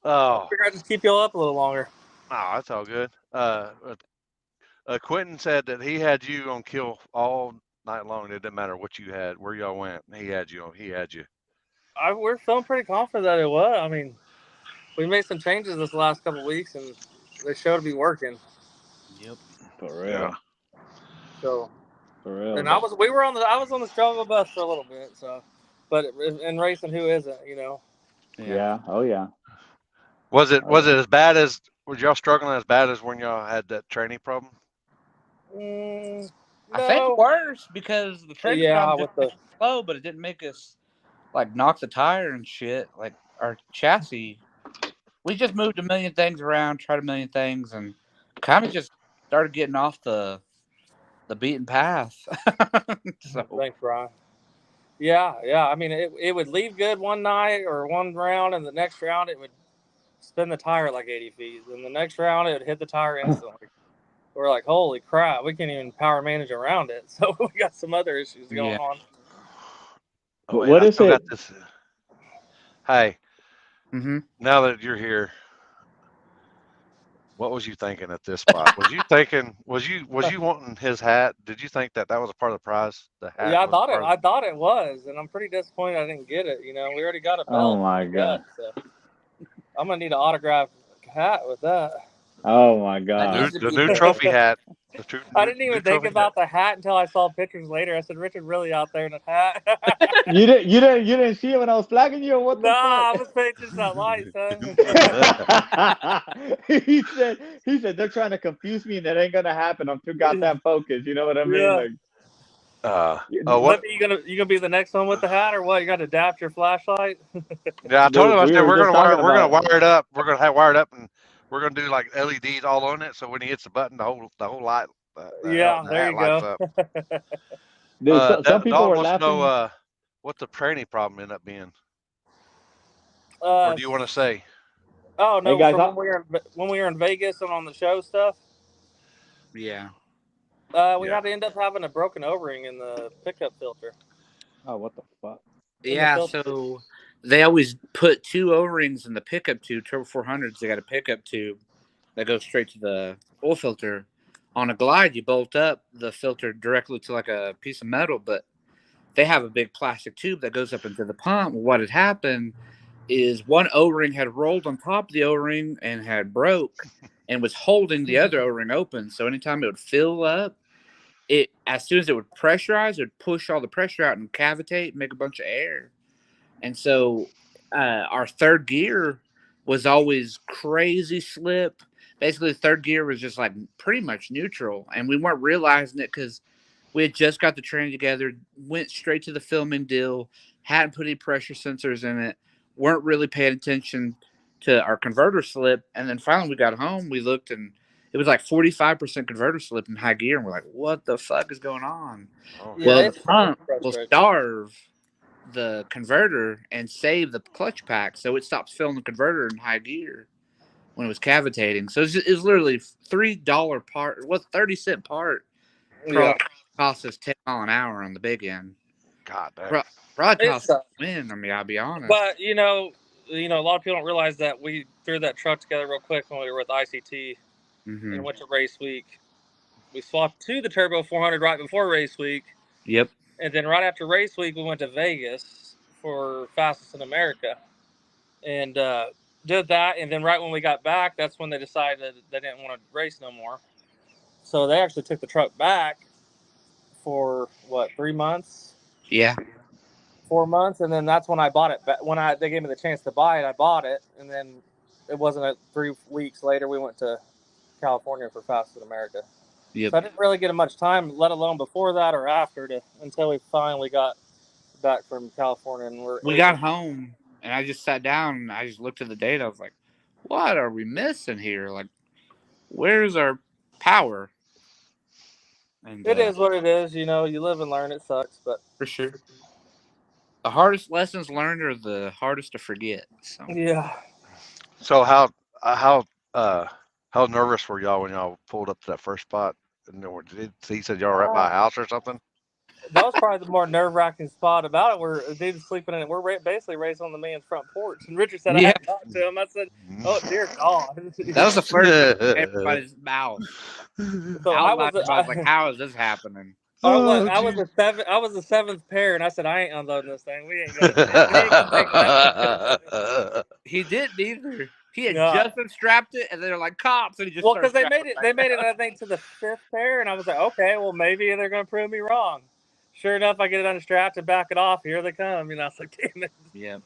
Oh, Figure I'd just keep y'all up a little longer. oh, that's all good. Quentin said that he had you on kill all night long. It didn't matter what you had, where y'all went. He had you. We're feeling pretty confident that it was. I mean, we made some changes this last couple of weeks, and they show to be working. Yep. For real. Yeah. So, For real. and I was on the struggle bus for a little bit. So, but in racing, who isn't? You know. Yeah. Oh yeah. Was it as bad as was y'all struggling as bad as when y'all had that training problem? I think worse because the training Yeah, problem with just the made us slow, but it didn't make us like knock the tire and shit. Like our chassis, we just moved a million things around, tried a million things, and kind of just started getting off the beaten path. So thanks, Brian. Yeah. I mean, it would leave good one night or one round, and the next round it would spin the tire like 80 feet. And the next round it would hit the tire instantly. We're like, holy crap, we can't even power manage around it. So we got some other issues going on. Oh, What I is still it? got this. Hey, Mhm. now that you're here, what was you thinking at this spot? Was you thinking? Was you wanting his hat? Did you think that was a part of the prize? The hat. Yeah, I was thought it. part of- I thought it was, and I'm pretty disappointed I didn't get it. You know, we already got a belt. Oh my god. So I'm gonna need an autographed hat with that. Oh my god. The new trophy hat. I didn't even think about the hat until I saw pictures later. I said, "Richard really out there in a hat." You didn't see it when I was flagging you or what the Nah, I fuck? was paying attention to that light, son. he said they're trying to confuse me and that ain't gonna happen. I'm too goddamn focused. You know what I mean? Yeah. Like, what? You gonna be the next one with the hat, or what? You got to adapt your flashlight. Yeah, I told him. I said we're gonna wire it up. We're gonna have wired up, and we're gonna do like LEDs all on it. So when he hits the button, the whole light Yeah, there you lights go. up. Dude, some people Dawn were wants to laughing. know what the tranny problem ended up being, or do you want to say? Oh no! Hey, guys, So when we were in Vegas and on the show stuff, Yeah. we Yeah. had to end up having a broken O-ring in the pickup filter. Oh, what the fuck? In the Yeah, filter. so they always put 2 O-rings in the pickup tube. Turbo 400s, they got a pickup tube that goes straight to the oil filter. On a Glide, you bolt up the filter directly to like a piece of metal, but they have a big plastic tube that goes up into the pump. What had happened is one O-ring had rolled on top of the O-ring and had broke and was holding the other O-ring open. So anytime it would fill up, it as soon as it would pressurize, it would push all the pressure out and cavitate and make a bunch of air. And so our third gear was always crazy slip. Basically, the third gear was just like pretty much neutral, and we weren't realizing it because we had just got the training together, went straight to the filming deal, hadn't put any pressure sensors in it, weren't really paying attention to our converter slip. And then finally we got home, we looked, and it was like 45% converter slip in high gear. And we're like, what the fuck is going on? Oh, Yeah, Well, the it's pump will frustrating. starve the converter and save the clutch pack, so it stops filling the converter in high gear when it was cavitating. So it was literally $3 part, 30-cent part. Yeah, Cost us 10 mile an hour on the big end. God damn. Probably It cost sucks. win. I mean, I'll be honest. but you know, a lot of people don't realize that we threw that truck together real quick when we were with ICT Mhm. and went to race week. We swapped to the Turbo 400 right before race week, Yep. and then right after race week we went to Vegas for Fastest in America, and did that. And then right when we got back, that's when they decided they didn't want to race no more. So they actually took the truck back for what 3 months. Yeah. 4 months, and then that's when I bought it. When they gave me the chance to buy it, I bought it, and then it wasn't 3 weeks later we went to California for Fast in America. Yep. So I didn't really get much time, let alone before that or after, until we finally got back from California. And we got home, and I just sat down and I just looked at the data. I was like, what are we missing here? Like, where's our power? And it is what it is. You live and learn. It sucks, but for sure. The hardest lessons learned are the hardest to forget. So yeah. So how nervous were y'all when y'all pulled up to that first spot? And he said y'all were at my house or something. That was probably the more nerve-wracking spot about it, where a dude's sleeping in it. We're basically racing on the man's front porch. And Richard said I had to talk to him. I said, "Oh dear God!" that was the first thing in everybody's mouth. So I was like, how is this happening? I was the seventh pair, and I said, I ain't unloading this thing. We ain't gonna take that. He didn't either. He had No. just unstrapped it, and they're like cops, and he just Well, because started they made it I think to the fifth pair, and I was like, okay, well maybe they're gonna prove me wrong. Sure enough, I get it unstrapped and back it off. Here they come. I was like, damn it. Yeah.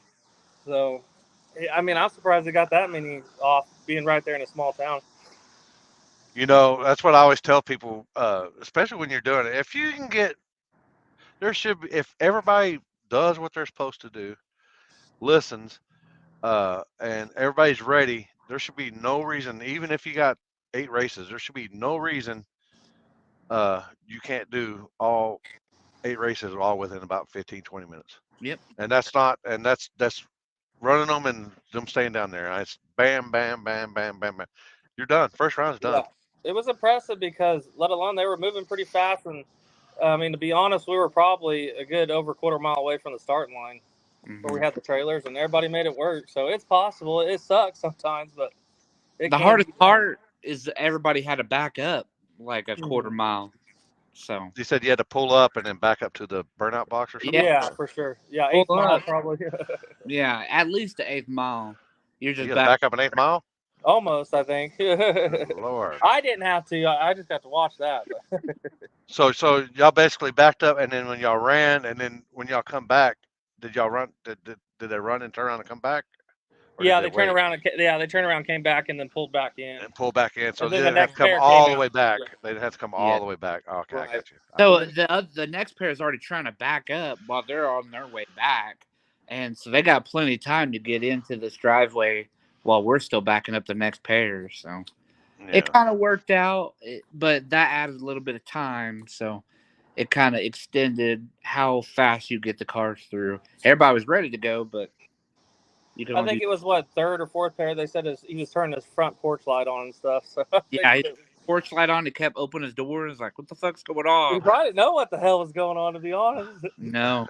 So, I mean, I'm surprised they got that many off, being right there in a small town. That's what I always tell people, especially when you're doing it. If you can if everybody does what they're supposed to do, listens, and everybody's ready, there should be no reason, even if you got 8 races, there should be no reason you can't do all 8 races all within about 15, 20 minutes. Yep. And that's running them and them staying down there. It's bam, bam, bam, bam, bam, bam. You're done. First round's done. Yeah. It was impressive because, let alone, they were moving pretty fast. And, I mean, to be honest, we were probably a good over quarter mile away from the starting line where we had the trailers, and everybody made it work. So it's possible. It sucks sometimes, but the hardest part is that everybody had to back up like a quarter mile. So you said you had to pull up and then back up to the burnout box or something? Yeah, for sure. Yeah, 8th mile probably. Yeah, at least the 8th mile. You're just back up an 8th mile? Almost, I think. Lord. I didn't have to. I just got to watch that. So y'all basically backed up, and then when y'all ran, and then when y'all come back, did y'all run? Did they run and turn around and come back? Yeah, they turned around. They turned around, came back, and then pulled back in. And pulled back in. So And they then didn't the have to come next pair all came the way out. back. Yeah. They didn't have to come all the way back. Okay, Right. I got you. So the next pair is already trying to back up while they're on their way back, and so they got plenty of time to get into this driveway while we're still backing up the next pair. So Yeah. It kind of worked out, but that added a little bit of time, so it kind of extended how fast you get the cars through. Everybody was ready to go, but you can I only think do. it was what, third or fourth pair. They said he was turning his front porch light on and stuff. So I Yeah, he think had the porch light on. He kept opening his door. And was like, "What the fuck's going he on?" probably didn't know what the hell was going on, to be honest. No,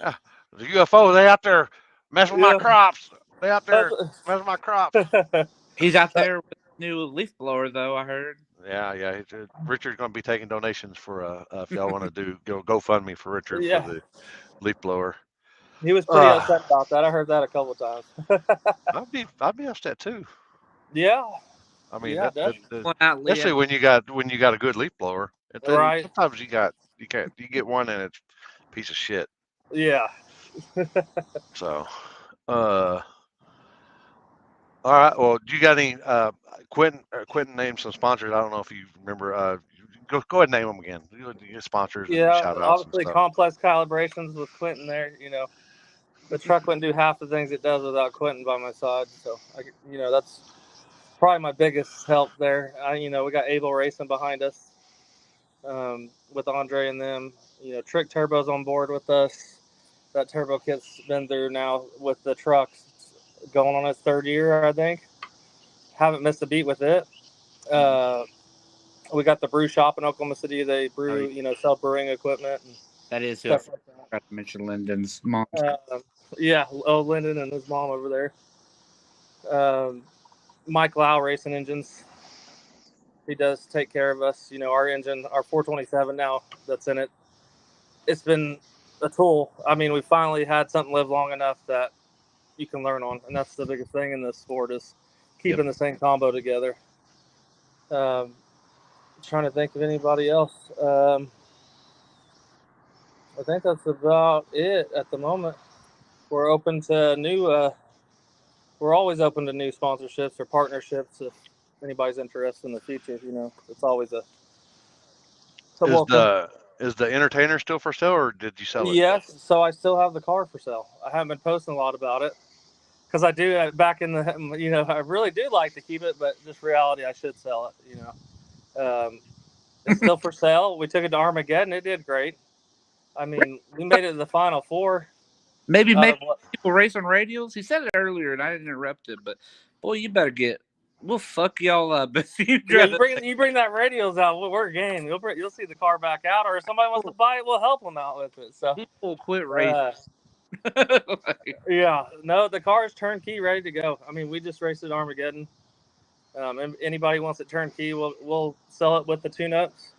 The UFO, they out there messing with my Yeah. crops. They out there messing with my crops. he's out there with a new leaf blower, though. I heard. Yeah. Richard's going to be taking donations for if y'all want to go GoFundMe for Richard Yeah. for the leaf blower. He was pretty upset about that. I heard that a couple of times. I'd be upset too. Yeah. I mean, Yeah, Going out, Leah. especially when you got a good leaf blower. Right. Sometimes you get one and it's a piece of shit. Yeah. So, all right. Well, do you got any Quentin named some sponsors? I don't know if you remember. Go ahead and name them again. You get sponsors and Yeah. shout outs and Obviously, stuff. complex calibrations with Quentin there. The truck wouldn't do half the things it does without Quentin by my side. So, that's probably my biggest help there. We got Able Racing behind us with Andre and them. Trick Turbo's on board with us. That turbo kit's been through now with the trucks, going on its third year, I think. Haven't missed a beat with it. We got the brew shop in Oklahoma City. They brew, sell brewing equipment and That is who I stuff like that. forgot to mention. Lyndon's mom. Yeah, Lyndon and his mom over there. Mike Lau Racing Engines. He does take care of us. Our engine, our 427 now that's in it. It's been a tool. I mean, we finally had something live long enough that you can learn on, and that's the biggest thing in this sport is keeping the same combo together. Trying to think of anybody else. I think that's about it at the moment. We're open to new. We're always open to new sponsorships or partnerships if anybody's interested in the future. It's always a welcome. Is the entertainer still for sale, or did you sell it? Yes, so I still have the car for sale. I haven't been posting a lot about it because I do back in the. I really do like to keep it, but just reality, I should sell it. It's still for sale. We took it to Armageddon. It did great. I mean, we made it to the Final Four. Maybe make people race on radials. He said it earlier, and I didn't interrupt it. But boy, you better get. We'll fuck y'all up if you you bring that radials out. We're game. You'll see the car back out, or if somebody wants to buy it, we'll help them out with it. So people quit racing. Yeah, no, the car is turnkey, ready to go. I mean, we just raced at Armageddon. Anybody wants it turnkey, we'll sell it with the tune-ups.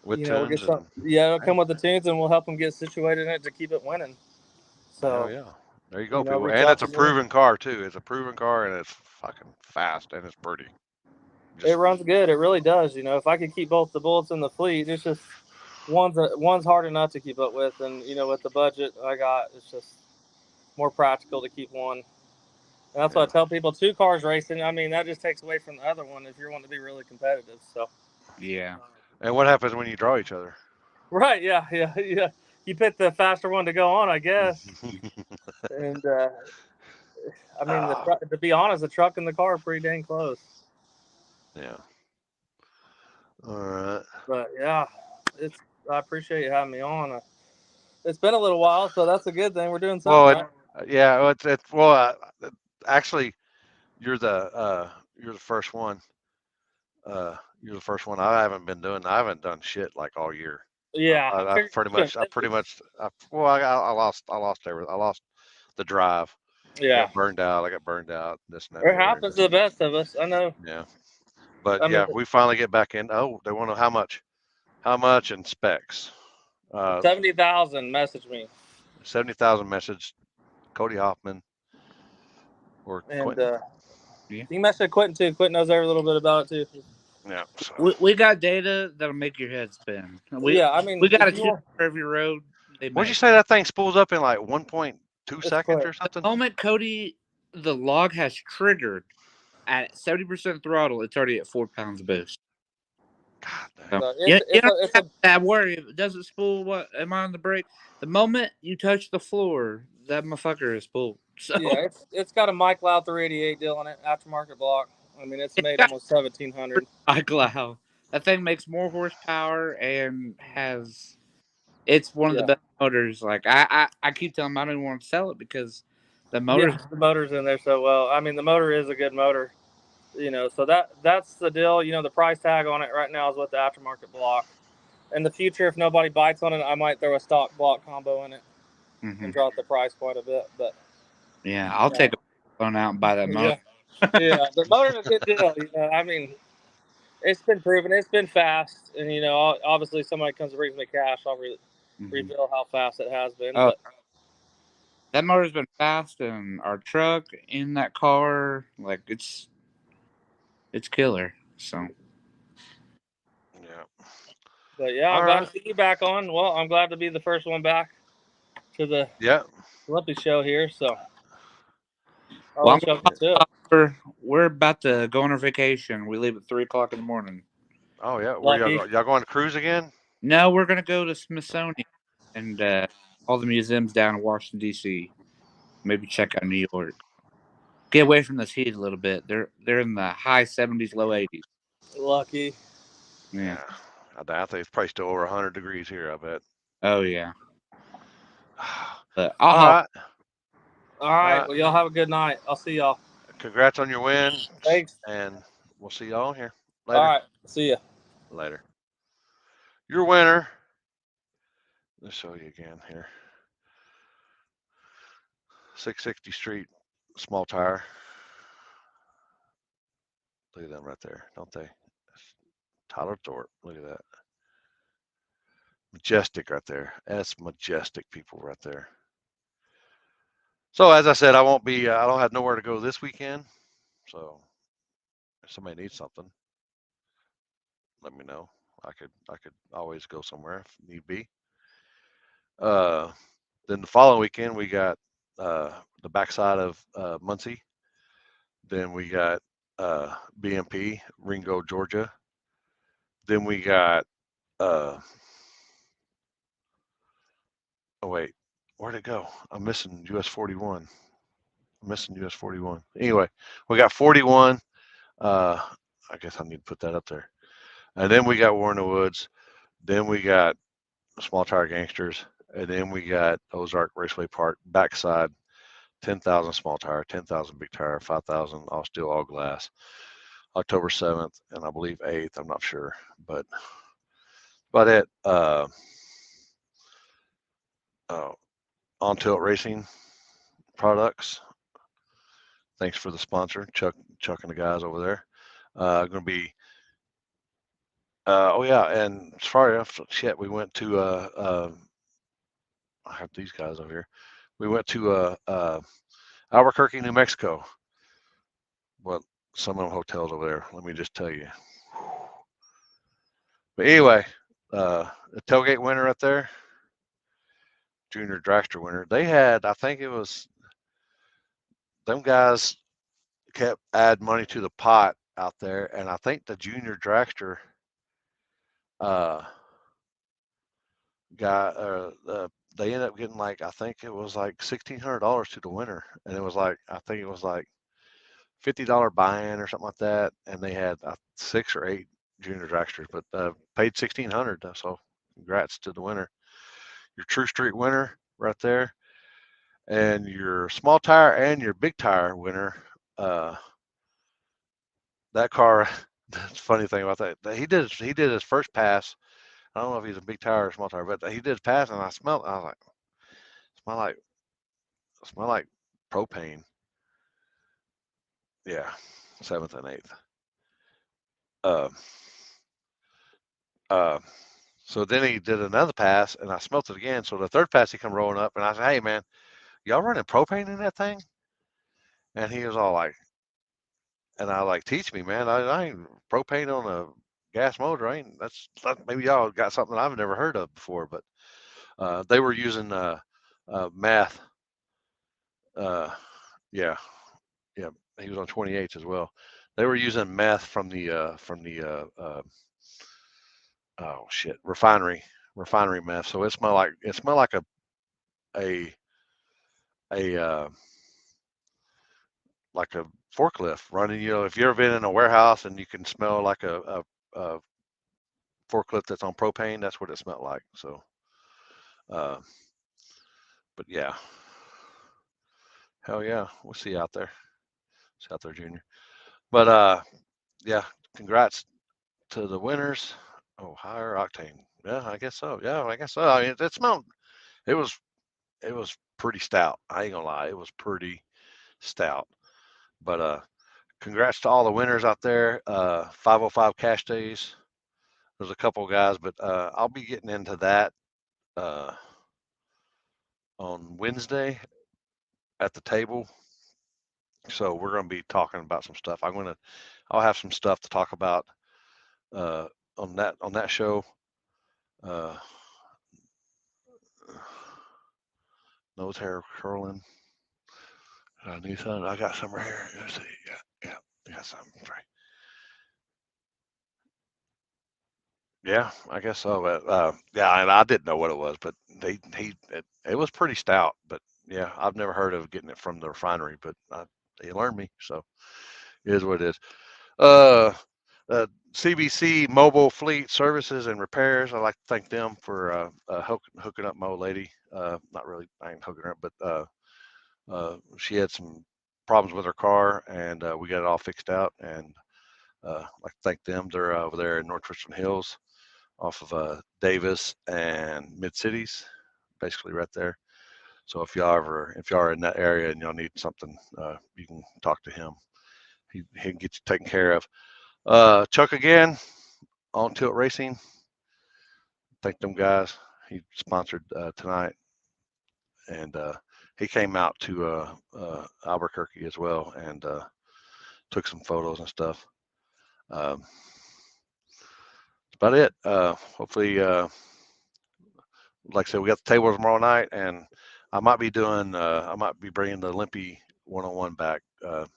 With We'll get some. It'll come with the tunes, and we'll help them get situated in it to keep it winning. So yeah, there you go, people. And it's a proven car too. It's a proven car, and it's fucking fast, and it's pretty. It runs good. It really does. If I could keep both the bullets in the fleet, it's just one's hard enough to keep up with, and with the budget I got, it's just more practical to keep one. And that's what I tell people: 2 cars racing. I mean, that just takes away from the other one if you're wanting to be really competitive. So. Yeah. And what happens when you draw each other? Right. Yeah. You pick the faster one to go on, I guess. And I mean, to be honest, the truck and the car are pretty dang close. Yeah. All right. But yeah, I appreciate you having me on. It's been a little while, so that's a good thing. We're doing something. Well, yeah. Well, actually, you're the first one. You're the first one. I haven't done shit like all year. Yeah. I pretty much. I lost everything. I lost the drive. Yeah. I got burned out. This and that. It happens to the best of us. I know. Yeah. But we finally get back in. Oh, they want to know how much and specs. 70,000 message me. 70,000 message. Cody Hoffman. Or Quentin. You can message Quentin too. Quentin knows every little bit about it too. Yeah. So. We got data that'll make your head spin. We got a tune for every road. What'd you say that thing spools up in like 1.2 seconds or something? The moment Cody, the log has triggered at 70% throttle, it's already at 4 pounds of boost. God damn. You don't have that worry. If it doesn't spool, what am I on the brake? The moment you touch the floor, that motherfucker is spooled. So yeah, it's got a Mike Lau 388 deal in it, aftermarket block. I mean, it's made almost 1,700. Wow. That thing makes more horsepower and has. It's one of the Yeah. best motors. Like I keep telling them I don't even want to sell it because the motors. Yeah, the motor's in there so well. I mean, the motor is a good motor, so that's the deal. The price tag on it right now is what the aftermarket block. In the future, if nobody bites on it, I might throw a stock block combo in it Mhm. and drop the price quite a bit. But Yeah, I'll take a phone out and buy that motor. yeah, the motor's a good deal. I mean, it's been proven. It's been fast, and obviously somebody comes and brings me cash, I'll reveal how fast it has been. Oh. But That motor's been fast, and our truck in that car, like it's killer. So Yeah. but yeah, I'm All glad right. to see you back on. Well, I'm glad to be the first one back to the Yeah. Lippy show here. So I'll well, let y'all get to it. we're about to go on our vacation. We leave at 3 o'clock in the morning. Oh yeah. Where y'all Lucky. go? Y'all going to cruise again? No, we're gonna go to Smithsonian and all the museums down in Washington D.C. Maybe check out New York. Get away from this heat a little bit. They're in the high 70s, low 80s. Lucky. Yeah. I think it's probably still over 100 degrees here. I bet. Oh yeah. But All right. All right. Well, y'all have a good night. I'll see y'all. Congrats on your win. Thanks. And we'll see y'all on here All later. right. See ya. Later. Your winner. Let's show you again here. 660 Street, small tire. Look at them right there, don't they? Tyler Thorpe. Look at that. Majestic right there. That's majestic people right there. So as I said, I won't be. I don't have nowhere to go this weekend. So if somebody needs something, let me know. I could always go somewhere if need be. Then the following weekend we got the backside of Muncie. Then we got BMP, Ringo, Georgia. Then we got oh wait, where'd it go? I'm missing US 41. I'm missing US 41. Anyway, we got 41. I guess I need to put that up there. And then we got War in the Woods. Then we got Small Tire Gangsters. And then we got Ozark Raceway Park backside. 10,000 small tire, 10,000 big tire, 5,000 all steel, all glass. October 7th and I believe 8th. I'm not sure, but it. On Tilt Racing Products. Thanks for the sponsor, Chuck and the guys over there. Going to be. Oh yeah, and sorry, shit. We went to. I have these guys over here. We went to Albuquerque, New Mexico. Well, some of them hotels over there. Let me just tell you. But anyway, the tailgate winner up there, junior dragster winner. They had, I think it was, them guys kept adding money to the pot out there, and I think the junior dragster they ended up getting like, I think it was like $1,600 to the winner, and it was like, I think it was like $50 buy-in or something like that, and they had 6 or 8 junior dragsters, but paid $1,600. So congrats to the winner, your True Street winner right there, and your small tire and your big tire winner. That car. That's the funny thing about that. He did his first pass. I don't know if he's a big tire or small tire, but he did his pass, and I smelled. I was like, smell like propane. Yeah, 7th and 8th. Uh, uh, so then he did another pass, and I smelt it again. So the third pass, he come rolling up, and I said, "Hey man, y'all running propane in that thing?" And he was all like, and I like, "Teach me, man. I ain't propane on a gas motor. I ain't. Maybe y'all got something I've never heard of before." But they were using meth. Yeah, yeah. He was on 28s as well. They were using meth from the oh shit, refinery meth. So it smelled like a like a forklift running. If you've ever been in a warehouse and you can smell like a forklift that's on propane, that's what it smelled like. So, but yeah, hell yeah, we'll see you out there. See you out there, Junior. But yeah, congrats to the winners. Oh, higher octane. Yeah, I guess so. Yeah, I guess so. I mean, it smelled. It was pretty stout. I ain't gonna lie, it was pretty stout. But congrats to all the winners out there. 505 cash days. There's a couple guys, but I'll be getting into that on Wednesday at the table. So we're going to be talking about some stuff. I'll have some stuff to talk about on that show. Nose hair curling. I need some. I got some right here. Let's see. Yeah, I got some. Right. Yeah, I guess so. But yeah, and I didn't know what it was, but it was pretty stout. But yeah, I've never heard of getting it from the refinery, but they learned me, so it is what it is. CBC Mobile Fleet Services and Repairs. I'd like to thank them for hooking up my old lady. Not really, I ain't hooking her up, but she had some problems with her car, and we got it all fixed out. And I'd like to thank them. They're over there in North Richland Hills, off of Davis and Mid Cities, basically right there. So if y'all are in that area and y'all need something, you can talk to him. He can get you taken care of. Chuck again on Tilt Racing. Thank them guys. He sponsored tonight, and he came out to Albuquerque as well and took some photos and stuff. That's about it. Hopefully, like I said, we got the table tomorrow night, and I might be bringing the Limpy 101 back. So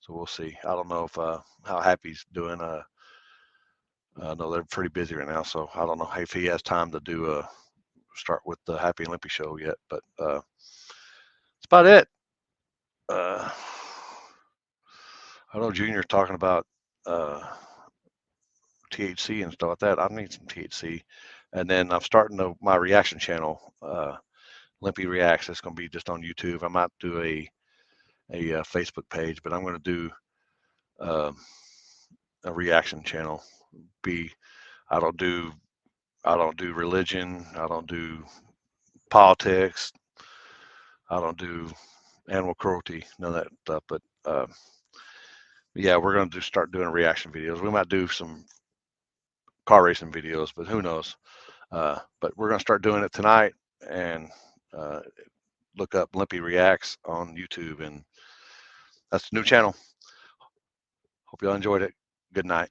we'll see. I don't know if how Happy's doing. I know they're pretty busy right now, so I don't know if he has time to start with the Happy and Limpy show yet. But that's about it. I know Junior's talking about THC and stuff like that. I need some THC, and then I'm starting my reaction channel, Limpy Reacts. It's going to be just on YouTube. I might do a Facebook page, but I'm going to do a reaction channel. I don't do religion. I don't do politics. I don't do animal cruelty, none of that stuff. But yeah, we're going to start doing reaction videos. We might do some car racing videos, but who knows? But we're going to start doing it tonight, and look up Limpy Reacts on YouTube, and that's the new channel. Hope y'all enjoyed it. Good night.